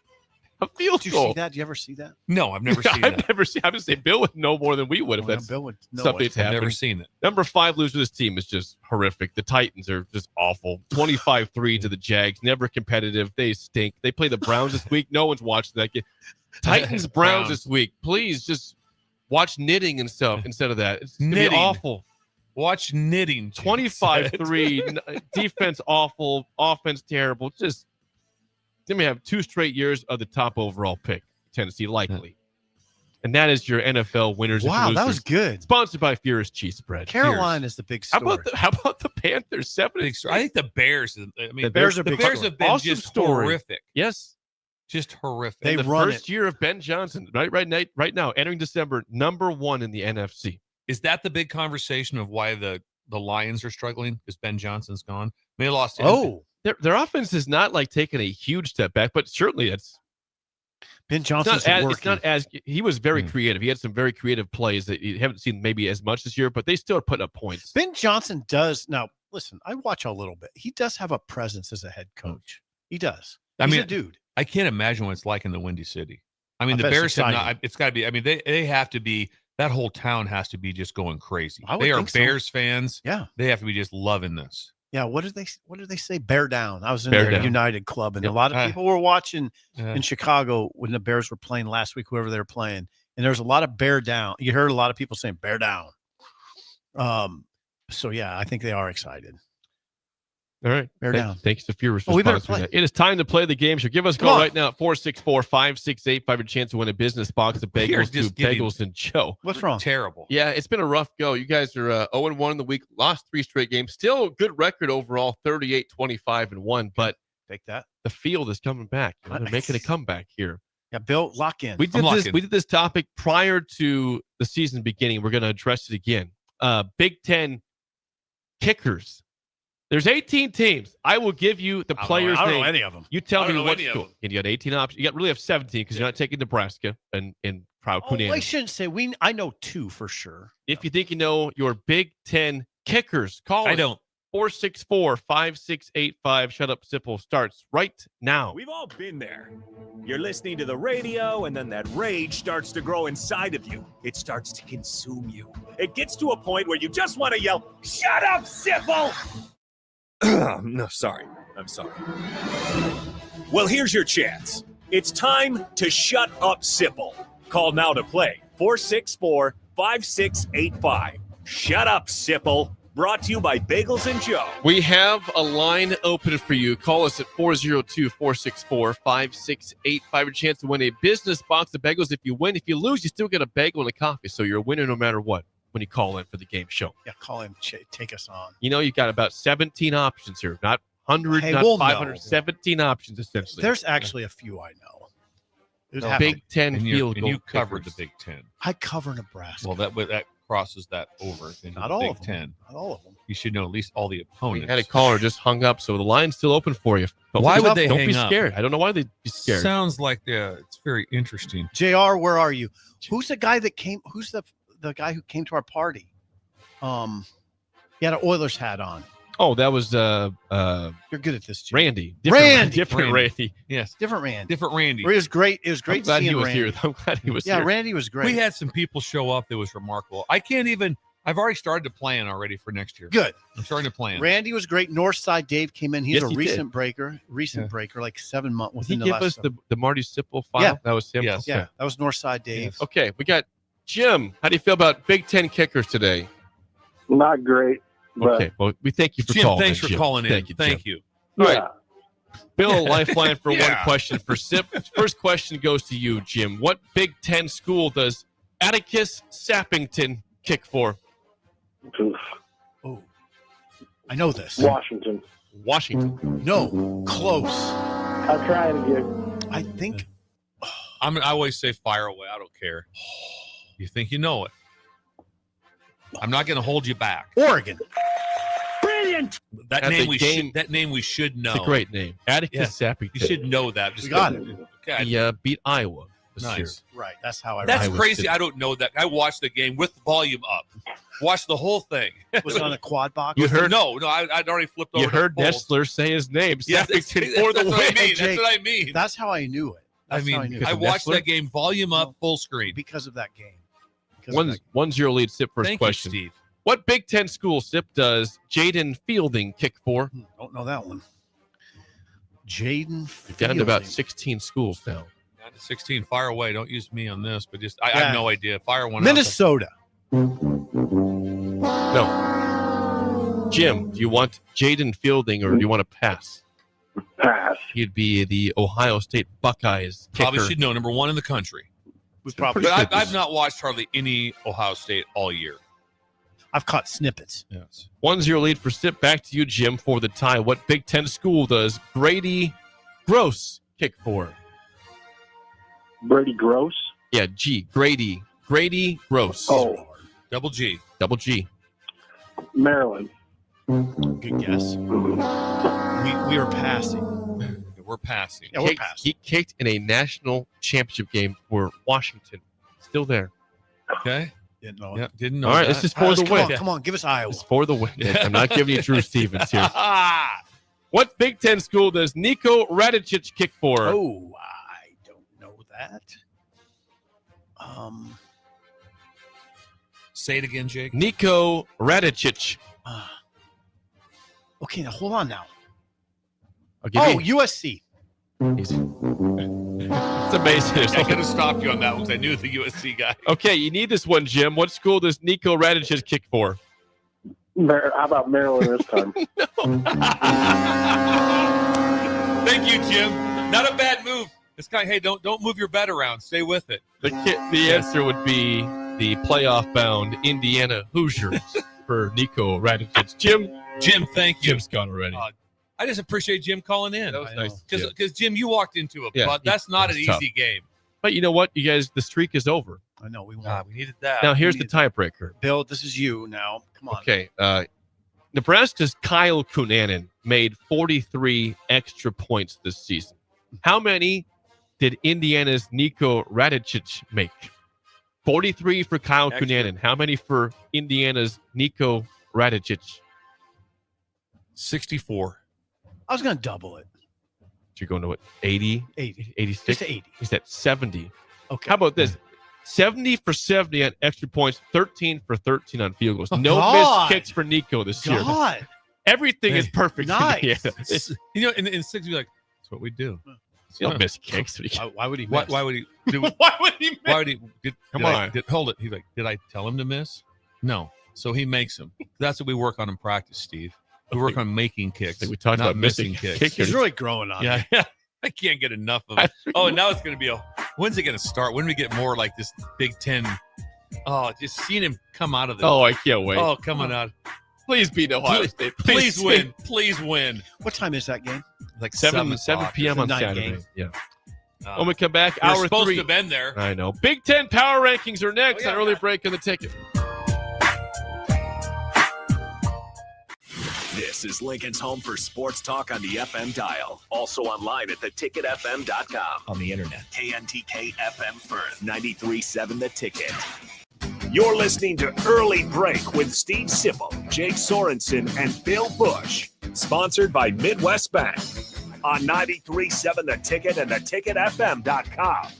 A field Did you goal. see that? Did you ever see that? No, I've never seen that. I've never seen. I would say Bill would know more than we would if that's Bill would know something it. that's I've happened. never seen it. Number 5 loser of this team is just horrific. The Titans are just awful. 25-3 to the Jags. Never competitive. They stink. They play the Browns this week. No one's watching that game. Titans Browns this week. Please just watch knitting and stuff instead of that. It's gonna be awful. Watch knitting. 25-3. Defense awful. Offense terrible. Just then we have 2 straight years of the top overall pick. Tennessee likely. And that is your NFL winners. Wow, and that losers. was good. Sponsored by Fierce Cheese Spread. Carolina is the big story. How about the Panthers? 7. I think the Bears. I mean, The Bears are the big Bears story. have been Awesome just story. horrific. Yes. Just horrific. They the run first year of Ben Johnson, right now, entering December, number 1 in the NFC. Is that the big conversation of why the Lions are struggling? Because Ben Johnson's gone. They lost. Their offense is not like taking a huge step back, but certainly it's. Ben Johnson's it's not as he was very creative. He had some very creative plays that you haven't seen maybe as much this year, but they still are putting up points. Ben Johnson does now. Listen, I watch a little bit. He does have a presence as a head coach. He does. He's a dude. I can't imagine what it's like in the Windy City. I mean, I the bet it's Bears have exciting. not. It's got to be. I mean, they have to be. That whole town has to be just going crazy. I would They are think so. Bears fans. Yeah. They have to be just loving this. Yeah, what did they say? Bear down. I was in Bear their down. United Club, and Yep. a lot of people were watching Yeah. in Chicago when the Bears were playing last week, whoever they were playing, and there's a lot of bear down. You heard a lot of people saying bear down. So yeah, I think they are excited. All right. Bear down. Thanks to Fearless Oh, we better response. play. It is time to play the game show. Give us a Come call on. right now at 464-5685. A chance to win a business box of We are bagels just to getting- Bagels and Joe. What's wrong? Terrible. Yeah, it's been a rough go. You guys are 0-1 in the week, lost 3 straight games. Still a good record overall, 38-25-1. But Take that. the field is coming back. You know, they're making a comeback here. Yeah, Bill, lock in. We did this topic prior to the season beginning. We're going to address it again. Big Ten kickers. There's 18 teams. I will give you the players' I don't name. know any of them. You tell I don't me know what any of school. them. And you got 18 options. You really have 17 because you're not taking Nebraska and proud Oh, I Kunani. shouldn't say we. I know 2 for sure. If you think you know your Big Ten kickers, call I us. don't. 464-5685. Shut Up Sipple starts right now. We've all been there. You're listening to the radio, and then that rage starts to grow inside of you. It starts to consume you. It gets to a point where you just want to yell, "Shut up, Sipple!" No, sorry. I'm sorry. Well, here's your chance. It's time to shut up, Sipple. Call now to play. 464-5685. Shut up, Sipple. Brought to you by Bagels and Joe. We have a line open for you. Call us at 402-464-5685. A chance to win a business box of bagels. If you win, if you lose, you still get a bagel and a coffee. So you're a winner no matter what when you call in for the game show. Yeah, call him. Take us on. You know, you got about 17 options here. Not 100, Hey, not we'll 500, know. 17 options essentially. There's actually a few I know. There's half Big Ten And field goal you covered kickers. the Big Ten. I cover Nebraska. Well, that crosses that over into Not the all Big of them. Ten. Not all of them. You should know at least all the We opponents. had a caller just hung up, so the line's still open for you. Why would they Don't hang be up? scared. I don't know why they'd be scared. Sounds like it's very interesting. JR, where are you? Who's the guy that came? Who's the guy who came to our party? He had an Oilers hat on. Oh, that was You're good at this, Jim. Randy. Randy. Different Randy. Yes. Different Randy. Different Randy. It was great. It was great I'm glad seeing he was Randy. here. I'm glad he was Yeah, here. Randy was great. We had some people show up that was remarkable. I've already started to plan already for next year. Good. I'm starting to plan. Randy was great. Northside Dave came in. He's Yes, a he recent breaker. Like 7 months Did he within the give last us 7. the Marty Sipple file? Yeah. That was him? Yes. Okay. Yeah, that was Northside Dave. Okay, we got Jim. How do you feel about Big Ten kickers today? Not great. But Okay, well, we thank you for Jim, calling. thanks for Jim. calling in. Thank you, Thank Jim. you. All yeah. right, Bill, lifeline for one Yeah. question for Sip. First question goes to you, Jim. What Big Ten school does Atticus Sappington kick for? Oh, I know this. Washington. Washington. No, close. I'll try it again. I think. I always say fire away. I don't care. You think you know it. I'm not going to hold you back. Oregon. Brilliant. That At name the we game- should. That name we should know. It's a great name. Atticus Yeah. Sappington. You should know that. Just We got go- it. Okay. He beat Iowa this Nice. year. Right. That's how I. That's Iowa crazy. State. I don't know that. I watched the game with the volume up. Watched the whole thing. Was it on a quad box? You heard- No, I'd already flipped over. You heard to full. Nestler say his name. Yes, Sappington for the that's what I win. mean. Jake, That's what I mean. That's how I knew it. That's how I knew I it. watched Nestler? that game volume up, full screen. Because of that game. Because of that- 1-0 lead. Sip first Thank question. you, Steve. What Big Ten school, Sip, does Jaden Fielding kick for? Don't know that one. Jaden. We've down to about Fielding. 16 schools now. Down to 16. Fire away. Don't use me on this, but just I Yeah. have no idea. Fire one. Minnesota. No. Jim, do you want Jaden Fielding or do you want to pass? Pass. He'd be the Ohio State Buckeyes kicker. Probably should know. Number 1 in the country. We probably. But I've not watched hardly any Ohio State all year. I've caught snippets. Yes. 1-0 lead for Sip. Back to you, Jim, for the tie. What Big Ten school does Grady Gross kick for? Brady Gross. Yeah, G. Grady Gross. Oh, Double G. Double G. Maryland. Good guess. We are passing. We're passing. Yeah, we're passing. He kicked in a national championship game for Washington. Still there. Okay. Didn't know. Yeah, didn't know. All right, that. this is for the win. Come on, give us Iowa. It's for the win. I'm not giving you Drew Stevens here. What Big Ten school does Nico Radicic kick for? Oh, I don't know that. Say it again, Jake. Nico Radicic. Okay, now hold on now. I'll give you. USC. It's amazing. I could have stopped you on that one because I knew the USC guy. Okay, you need this one, Jim. What school does Nico Radicic kick for? How about Maryland this time? Thank you, Jim. Not a bad move. This guy, hey, don't move your bet around. Stay with it. The answer would be the playoff-bound Indiana Hoosiers for Nico Radicic. Jim, thank you. Jim's gone already. I just appreciate Jim calling in. That was nice. Because Jim, you walked into it, Yeah, but that's not an tough. easy game. But you know what, you guys, the streak is over. I know we won. We needed that. Now here's the tiebreaker. Bill, this is you now. Come on. Okay, Nebraska's Kyle Cunanan made 43 extra points this season. How many did Indiana's Nico Radicic make? 43 for Kyle Cunanan. How many for Indiana's Nico Radicic? 64. I was going to double it. You're going to what? 80? 80. 86? Just 80. He's at 70. Okay. How about this? 70 for 70 on extra points, 13 for 13 on field goals. No God. missed kicks for Nico this year. God. Everything is perfect. Nice. Yeah. You know, in six, you're like, that's what we do. You don't miss kicks. Why would he miss? Why would he do Why would he miss? Why would he? Come on. Hold it. He's like, did I tell him to miss? No. So he makes them. That's what we work on in practice, Steve. We work on making kicks. We talked not about missing kicks. He's really growing on me. Yeah. I can't get enough of it. Oh, and now it's going to be when's it going to start? When do we get more like this Big Ten? Oh, just seeing him come out of this. Oh, I can't wait. Oh, coming out. Please beat Ohio State. Please win. Please win. What time is that game? Like 7 o'clock. p.m. on It's a night Saturday. game. Yeah. When we come back, We're hour supposed 3. to have been there. I know. Big Ten power rankings are next on Early Break on the Ticket. This is Lincoln's home for sports talk on the FM dial. Also online at theticketfm.com. On the internet. KNTK FM Firth, 93.7 The Ticket. You're listening to Early Break with Steve Sipple, Jake Sorensen, and Bill Busch. Sponsored by Midwest Bank. On 93.7 The Ticket and theticketfm.com.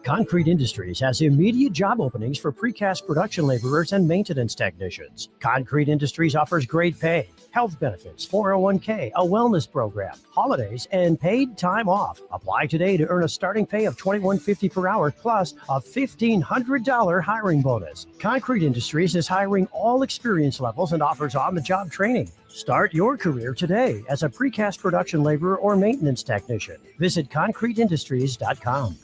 Concrete Industries has immediate job openings for precast production laborers and maintenance technicians. Concrete Industries offers great pay, health benefits, 401k, a wellness program, holidays, and paid time off. Apply today to earn a starting pay of $21.50 per hour plus a $1,500 hiring bonus. Concrete Industries is hiring all experience levels and offers on-the-job training. Start your career today as a precast production laborer or maintenance technician. Visit concreteindustries.com.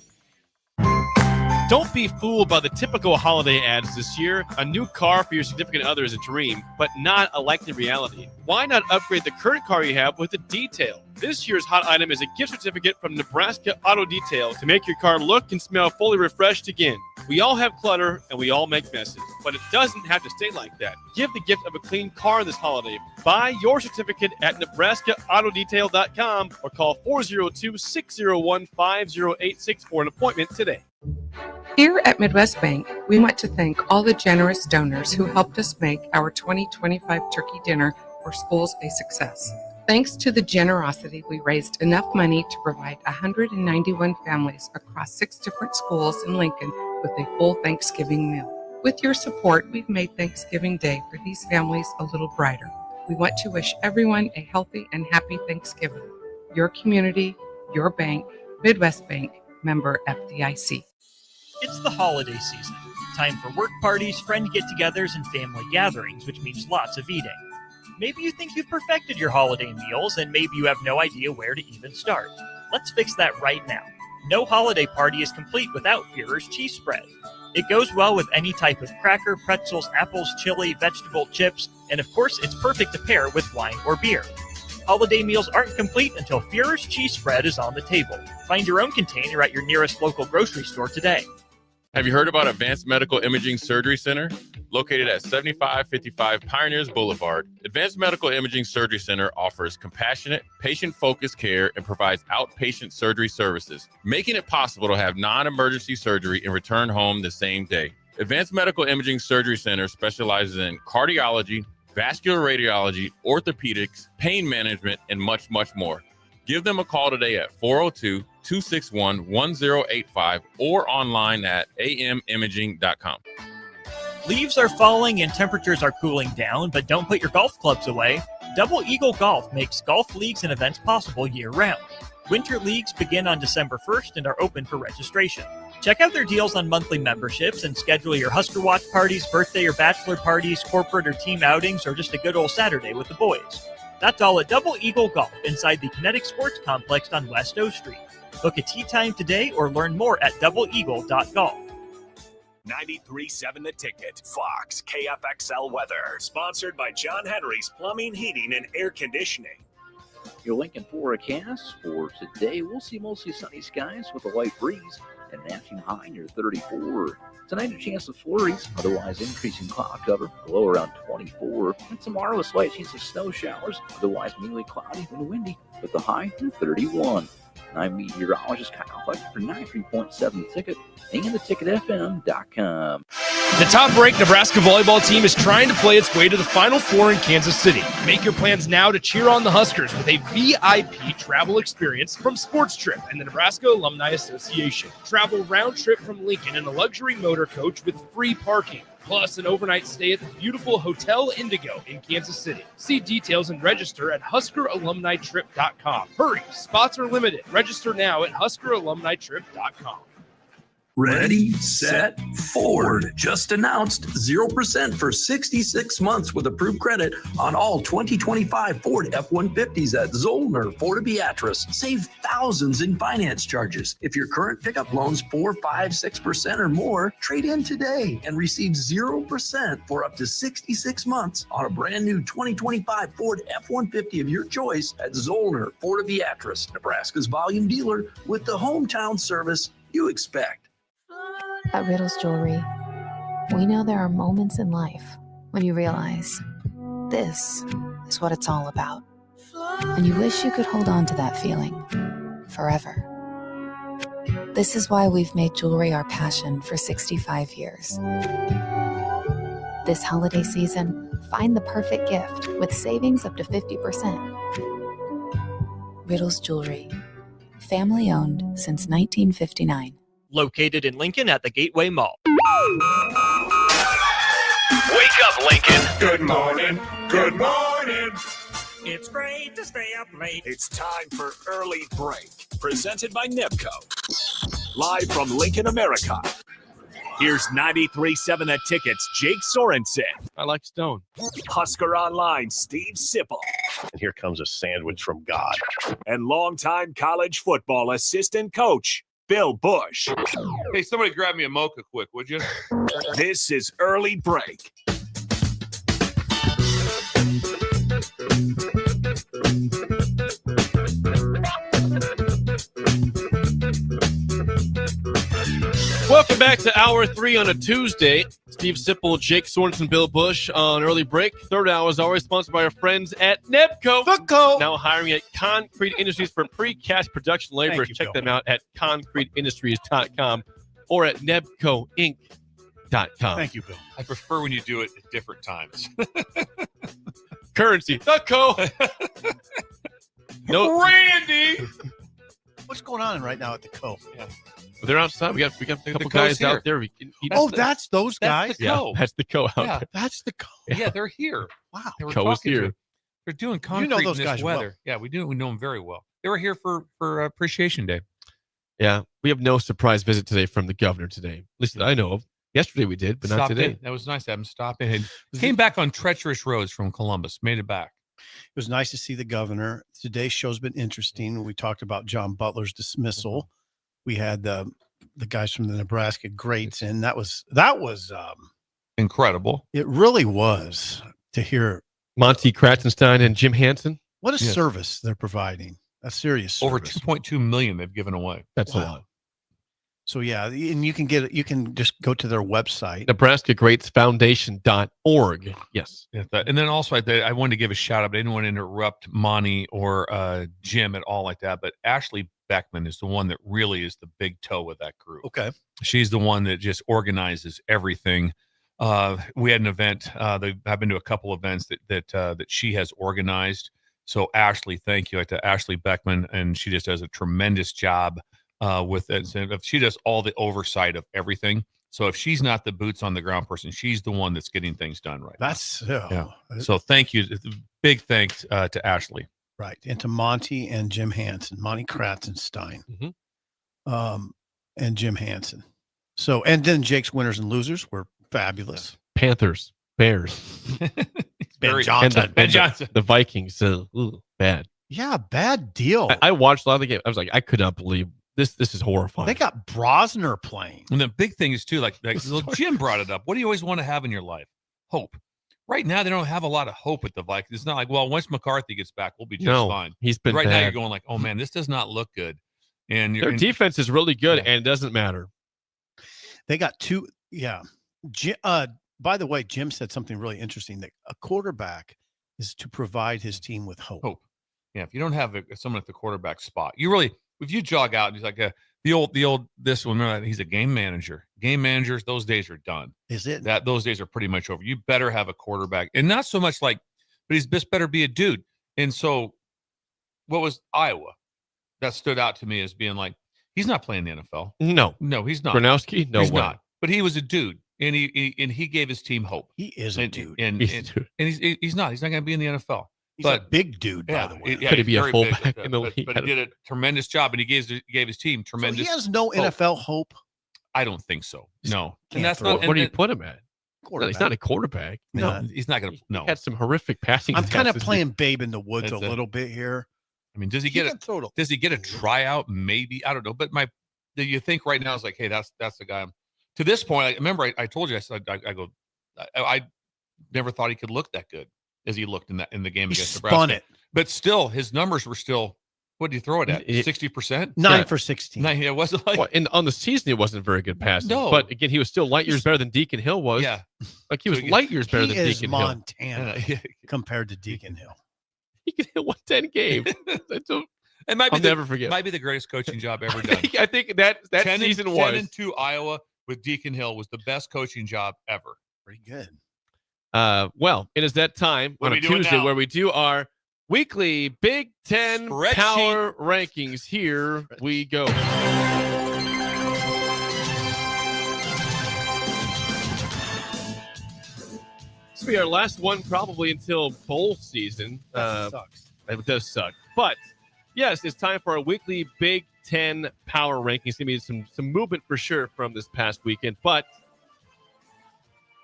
Don't be fooled by the typical holiday ads this year. A new car for your significant other is a dream, but not a likely reality. Why not upgrade the current car you have with a detail? This year's hot item is a gift certificate from Nebraska Auto Detail to make your car look and smell fully refreshed again. We all have clutter and we all make messes, but it doesn't have to stay like that. Give the gift of a clean car this holiday. Buy your certificate at NebraskaAutoDetail.com or call 402-601-5086 for an appointment today. Here at Midwest Bank, we want to thank all the generous donors who helped us make our 2025 turkey dinner for schools a success. Thanks to the generosity, we raised enough money to provide 191 families across 6 different schools in Lincoln with a full Thanksgiving meal. With your support, we've made Thanksgiving Day for these families a little brighter. We want to wish everyone a healthy and happy Thanksgiving. Your community, your bank, Midwest Bank, member FDIC. It's the holiday season. Time for work parties, friend get-togethers, and family gatherings, which means lots of eating. Maybe you think you've perfected your holiday meals, and maybe you have no idea where to even start. Let's fix that right now. No holiday party is complete without Führer's cheese spread. It goes well with any type of cracker, pretzels, apples, chili, vegetable, chips, and of course, it's perfect to pair with wine or beer. Holiday meals aren't complete until Führer's cheese spread is on the table. Find your own container at your nearest local grocery store today. Have you heard about Advanced Medical Imaging Surgery Center? Located at 7555 Pioneers Boulevard, Advanced Medical Imaging Surgery Center offers compassionate, patient-focused care and provides outpatient surgery services, making it possible to have non-emergency surgery and return home the same day. Advanced Medical Imaging Surgery Center specializes in cardiology, vascular radiology, orthopedics, pain management, and much, much more. Give them a call today at 402-261-1085 or online at amimaging.com. Leaves are falling and temperatures are cooling down, but don't put your golf clubs away. Double Eagle Golf makes golf leagues and events possible year-round. Winter leagues begin on December 1st and are open for registration. Check out their deals on monthly memberships and schedule your Husker Watch parties, birthday or bachelor parties, corporate or team outings, or just a good old Saturday with the boys. That's all at Double Eagle Golf inside the Kinetic Sports Complex on West O Street. Book a tee time today or learn more at doubleeagle.golf. 93.7 The Ticket, Fox, KFXL weather. Sponsored by John Henry's Plumbing, Heating, and Air Conditioning. Your Lincoln forecast for today, we'll see mostly sunny skies with a light breeze and an afternoon high near 34. Tonight, a chance of flurries, otherwise increasing cloud cover, low around 24. And tomorrow, a slight chance of snow showers, otherwise mainly cloudy and windy, with the high near 31. I'm meteorologist Kyle Fletcher for 93.7 The Ticket and theticketfm.com. The top-ranked Nebraska volleyball team is trying to play its way to the Final Four in Kansas City. Make your plans now to cheer on the Huskers with a VIP travel experience from Sports Trip and the Nebraska Alumni Association. Travel round trip from Lincoln in a luxury motor coach with free parking, plus an overnight stay at the beautiful Hotel Indigo in Kansas City. See details and register at HuskerAlumniTrip.com. Hurry, spots are limited. Register now at HuskerAlumniTrip.com. Ready, set, Ford. Just announced 0% for 66 months with approved credit on all 2025 Ford F-150s at Zollner, Fort Beatrice. Save thousands in finance charges. If your current pickup loan's 4, 5, 6% or more, trade in today and receive 0% for up to 66 months on a brand new 2025 Ford F-150 of your choice at Zollner, Fort Beatrice, Nebraska's volume dealer with the hometown service you expect. At Riddle's Jewelry, we know there are moments in life when you realize this is what it's all about. And you wish you could hold on to that feeling forever. This is why we've made jewelry our passion for 65 years. This holiday season, find the perfect gift with savings up to 50%. Riddle's Jewelry, family owned since 1959. Located in Lincoln at the Gateway Mall. Wake up, Lincoln. Good morning. Good morning. It's great to stay up late. It's time for Early Break, presented by NEPCO. Live from Lincoln, America. Here's 93.7 The Ticket's Jake Sorensen. I like Stone. Husker Online, Steve Sipple. And here comes a sandwich from God. And longtime college football assistant coach, Bill Busch. Hey, somebody grab me a mocha quick, would you? This is Early Break. Welcome back to Hour 3 on a Tuesday. Steve Sipple, Jake Sorensen, Bill Busch on Early Break. Third hour is always sponsored by our friends at NEPCO. Now hiring at Concrete Industries for precast production laborers. Check them out at concreteindustries.com or at nebcoinc.com. Thank you, Bill. I prefer when you do it at different times. Currency. NEPCO. No, Randy! What's going on right now at the Cove? Yeah. they're outside. We got a couple guys here. out there. We can eat That's those guys? That's the Co. That's the Co out Yeah, there. That's the Cove. Yeah, they're here. Wow. They were Co is talking to- here. They're doing concrete those in this guys well. weather. Yeah, we do. We know them very well. They were here for Appreciation Day. Yeah, we have no surprise visit today from the governor today. At least that I know of. Yesterday we did, but not Stopped today. in. That was nice to have him stop in. And came back on treacherous roads from Columbus. Made it back. It was nice to see the governor. Today's show's been interesting. We talked about John Butler's dismissal. We had the guys from the Nebraska greats, and that was incredible. It really was to hear Monty Kratzenstein and Jim Hansen. what a service they're providing. A serious service. Over 2.2 million they've given away. That's a lot. So yeah, and you can just go to their website. NebraskaGreatsFoundation.org. Yes. And then also I wanted to give a shout out. I didn't want to interrupt Monty or Jim at all like that. But Ashley Beckman is the one that really is the big toe of that group. Okay. She's the one that just organizes everything. We had an event. I've been to a couple events that she has organized. So Ashley, thank you to Ashley Beckman, and she just does a tremendous job with it. So she does all the oversight of everything. So if she's not the boots on the ground person, she's the one that's getting things done right. So thank you, big thanks to Ashley. Right, and to Monty and Jim Hansen, Monty Kratzenstein, and Jim Hansen. So and then Jake's winners and losers were fabulous. Panthers, Bears, Ben Johnson, Ben Johnson, the Vikings. Bad. Yeah, bad deal. I watched a lot of the game. I was like, I could not believe this. This is horrifying. They got Brosner playing. And the big thing is too, like Jim brought it up. What do you always want to have in your life? Hope. Right now, they don't have a lot of hope at the Vikings. It's not like, well, once McCarthy gets back, we'll be just fine. He's been right bad. now. You're going like, oh man, this does not look good. And their defense is really good, and it doesn't matter. They got two. Yeah. By the way, Jim said something really interesting, that a quarterback is to provide his team with hope. Yeah. If you don't have someone at the quarterback spot, if you jog out and he's like the old this one, remember that he's a game manager. Game managers, those days are done. Is it? Those days are pretty much over. You better have a quarterback, and not so much like, but he's just better be a dude. And so, what was Iowa? That stood out to me as being like, he's not playing the NFL. No, he's not. Gronowski, no he's way. not. But he was a dude, and he gave his team hope. He is a dude, and he's not. He's not going to be in the NFL. He's a big dude, by the way. Could he be a fullback in the league? But he did a tremendous job, and he gave his team tremendous. So he has no NFL hope. I don't think so. No, and that's not. Where do you put him at? He's not a quarterback. No, he's not going to. No, he had some horrific passing. I'm kind of playing Babe in the Woods a little bit here. I mean, does he get a tryout? Maybe, I don't know. But do you think right now is like, hey, that's the guy. To this point, remember I told you, I said I never thought he could look that good as he looked in the game against Nebraska. Spun it. But still, his numbers were still. What did you throw it at? 60%? 9 for 16. 9. It wasn't like. Well, on the season, it wasn't very good passing. No. But again, he was still light years better than Deacon Hill was. Yeah. Like he was light years better than Deacon Hill. Montana compared to Deacon Hill. Deacon Hill won 10 games. It might be never forget. Might be the greatest coaching job ever done. I think that season was 10-2 Iowa with Deacon Hill was the best coaching job ever. Pretty good. Well, it is that time on a Tuesday where we do our weekly Big Ten Power Rankings. Here we go. This will be our last one probably until bowl season. Sucks. It does suck. But, yes, it's time for our weekly Big Ten Power Rankings. It's going to be some movement for sure from this past weekend. But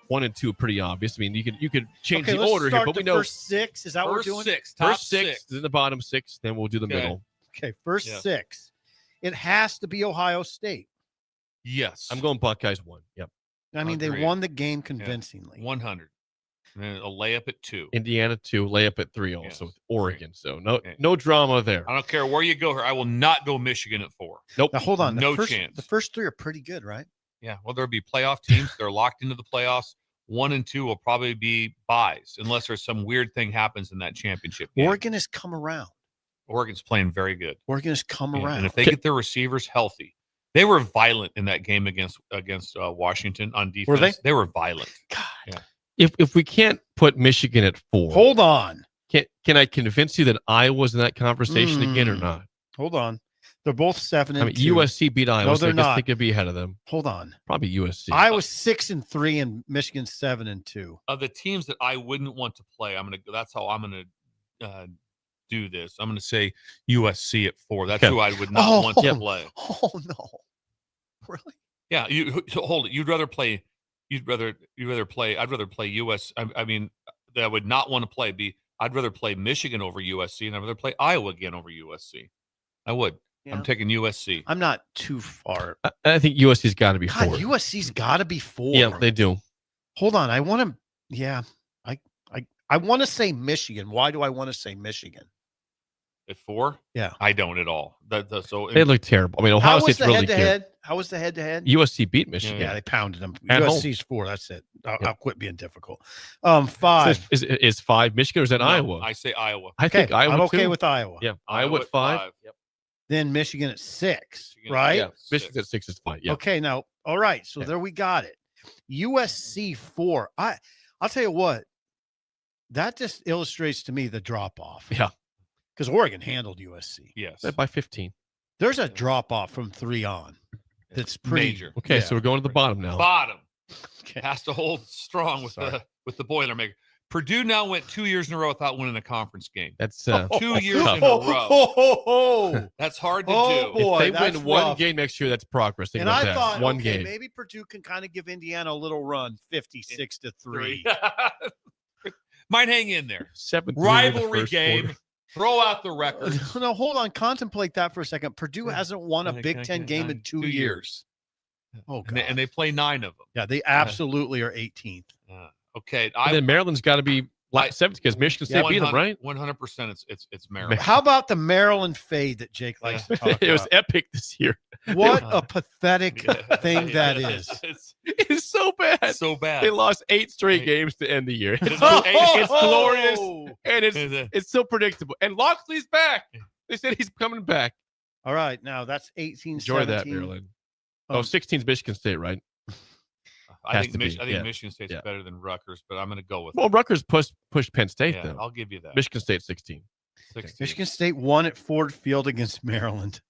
1 and 2 are pretty obvious. I mean, you could change the order here, but we know first 6. Is that what we're doing? First six, then the bottom 6, then we'll do the middle. Okay, first 6. It has to be Ohio State. Yes, I'm going Buckeyes 1. Yep. I mean, they won the game convincingly. 100. And then a layup at 2. Indiana 2, layup at 3 also with Oregon. So no drama there. I don't care where you go here. I will not go Michigan at 4. Nope. Now hold on. No chance. The first 3 are pretty good, right? Yeah. Well, there'll be playoff teams. They're locked into the playoffs. 1 and 2 will probably be buys unless there's some weird thing happens in that championship game. Oregon has come around. Oregon's playing very good. Oregon has come around. And if they get their receivers healthy, they were violent in that game against Washington on defense. Were they? They were violent. God. Yeah. If we can't put Michigan at 4, hold on. Can I convince you that Iowa's in that conversation again or not? Hold on. They're both 7 and 2. USC beat Iowa. No, so they're I guess not. they could be ahead of them. Hold on. Probably USC. Iowa's 6 and 3 and Michigan 7 and 2. Of the teams that I wouldn't want to play, that's how I'm gonna do this. I'm gonna say USC at 4. That's who I would not want to play. Oh no. Really? Yeah, hold it. I'd rather play US. I mean, that I would not want to play I'd rather play Michigan over USC, and I'd rather play Iowa again over USC. I would. Yeah. I'm taking USC. I'm not too far. I think USC's got to be 4. USC's got to be 4. Yeah, they do. Hold on. I want to. Yeah, I want to say Michigan. Why do I want to say Michigan? At 4? Yeah. I don't at all. So They look terrible. I mean, Ohio State's really good. How was the head-to-head? USC beat Michigan. Yeah, they pounded them. At USC's 4. That's it. I'll quit being difficult. 5. Is 5 Michigan or is that Iowa? I say Iowa. I think Iowa I'm okay too. with Iowa. Yeah, Iowa at 5. Yep. Then Michigan at 6, right? Yeah, Michigan at 6 is fine. Yeah. Okay, now, all right. So there we got it. USC 4. I'll tell you what. That just illustrates to me the drop-off. Yeah. Because Oregon handled USC. Yes. By 15. There's a drop-off from 3 on. That's pretty Major. Okay, so we're going to the bottom now. Bottom. Has to hold strong with the Boilermaker. Purdue now went 2 years in a row without winning a conference game. That's 2 years in a row. That's hard to do. Boy, if they win one game next year, that's progress. Think And about I that. thought, one okay, game. maybe Purdue can kind of give Indiana a little run, 56-3. Might hang in there. 7-3 Rivalry game. Throw out the record. No, hold on. Contemplate that for a second. Purdue hasn't won a Big Ten game in 2 years. Oh, God. And they play 9 of them. Yeah, they absolutely are 18th. Okay. And then Maryland's got to be 7th because Michigan State beat them, right? 100%. It's Maryland. How about the Maryland fade that Jake likes to talk about? It was epic this year. What a pathetic thing that is. It's so bad. So bad. They lost 8 straight games to end the year. It's glorious and it's so predictable. And Loxley's back. They said he's coming back. All right, now that's 18. Enjoy that, Maryland. 16's Michigan State, right? I think Michigan State's better than Rutgers, but I'm going to go with. Well, Rutgers pushed Penn State though. I'll give you that. Michigan State 16. Michigan State won at Ford Field against Maryland.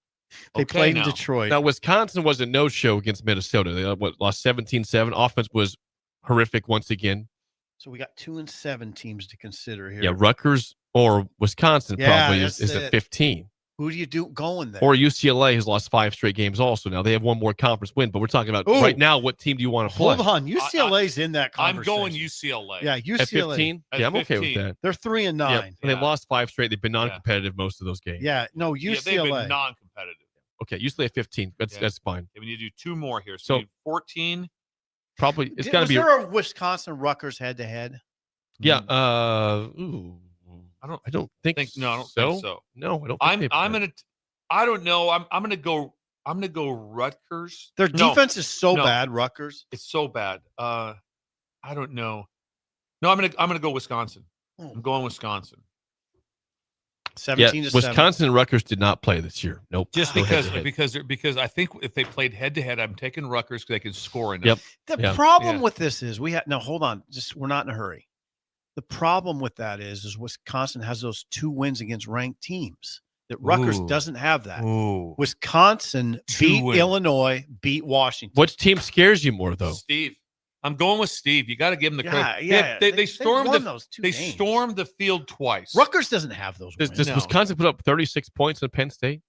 They played in Detroit. Now, Wisconsin was a no-show against Minnesota. They lost 17-7. Offense was horrific once again. So we got 2 and 7 teams to consider here. Yeah, Rutgers or Wisconsin probably is at 15. Who do you do going there? Or UCLA has lost 5 straight games also. Now, they have one more conference win, but we're talking about right now, what team do you want to play? Hold on. UCLA's in that conversation. I'm going UCLA. Yeah, UCLA. At 15? Yeah, I'm okay with that. They're 3 and 9. Yeah. And they lost 5 straight. They've been non-competitive most of those games. Yeah, no, UCLA. Yeah, they've been non-competitive. Okay, UCLA at 15. That's fine. We need to do 2 more here. So 14. Probably it's got to be. Is there a Wisconsin Rutgers head-to-head? Yeah. I don't think no, I don't think so. No, I don't. I don't know. I'm gonna go Rutgers. Their defense is so bad. Rutgers. It's so bad. I don't know. No, I'm gonna go Wisconsin. I'm going Wisconsin. 17 to 7. Wisconsin and Rutgers did not play this year. Nope. Just because I think if they played head to head, I'm taking Rutgers because they can score in it. Yep. The problem with this is hold on. We're not in a hurry. The problem with that is Wisconsin has those 2 wins against ranked teams. That Rutgers doesn't have that. Wisconsin beat Illinois, beat Washington. Which team scares you more, though? Steve. I'm going with Steve. You got to give them the credit. Yeah, they stormed those 2 They games. stormed the field twice. Rutgers doesn't have those wins. Does Wisconsin put up 36 points in Penn State?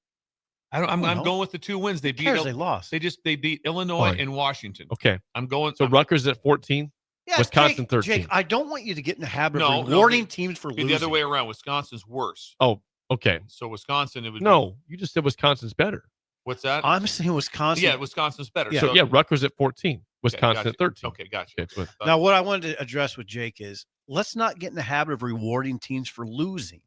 I'm going with the 2 wins. They beat. They lost. They beat Illinois and Washington. Okay. I'm going. So Rutgers at 14. Yeah, Wisconsin 13. Jake, I don't want you to get in the habit of rewarding teams for losing. The other way around. Wisconsin's worse. Oh, okay. So Wisconsin, it would. No, you just said Wisconsin's better. What's that? I'm saying Wisconsin. Yeah, Wisconsin's better. Yeah. So Rutgers at 14. Wisconsin at 13. Okay, gotcha. Now, what I wanted to address with Jake is let's not get in the habit of rewarding teams for losing.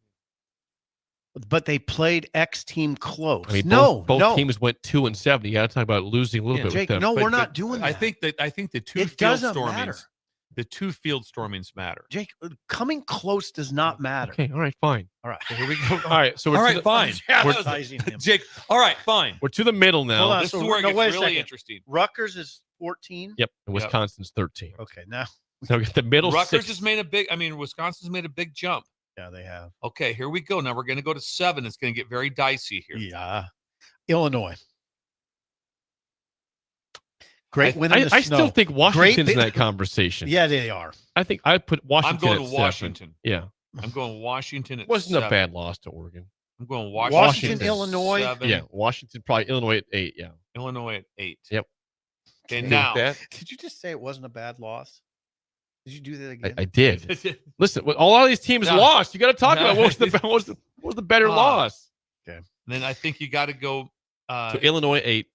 But they played X team close. I mean, both teams went 2 and 7. You got to talk about losing a little bit. Jake, with them. no, we're not doing that. I think the 2 it field doesn't stormings. Matter. The 2 field stormings matter. Jake, coming close does not matter. Okay, all right, fine. All right, so here we go. All right, so we're fine. Jake, all right, fine. We're to the middle now. Hold on, this is where it gets really interesting. Rutgers is 14. Yep, and Wisconsin's 13. Okay, now we get the middle. Rutgers 6. has made a big. Wisconsin's made a big jump. Yeah, they have. Okay, here we go. Now we're going to go to 7. It's going to get very dicey here. Yeah, Illinois. Great win in the I snow. still think Washington's in that conversation. Yeah, they are. I think I put Washington. I'm going to at Washington. 7. Yeah, I'm going Washington. At wasn't 7. a bad loss to Oregon. I'm going Washington, Illinois. 7. Yeah, Washington probably Illinois at 8. Yeah, Illinois at 8. Yep. And now, did you just say it wasn't a bad loss? Did you do that again? I did. Listen, all of these teams lost. You got to talk about what was the better loss. Okay. Then I think you got to go. So Illinois 8,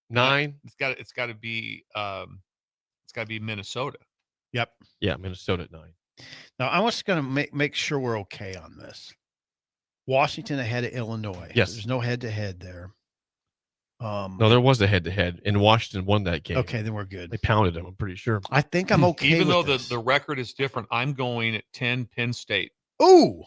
9. It's got to be Minnesota. Yep. Yeah, Minnesota at 9. Now I'm just going to make sure we're okay on this. Washington ahead of Illinois. Yes. There's no head-to-head there. No, there was a head-to-head, and Washington won that game. Okay, then we're good. They pounded them, I'm pretty sure. I think I'm okay Even with though this. the record is different, I'm going at 10 Penn State. Ooh,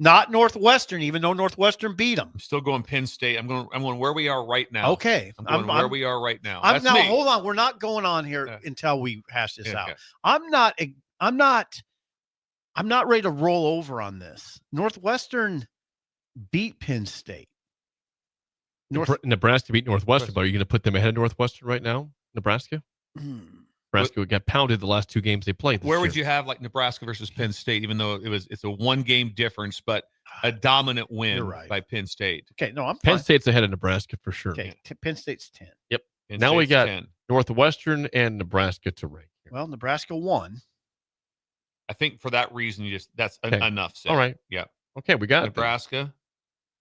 not Northwestern, even though Northwestern beat them. I'm still going Penn State. I'm going where we are right now. Okay. I'm going where we are right now. I'm That's now me. hold on. We're not going on here until we hash this Yeah, out. okay. I'm not ready to roll over on this. Northwestern beat Penn State. Nebraska beat Northwestern, but are you going to put them ahead of Northwestern right now? Nebraska? Nebraska got pounded the last 2 games they played. Where would you have like Nebraska versus Penn State, even though it's a 1-game difference, but a dominant win You're right. by Penn State? Okay, no, I'm Penn fine. State's ahead of Nebraska for sure. Okay, Penn State's 10. Yep. Penn Now we State's got 10. Northwestern and Nebraska to rank. Well, Nebraska won. I think for that reason, that's Okay. enough. Said. All right. Yeah. Okay, we got Nebraska.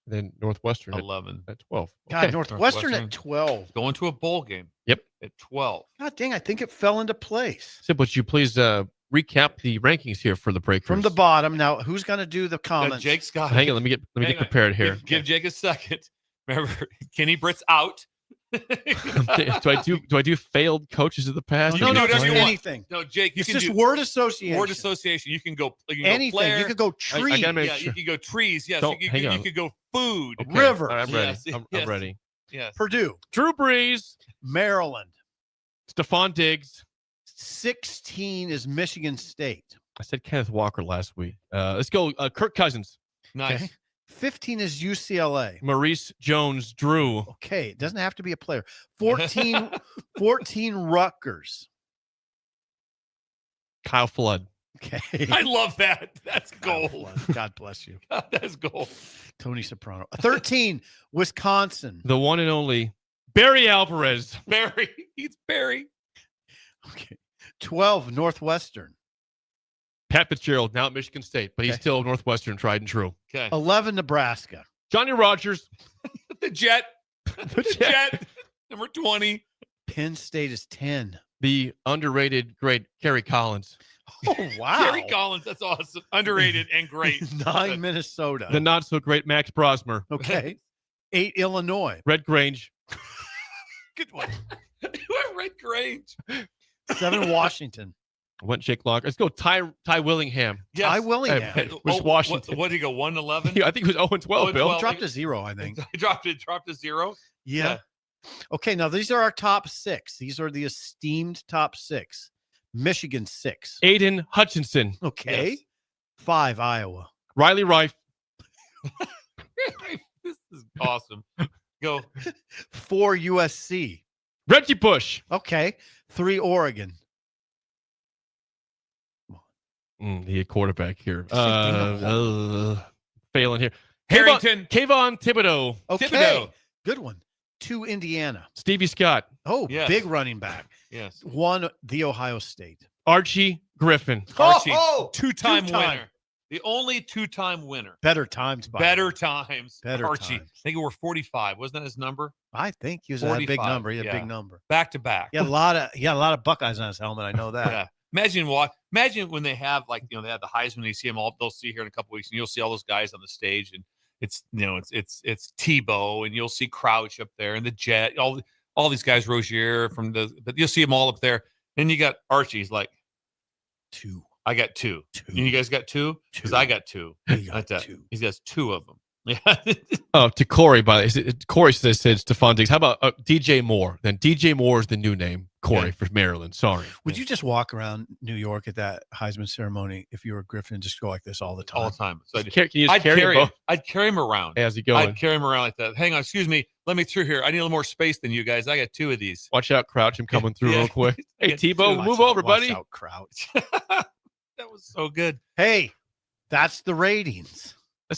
Then Northwestern 11 at 12. God, Okay. Northwestern at 12. Going to a bowl game. Yep. At 12. God dang, I think it fell into place. So, would you please recap the rankings here for the breakers? From the bottom. Now, who's going to do the comments? Jake Scott. Hang on, let me get prepared here. Give Jake a second. Remember, Kenny Britt's out. do I do failed coaches of the past? You can do whatever you want. anything. No, Jake, you It's can just do word association. Word association. You can go Anything. Go player. You could go I tree. gotta make Yeah, sure. you can go trees. Yes, Don't- you hang could, on. you could go food. Okay. River. All right, I'm ready. Yes, I'm yes. ready. Yes. Purdue. Drew Brees, Maryland. Stephon Diggs. 16 is Michigan State. I said Kenneth Walker last week. Let's go. Kirk Cousins, Nice. Okay. 15 is UCLA. Maurice Jones-Drew. Okay, it doesn't have to be a player. 14 Rutgers. Kyle Flood. Okay. I love that. That's gold. God bless you. God, that's gold. Tony Soprano. 13 Wisconsin. The one and only Barry Alvarez. Barry. He's Barry. Okay. 12 Northwestern. Pat Fitzgerald, now at Michigan State, but he's Okay. still Northwestern tried and true. Okay. 11 Nebraska. Johnny Rogers. The Jet. The Jet. Number 20. Penn State is 10. The underrated great Kerry Collins. Oh, wow. Gary Collins. That's awesome. Underrated and great. 9 Minnesota. The not so great Max Brosmer. Okay. 8 Illinois. Red Grange. Good one. You have Red Grange. 7 Washington. Went Jake Lock. Let's go Ty Willingham. Yes. Ty Willingham. Hey, was Washington. What did he go? 1-11? Yeah, I think it was 0-12, Bill. 0-12. Dropped to 0, I think. He dropped to 0. Yeah. Okay, now these are our top 6. These are the esteemed top 6. Michigan 6. Aiden Hutchinson. Okay. Yes. 5 Iowa. Riley Rife. This is awesome. Go. 4 USC. Reggie Bush. Okay. 3 Oregon. The quarterback here. Shit, Failing here. Harrington. Kayvon Thibodeau. Okay. Thibodeau. Good one. 2 Indiana. Stevie Scott. Oh, Yes. big running back. Yes. 1 the Ohio State. Archie Griffin. Archie. Oh, Two-time two-time. winner. The only 2-time winner. Better times by Better times. Better Archie. times. I think it were 45. Wasn't that his number? I think he was a big 45, number. He had a yeah. big number. Back to back. He had a lot of Buckeyes on his helmet. I know that. Yeah. Imagine when they have they have the Heisman. You see them all. They'll see here in a couple weeks, and you'll see all those guys on the stage, and it's Tebow, and you'll see Crouch up there, and the Jet. All these guys, Rozier but you'll see them all up there. Then you got Archie's like 2. I got 2. And you guys got 2? Because I got 2. He got Like that. 2. He has 2 of them. Yeah. To Corey, Corey said Stephon Diggs. How about DJ Moore? Then DJ Moore is the new name. Corey for Maryland. Sorry. Would you just walk around New York at that Heisman ceremony if you were Griffin and just go like this all the time? All the time. So Can you just carry him? I'd carry him around. How's he going? I'd carry him around like that. Hang on, excuse me. Let me through here. I need a little more space than you guys. I got 2 of these. Watch out, Crouch. I'm coming through Yeah. real quick. Hey, Yeah, Tebow, Watch move out, over, watch buddy. out, Crouch. That was so good. Hey, that's the ratings.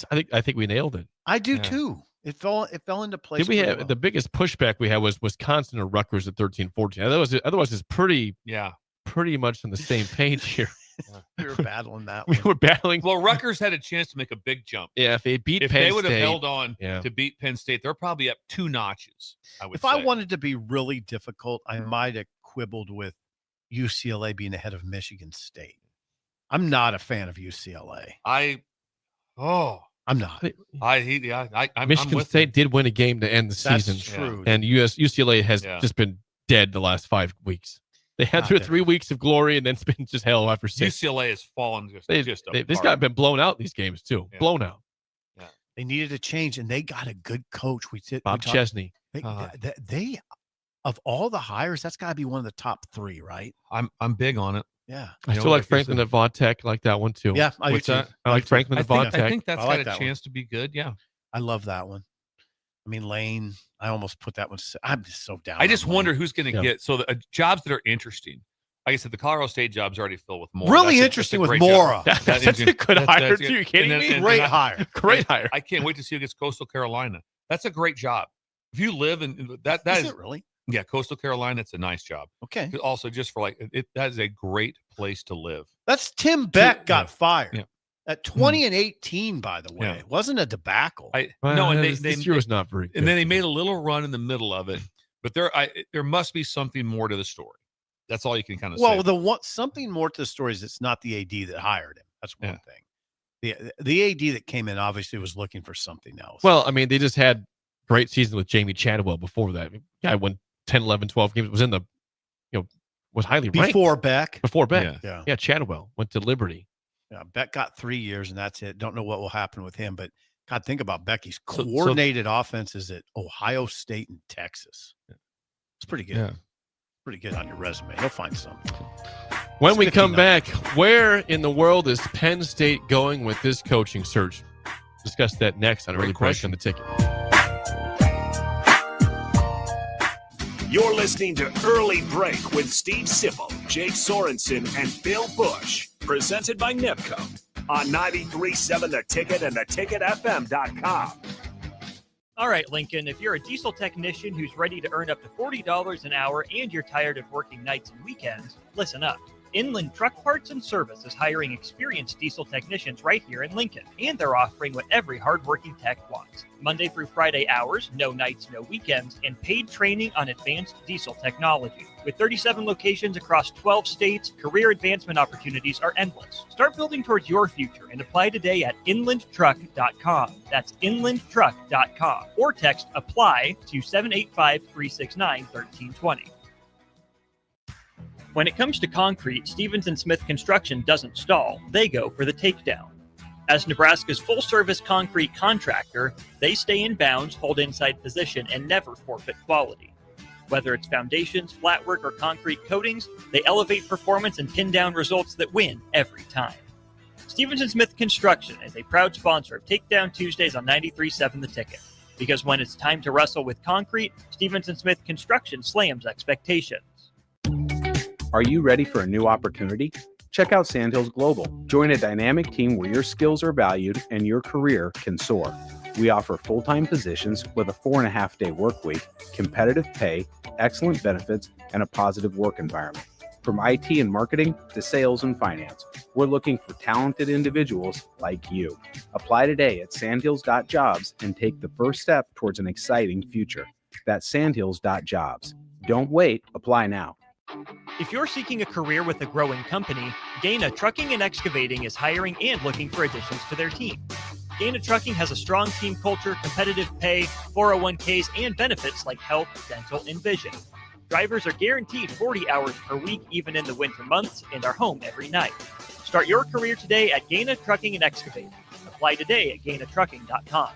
I think we nailed it. I do Yeah. too. It fell into place. Did we pretty have well. the biggest pushback we had was Wisconsin or Rutgers at 13-14. Otherwise, it's pretty much on the same page here. We were battling that We one. were battling. Well, Rutgers had a chance to make a big jump. Yeah, if they beat If Penn they would have State, held on yeah. to beat Penn State, they're probably up 2 notches. I would If say. I wanted to be really difficult, I might have quibbled with UCLA being ahead of Michigan State. I'm not a fan of UCLA. I'm not. I'm Michigan with State did win a game to end the That's season. true. And UCLA has just been dead the last 5 weeks. They had their 3 weeks of glory, and then it's been just hell after 6. UCLA has fallen just this guy been blown out these games too. Yeah. Blown out. Yeah. They needed a change, and they got a good coach. Bob Chesney. They of all the hires, that's got to be one of the top 3, right? I'm big on it. Yeah. I still like Franklin at Vautech. I like that one too. Yeah, I do too. I like Franklin at Vautech. I think that's I like got that a chance to be good. Yeah. I love that one. I mean, Lane, I almost put that one. I'm just so down. I just on wonder Lane. who's going to get jobs that are interesting. Like I said, the Colorado State job's already filled with Mora. Really interesting with great Mora. job. That's a good hire too. You kidding me? Great hire. Great hire. I can't wait to see who gets Coastal Carolina. That's a great job. If you live in that Is is it really? Yeah, Coastal Carolina, it's a nice job. Okay. Also, just for that is a great place to live. That's Tim Beck got fired. Yeah. At 20 and 18, by the way. Yeah. It wasn't a debacle. This year was not very good. And then they made a little run in the middle of it. But there must be something more to the story. That's all you can kind of say. Well, something more to the story is it's not the AD that hired him. That's one thing. The AD that came in obviously was looking for something else. Well, I mean, they just had great season with Jamie Chadwell before that. Guy won 10, 11, 12 games. Was in the, was highly ranked. Before Beck. Before Beck. Yeah. Chadwell went to Liberty. Yeah, Beck got 3 years, and that's it. Don't know what will happen with him, but God, think about Becky's coordinated offenses at Ohio State and Texas. It's pretty good. Yeah. Pretty good on your resume. He'll find something. When we come back, where in the world is Penn State going with this coaching search? Discuss that next on Early Break on the Ticket. You're listening to Early Break with Steve Sipple, Jake Sorensen, and Bill Busch. Presented by NIPCO on 93.7 The Ticket and theticketfm.com. All right, Lincoln, if you're a diesel technician who's ready to earn up to $40 an hour and you're tired of working nights and weekends, listen up. Inland Truck Parts and Service is hiring experienced diesel technicians right here in Lincoln, and they're offering what every hardworking tech wants. Monday through Friday hours, no nights, no weekends, and paid training on advanced diesel technology. With 37 locations across 12 states, career advancement opportunities are endless. Start building towards your future and apply today at inlandtruck.com. That's inlandtruck.com. Or text APPLY to 785-369-1320. When it comes to concrete, Stevens & Smith Construction doesn't stall. They go for the takedown. As Nebraska's full-service concrete contractor, they stay in bounds, hold inside position, and never forfeit quality. Whether it's foundations, flatwork, or concrete coatings, they elevate performance and pin down results that win every time. Stevens & Smith Construction is a proud sponsor of Takedown Tuesdays on 93.7 The Ticket. Because when it's time to wrestle with concrete, Stevens & Smith Construction slams expectations. Are you ready for a new opportunity? Check out Sandhills Global. Join a dynamic team where your skills are valued and your career can soar. We offer full-time positions with a 4.5-day work week, competitive pay, excellent benefits, and a positive work environment. From IT and marketing to sales and finance, we're looking for talented individuals like you. Apply today at sandhills.jobs and take the first step towards an exciting future. That's sandhills.jobs. Don't wait. Apply now. If you're seeking a career with a growing company, Gaina Trucking and Excavating is hiring and looking for additions to their team. Gaina Trucking has a strong team culture, competitive pay, 401ks, and benefits like health, dental, and vision. Drivers are guaranteed 40 hours per week, even in the winter months, and are home every night. Start your career today at Gaina Trucking and Excavating. Apply today at gainatrucking.com.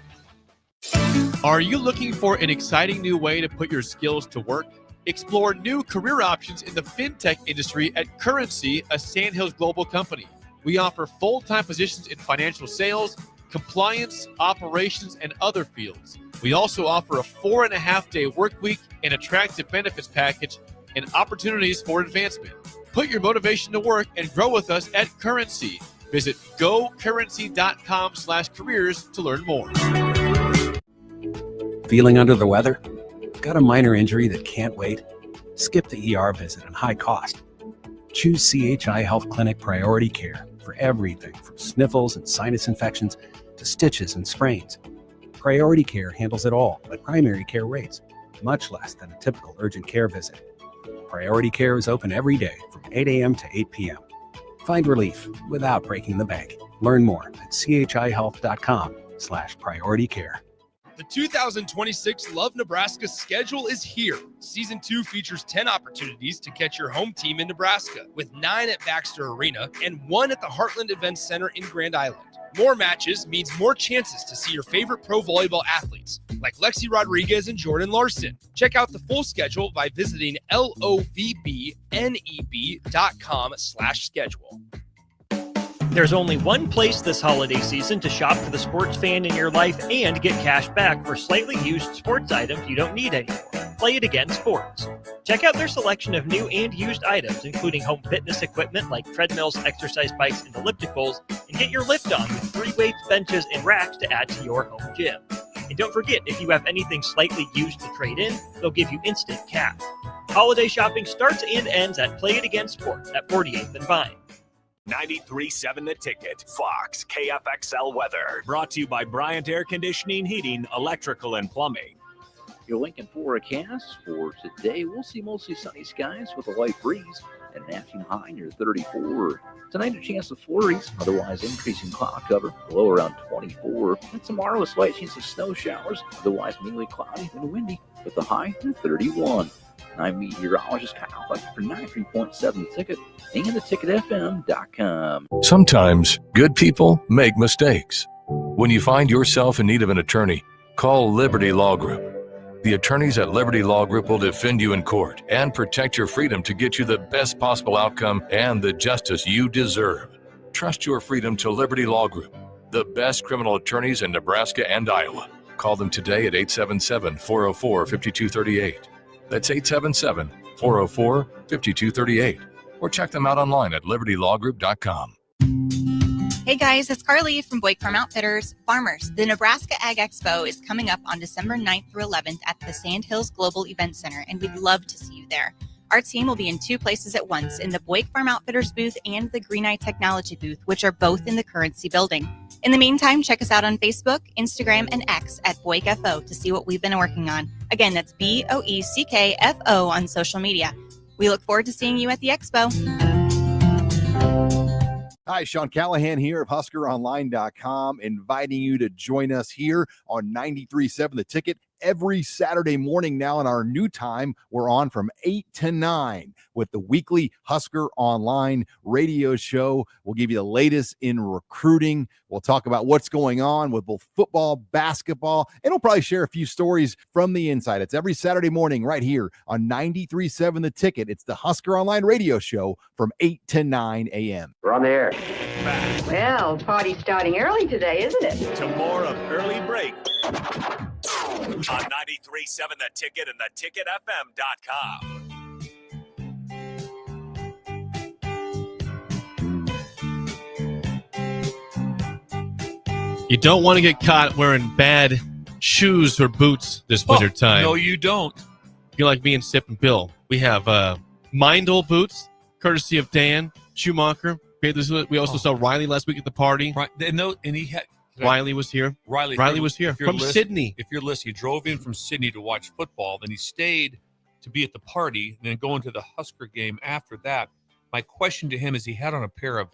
Are you looking for an exciting new way to put your skills to work? Explore new career options in the fintech industry at Currency, a Sandhills Global company. We offer full-time positions in financial sales, compliance, operations, and other fields. We also offer a 4.5-day work week, an attractive benefits package, and opportunities for advancement. Put your motivation to work and grow with us at Currency. Visit gocurrency.com/careers to learn more. Feeling under the weather? Got a minor injury that can't wait? Skip the ER visit and high cost. Choose CHI Health Clinic Priority Care for everything from sniffles and sinus infections to stitches and sprains. Priority Care handles it all at primary care rates, much less than a typical urgent care visit. Priority Care is open every day from 8 a.m. to 8 p.m. Find relief without breaking the bank. Learn more at chihealth.com Busch.com/priority care. The 2026 Love Nebraska schedule is here. Season 2 features 10 opportunities to catch your home team in Nebraska, with 9 at Baxter Arena and 1 at the Heartland Events Center in Grand Island. More matches means more chances to see your favorite pro volleyball athletes, like Lexi Rodriguez and Jordan Larson. Check out the full schedule by visiting lovbneb.com/schedule. There's only one place this holiday season to shop for the sports fan in your life and get cash back for slightly used sports items you don't need anymore. Play It Again Sports. Check out their selection of new and used items, including home fitness equipment like treadmills, exercise bikes, and ellipticals, and get your lift on with 3 weights, benches, and racks to add to your home gym. And don't forget, if you have anything slightly used to trade in, they'll give you instant cash. Holiday shopping starts and ends at Play It Again Sports at 48th and Vine. 93.7 The Ticket, Fox, KFXL weather. Brought to you by Bryant Air Conditioning, Heating, Electrical, and Plumbing. Your Lincoln forecast for today, we'll see mostly sunny skies with a light breeze and an afternoon high near 34. Tonight, a chance of flurries, otherwise increasing cloud cover, low around 24. And tomorrow, a slight chance of snow showers, otherwise mainly cloudy and windy, with the high near 31. I'm meteorologist Kyle Fletcher for 93.7 The Ticket and theticketfm.com. Sometimes good people make mistakes. When you find yourself in need of an attorney, call Liberty Law Group. The attorneys at Liberty Law Group will defend you in court and protect your freedom to get you the best possible outcome and the justice you deserve. Trust your freedom to Liberty Law Group, the best criminal attorneys in Nebraska and Iowa. Call them today at 877-404-5238. That's 877-404-5238. Or check them out online at libertylawgroup.com. Hey guys, it's Carly from Buick Farm Outfitters. Farmers, the Nebraska Ag Expo is coming up on December 9th through 11th at the Sandhills Global Event Center, and we'd love to see you there. Our team will be in 2 places at once, in the Buick Farm Outfitters booth and the Green Eye Technology booth, which are both in the Currency building. In the meantime, check us out on Facebook, Instagram, and X at BuickFO to see what we've been working on. Again, that's BOECKFO on social media. We look forward to seeing you at the Expo. Hi, Sean Callahan here of HuskerOnline.com, inviting you to join us here on 93.7 The Ticket every Saturday morning now in our new time. We're on from 8 to 9 with the weekly Husker Online radio show. We'll give you the latest in recruiting. We'll talk about what's going on with both football, basketball, and we'll probably share a few stories from the inside. It's every Saturday morning right here on 93.7 The Ticket. It's the Husker Online radio show from 8 to 9 a.m. We're on the air. Well, party's starting early today, isn't it? To more of Early Break on 93.7 The Ticket and theticketfm.com. You don't want to get caught wearing bad shoes or boots this winter time. No, you don't. You're like me and Sip and Bill. We have Mindel boots, courtesy of Dan Schumacher. We also saw Riley last week at the party. Right, and he had Riley was here. Riley was here from Sydney. If you're listening, he drove in from Sydney to watch football. Then he stayed to be at the party, and then go into the Husker game after that. My question to him is, he had on a pair of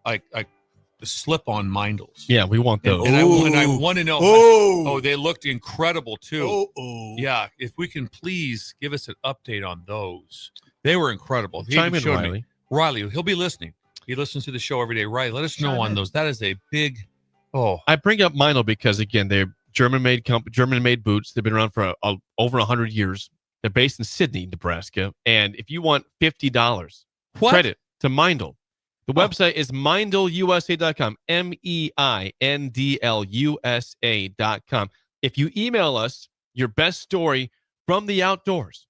like the slip-on Mindels. Yeah, we want those. And I want to know. Oh, they looked incredible too. Yeah, if we can please give us an update on those. They were incredible. Chime in, Riley. Riley, he'll be listening. He listens to the show every day. Riley, let us know on those. That is a big. I bring up Mindel because, again, they're German-made boots. They've been around for over 100 years. They're based in Sydney, Nebraska. And if you want $50 credit to Mindel, the website is mindelusa.com, MEINDLUSA.com. If you email us your best story from the outdoors,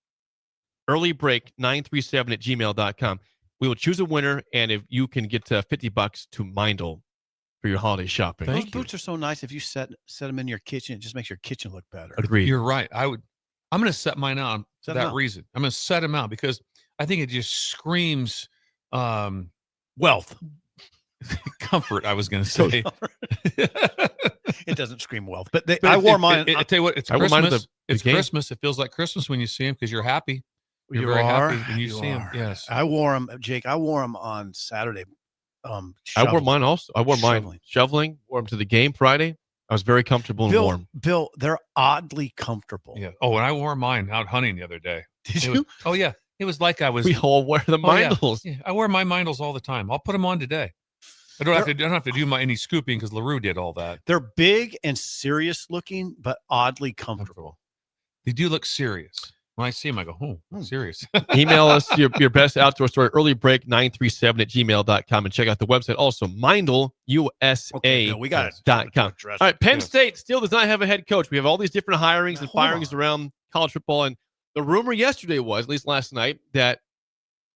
earlybreak937@gmail.com, we will choose a winner, and if you can get $50 to Mindel for your holiday shopping. Those boots are so nice. If you set them in your kitchen, it just makes your kitchen look better. Agreed. You're right. I'm going to set mine out for that reason. I'm going to set them out because I think it just screams wealth, comfort. I was going to say it doesn't scream wealth, but I wore mine. I tell you what, it's Christmas. It's Christmas. It feels like Christmas when you see them because you're happy. You're very happy when you see them. Yes, I wore them, Jake. I wore them on Saturday. I wore mine also. I wore mine shoveling. Wore them to the game Friday. I was very comfortable and warm. Bill, they're oddly comfortable. Yeah. Oh, and I wore mine out hunting the other day. Did It you? was- oh yeah. It was like I was. We all wear the Oh, yeah. Mindles. Yeah, I wear my Mindles all the time. I'll put them on today. I don't have to do any scooping because LaRue did all that. They're big and serious looking, but oddly comfortable. They do look serious. When I see them, I go, oh, serious. Email us your best outdoor story, earlybreak937@gmail.com, and check out the website also, MindleUSA.com. All right, Penn State still does not have a head coach. We have all these different hirings and firings around college football, and the rumor yesterday was, at least last night, that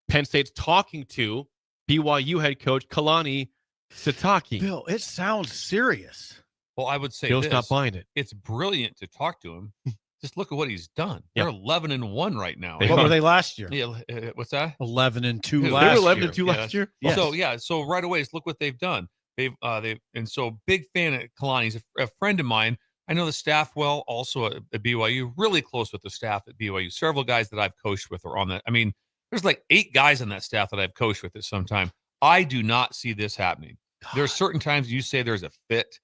Penn State's talking to BYU head coach Kalani Sitake. Bill, it sounds serious. Well, I would say Bill's this. not buying it. It's brilliant to talk to him. Just look at what he's done. Yep. They're 11-1 right now. What were they last year? Yeah, what's that? 11-2 Yeah, last they were year. 11-2 last year. Yes. So right away, look what they've done. And so big fan of Kalani. He's a friend of mine. I know the staff well, also at BYU, really close with the staff at BYU. Several guys that I've coached with are on that. I mean, there's like 8 guys on that staff that I've coached with at some time. I do not see this happening. There are certain times you say there's a fit,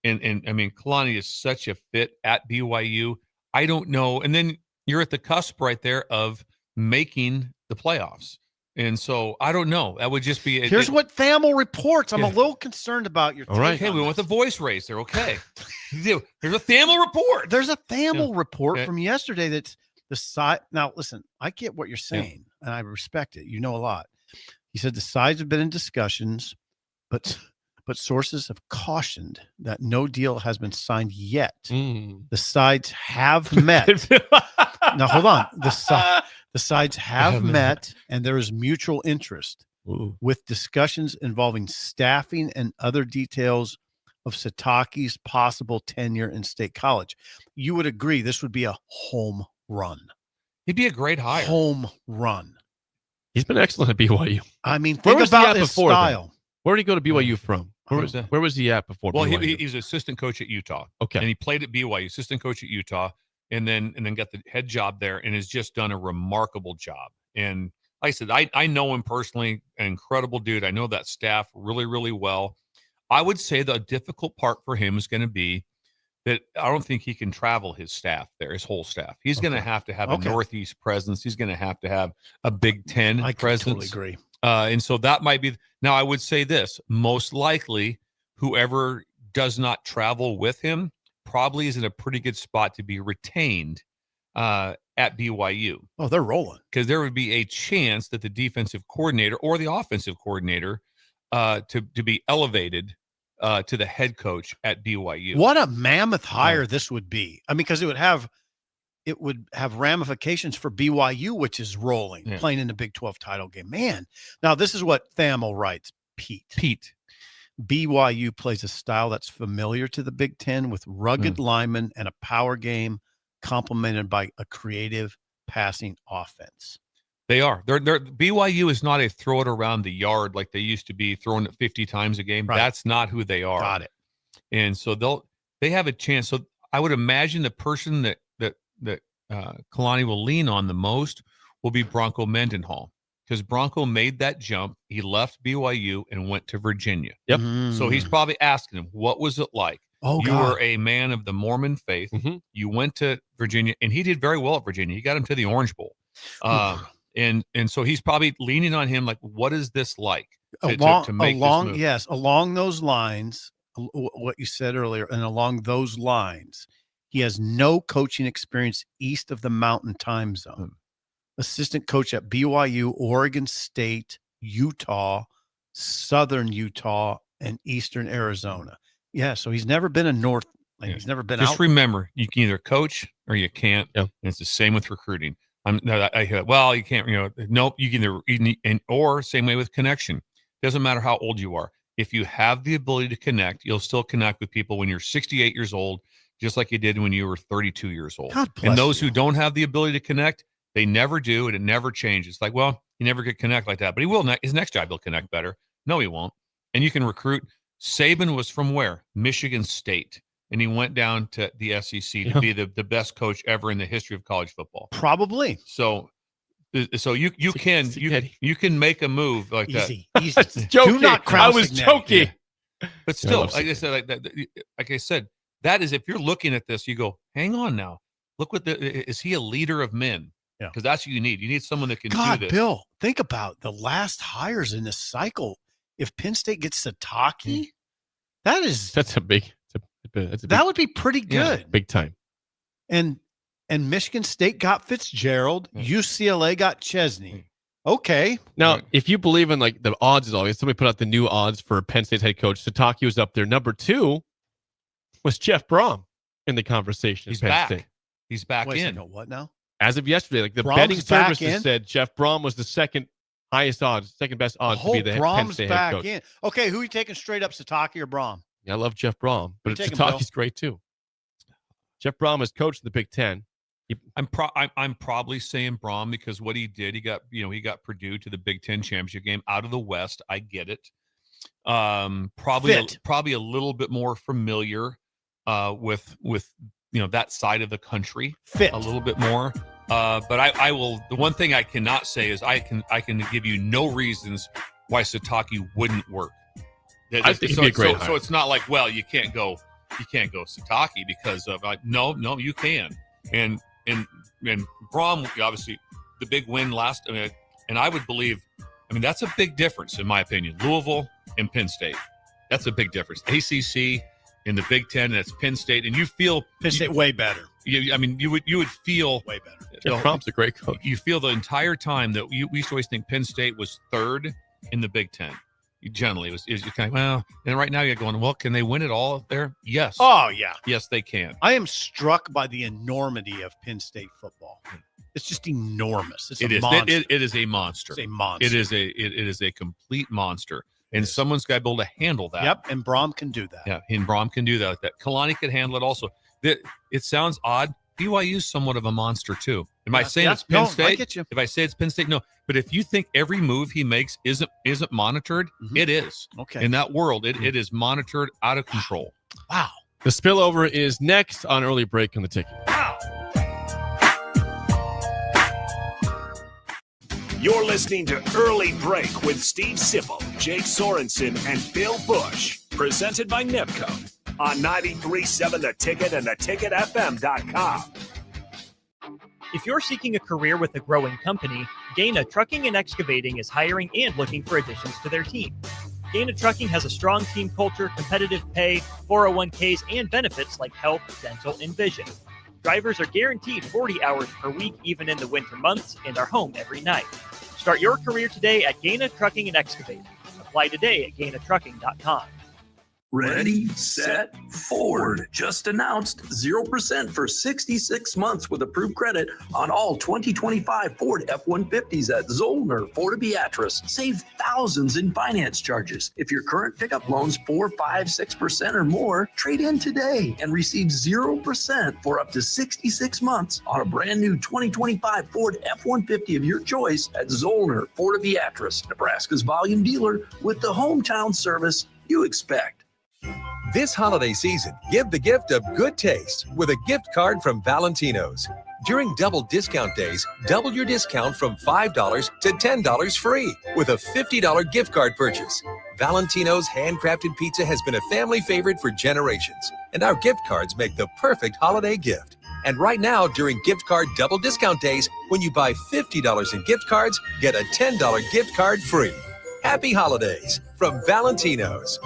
and I mean, Kalani is such a fit at BYU. I don't know. And then you're at the cusp right there of making the playoffs. And so I don't know. That would just be Here's what Thamel reports. I'm a little concerned about your All right. take Hey, we on want the this. voice raised there. Okay. Here's a Thamel report. There's a Thamel report Okay. from yesterday that's the side. Now, listen, I get what you're saying, and I respect it. You know a lot. He said the sides have been in discussions, but sources have cautioned that no deal has been signed yet. The sides have met. Now, hold on. The sides have met, and there is mutual interest with discussions involving staffing and other details of Sitake's possible tenure in State College. You would agree this would be a home run. He'd be a great hire. Home run. He's been excellent at BYU. I mean, Where think was he about at his before then? style. Where did he go to BYU from? Where was that? Where was he at before? Well, BYU? he's assistant coach at Utah. Okay. And he played at BYU, assistant coach at Utah, and then got the head job there and has just done a remarkable job. And like I said, I know him personally, an incredible dude. I know that staff really, really well. I would say the difficult part for him is going to be that I don't think he can travel his staff there, his whole staff. He's going to have a Northeast presence. He's going to have a Big Ten presence. Totally agree. And so that might be. Now, I would say this: most likely, whoever does not travel with him probably is in a pretty good spot to be retained at BYU. Oh, they're rolling. Because there would be a chance that the defensive coordinator or the offensive coordinator to be elevated to the head coach at BYU. What a mammoth hire this would be. I mean, because it would have ramifications for BYU, which is rolling, playing in the Big 12 title game. Man, now this is what Thamel writes. Pete. BYU plays a style that's familiar to the Big Ten with rugged linemen and a power game complemented by a creative passing offense. They are. They're BYU is not a throw it around the yard like they used to be, throwing it 50 times a game. Right. That's not who they are. Got it. And so they have a chance. So I would imagine the person that Kalani will lean on the most will be Bronco Mendenhall, because Bronco made that jump. He left BYU and went to Virginia. Yep. So he's probably asking him, what was it like? Oh, you God. were a man of the Mormon faith. You went to Virginia, and he did very well at Virginia. He got him to the Orange Bowl. And so he's probably leaning on him, like, what is this like to make this move? Yes, along those lines, what you said earlier, and along those lines, he has no coaching experience east of the Mountain Time Zone. Assistant coach at BYU, Oregon State, Utah, Southern Utah, and Eastern Arizona. Yeah, so he's never been in North. He's never been out. Just remember, you can either coach or you can't. And it's the same with recruiting. I hear, well, you can't, nope, you can or same way with connection. Doesn't matter how old you are. If you have the ability to connect, you'll still connect with people when you're 68 years old, just like you did when you were 32 years old. God bless and those you. who don't have the ability to connect, they never do, and it never changes. It's like, well, you never get connect like that, but he will. His next job, he'll connect better. No, he won't. And you can recruit. Saban was from where? Michigan State. And he went down to the SEC to be the best coach ever in the history of college football. Probably. So you can make a move like Easy. that. Easy. Joking. Do not cross I was ignite. joking. But still, like I said, that is, if you're looking at this, you go, hang on now. Look is he a leader of men? Yeah. Because that's what you need. You need someone that can God, do this. Bill, think about the last hires in this cycle. If Penn State gets Sataki, that's a big. That would be pretty good. Yeah, big time. And Michigan State got Fitzgerald. UCLA got Chesney. Okay. Now, if you believe in like the odds, somebody put out the new odds for Penn State's head coach. Sataki was up there. Number 2 was Jeff Brom in the conversation. He's Penn back. State. He's back Wait a in. second, what now? As of yesterday, like the Brom's betting back services in? said, Jeff Brom was the second highest odds, second best odds to be the Penn Brom's State head back coach. in. Okay, who are you taking straight up, Sataki or Brom? Yeah, I love Jeff Brom, but Who you taking, Bill? Sataki's great too. Jeff Brom is coach of the Big Ten. I'm probably saying Brom because what he did, he got Purdue to the Big Ten championship game out of the West. I get it. Probably a little bit more familiar with that side of the country. Fit a little bit more. But I will. The one thing I cannot say is I can give you no reasons why Sataki wouldn't work. I think he'd be a great hire. So it's not like, well, you can't go Sataki because of no, you can. And Brom, obviously the big win last, and I would believe, that's a big difference in my opinion. Louisville and Penn State, that's a big difference. ACC in the Big Ten, and it's Penn State, and you feel Penn State way better. You would feel way better. Jeff Brom's a great coach. You feel the entire time that we used to always think Penn State was third in the Big Ten. Generally, it was kind of, well, and right now you're going, well, can they win it all there? Yes. Oh, yeah. Yes, they can. I am struck by the enormity of Penn State football. It's just enormous. It's a monster. It is a monster. It's a monster. It is a complete monster. And someone's got to be able to handle that. Yep, and Brom can do that. Yeah, and Brom can do that. Like that. Kalani can handle it also. It sounds odd. BYU is somewhat of a monster too. Am I saying it's Penn State? I get you. If I say it's Penn State, no. But if you think every move he makes isn't monitored, it is. Okay. In that world, it is monitored out of control. Wow. The spillover is next on Early Break on the Ticket. You're listening to Early Break with Steve Sipple, Jake Sorensen, and Bill Busch. Presented by Nepco on 93.7 The Ticket and theticketfm.com. If you're seeking a career with a growing company, Gaina Trucking and Excavating is hiring and looking for additions to their team. Gaina Trucking has a strong team culture, competitive pay, 401ks, and benefits like health, dental, and vision. Drivers are guaranteed 40 hours per week, even in the winter months, and are home every night. Start your career today at Gaina Trucking and Excavating. Apply today at gainatrucking.com. Ready, set, Ford. Just announced 0% for 66 months with approved credit on all 2025 Ford F-150s at Zollner, Fort Beatrice. Save thousands in finance charges. If your current pickup loan's 4, 5, 6% or more, trade in today and receive 0% for up to 66 months on a brand new 2025 Ford F-150 of your choice at Zollner, Fort Beatrice, Nebraska's volume dealer with the hometown service you expect. This holiday season, give the gift of good taste with a gift card from Valentino's. During double discount days, double your discount from $5 to $10 free with a $50 gift card purchase. Valentino's handcrafted pizza has been a family favorite for generations, and our gift cards make the perfect holiday gift. And right now, during gift card double discount days, when you buy $50 in gift cards, get a $10 gift card free. Happy holidays from Valentino's.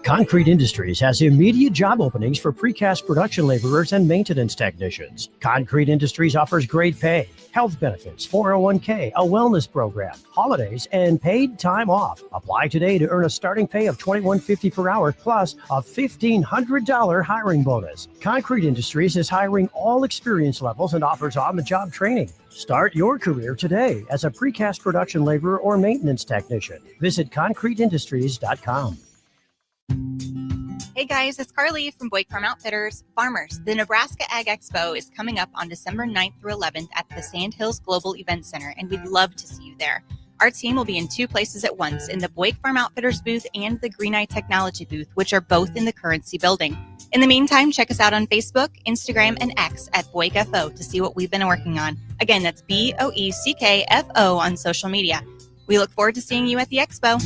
Concrete Industries has immediate job openings for precast production laborers and maintenance technicians. Concrete Industries offers great pay, health benefits, 401k, a wellness program, holidays, and paid time off. Apply today to earn a starting pay of $21.50 per hour plus a $1,500 hiring bonus. Concrete Industries is hiring all experience levels and offers on-the-job training. Start your career today as a precast production laborer or maintenance technician. Visit concreteindustries.com. Hey guys, it's Carly from Buick Farm Outfitters. Farmers, the Nebraska Ag Expo is coming up on December 9th through 11th at the Sandhills Global Event Center, and we'd love to see you there. Our team will be in two places at once, in the Buick Farm Outfitters booth and the Green Eye Technology booth, which are both in the Currency building. In the meantime, check us out on Facebook, Instagram, and X at BuickFO to see what we've been working on. Again, that's BOECKFO on social media. We look forward to seeing you at the Expo.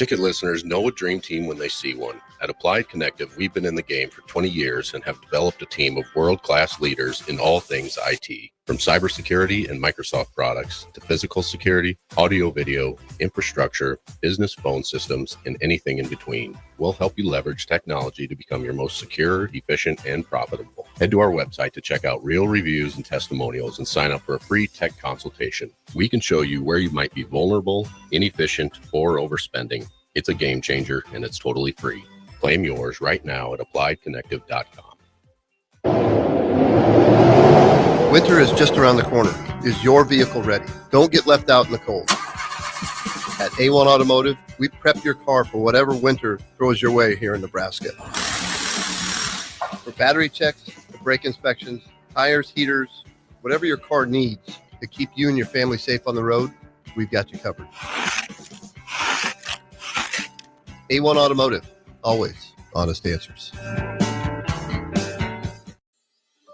Ticket listeners know a dream team when they see one. At Applied Connective, we've been in the game for 20 years and have developed a team of world-class leaders in all things IT. From cybersecurity and Microsoft products to physical security, audio-video, infrastructure, business phone systems, and anything in between. We'll help you leverage technology to become your most secure, efficient, and profitable. Head to our website to check out real reviews and testimonials and sign up for a free tech consultation. We can show you where you might be vulnerable, inefficient, or overspending. It's a game changer, and it's totally free. Claim yours right now at appliedconnective.com. Winter is just around the corner. Is your vehicle ready? Don't get left out in the cold. At A1 Automotive, we prep your car for whatever winter throws your way here in Nebraska. For battery checks, brake inspections, tires, heaters, whatever your car needs to keep you and your family safe on the road, we've got you covered. A1 Automotive, always honest answers.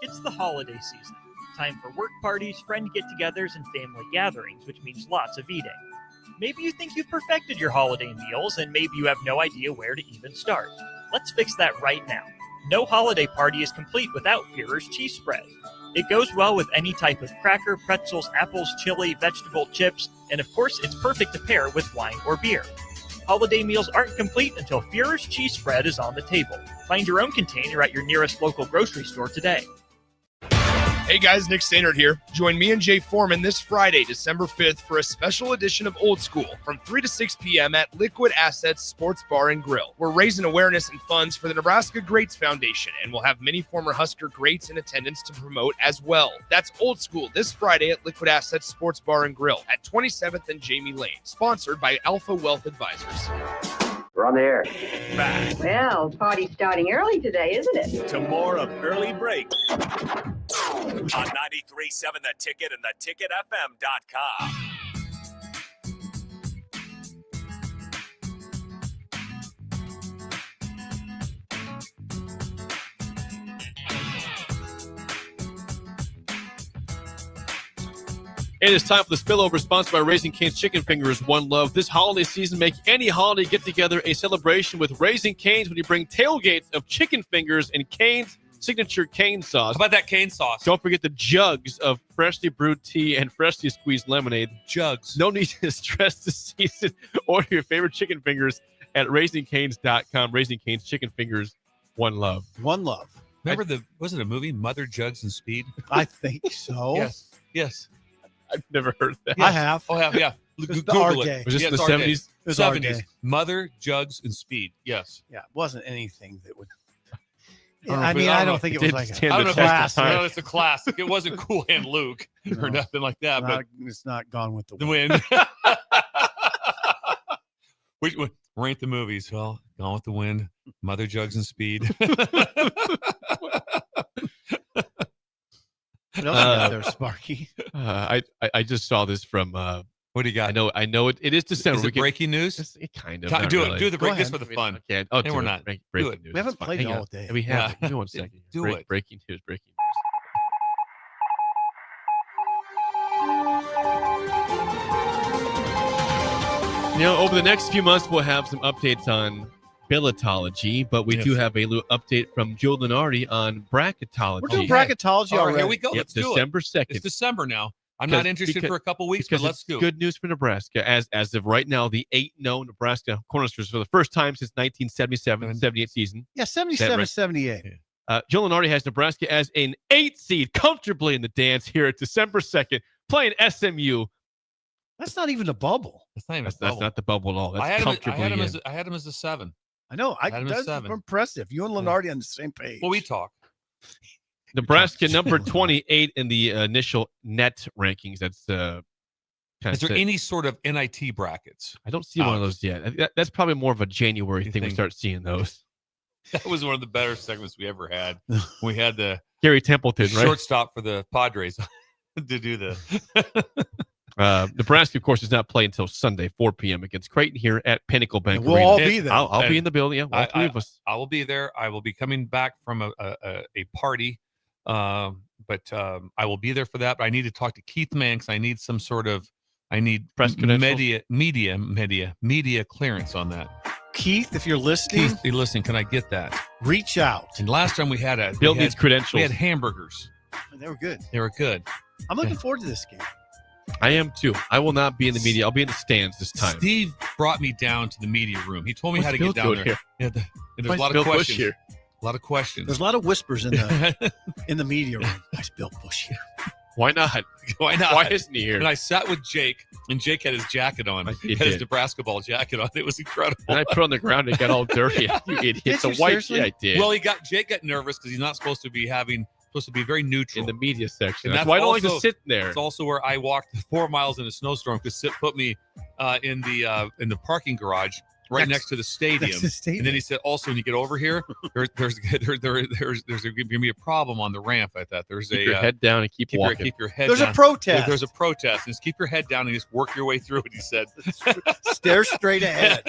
It's the holiday season. Time for work parties, friend get-togethers, and family gatherings, which means lots of eating. Maybe you think you've perfected your holiday meals, and maybe you have no idea where to even start. Let's fix that right now. No holiday party is complete without Führer's cheese spread. It goes well with any type of cracker, pretzels, apples, chili, vegetable, chips, and of course, it's perfect to pair with wine or beer. Holiday meals aren't complete until Führer's cheese spread is on the table. Find your own container at your nearest local grocery store today. Hey guys, Nick Stannard here. Join me and Jay Foreman this Friday, December 5th for a special edition of Old School from 3 to 6 p.m. at Liquid Assets Sports Bar and Grill. We're raising awareness and funds for the Nebraska Greats Foundation, and we'll have many former Husker greats in attendance to promote as well. That's Old School this Friday at Liquid Assets Sports Bar and Grill at 27th and Jamie Lane, sponsored by Alpha Wealth Advisors. We're on the air. Back Well, party's starting early today, isn't it? to more of Early Break on 93.7 The Ticket and theticketfm.com. It is time for the spillover, sponsored by Raising Cane's Chicken Fingers, One Love. This holiday season, make any holiday get-together a celebration with Raising Cane's when you bring tailgates of chicken fingers and Cane's signature cane sauce. How about that cane sauce? Don't forget the jugs of freshly brewed tea and freshly squeezed lemonade. Jugs. No need to stress the season. Order your favorite chicken fingers at RaisingCanes.com. Raising Cane's Chicken Fingers, One Love. One Love. Remember was it a movie, Mother Jugs and Speed? I think so. Yes. I've never heard of that. I have. Oh, yeah. It's Google our it. day. Was this Yeah, in the it's our day. 70s? It's our 70s. day. Mother Jugs and Speed. Yes. Yeah, it wasn't anything that would. I I don't don't think it know. was It like did a stand I the don't know test of if time. no, it's a classic. It wasn't Cool Hand Luke or No. nothing like that, but it's not Gone with the the Wind. wind. Which rank the movies? Well, Gone with the Wind, Mother Jugs and Speed. What else you got there, Sparky? I just saw this from. What do you got? I know it is December. Is it breaking news? It kind of. Do not it. really. Do the break. This ahead. for the fun. Okay. And Do we're it. not. Breaking it. news. We haven't It's fine. played it Hang all on. day. We have. Yeah. Give me 1 second. Do it. Breaking news. Breaking news. Over the next few months, we'll have some updates on billetology, but we do have a little update from Joe Lenardi on bracketology. We're doing bracketology All right, already. here we go. Yep, Let's do December it. 2nd. It's December now. I'm not interested for a couple weeks, but let's it's do it. good news for Nebraska. As of right now, the 8-0 Nebraska Cornhuskers for the first time since 1977-78 season. Yeah, 77, 78. Joe Lenardi has Nebraska as an 8 seed comfortably in the dance here at December 2nd, playing SMU. That's not even a bubble. That's not even That's a bubble. not the bubble at all. That's I had comfortably him in. I had him as a 7. I know. had him as That's 7. impressive. You and Lenardi on the same page. Well, we talk. Nebraska number 28 in the initial net rankings. That's Is there any sort of NIT brackets? I don't see one of those yet. That's probably more of a January thing. We start seeing those. That was one of the better segments we ever had. We had the Gary Templeton, right? Shortstop for the Padres to do the. Nebraska, of course, does not play until Sunday, 4 p.m. against Creighton here at Pinnacle Bank We'll Arena. all be there. I'll be in the building. Yeah, all three of us. I will be there. I will be coming back from a party, but I will be there for that. But I need to talk to Keith Manx. I need some sort of I need press credentials. media clearance on that. Keith, if you're listening, Keith, you're listening. Can I get that? Reach out. And last time we had Bill needs credentials. We had hamburgers. They were good. They were good. I'm looking forward to this game. I am too. I will not be in the media. I'll be in the stands this time. Steve brought me down to the media room. He told me how to get down there. Here? Yeah, there's a lot Bill of Busch questions. here? A lot of questions. There's a lot of whispers in the media room. Nice Bill Busch here. Why not? Why not? Why isn't he here? And I sat with Jake, and Jake had his jacket on. He had his Nebraska ball jacket on. It was incredible. And I put on the ground and it got all dirty. You idiot. It's a white. Seriously? Yeah, I did. Well, Jake got nervous because he's not supposed to be very neutral in the media section. And that's why I don't like to sit there. It's also where I walked 4 miles in a snowstorm because Sip put me in the parking garage right next to the stadium. And then he said, also, when you get over here, there's going to be a problem on the ramp. I thought there's keep your head down and keep walking. Keep your head There's down. a protest. There's a protest. And just keep your head down and just work your way through it, he said. Stare straight ahead.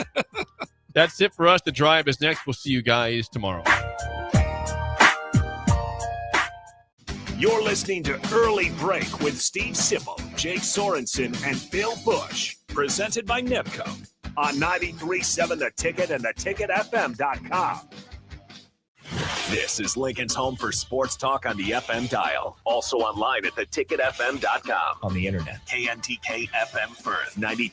That's it for us. The Drive is next. We'll see you guys tomorrow. You're listening to Early Break with Steve Sipple, Jake Sorensen, and Bill Busch. Presented by Nipco on 93.7 The Ticket and theticketfm.com. This is Lincoln's home for sports talk on the FM dial. Also online at theticketfm.com. On the internet. KNTK FM Firth 93.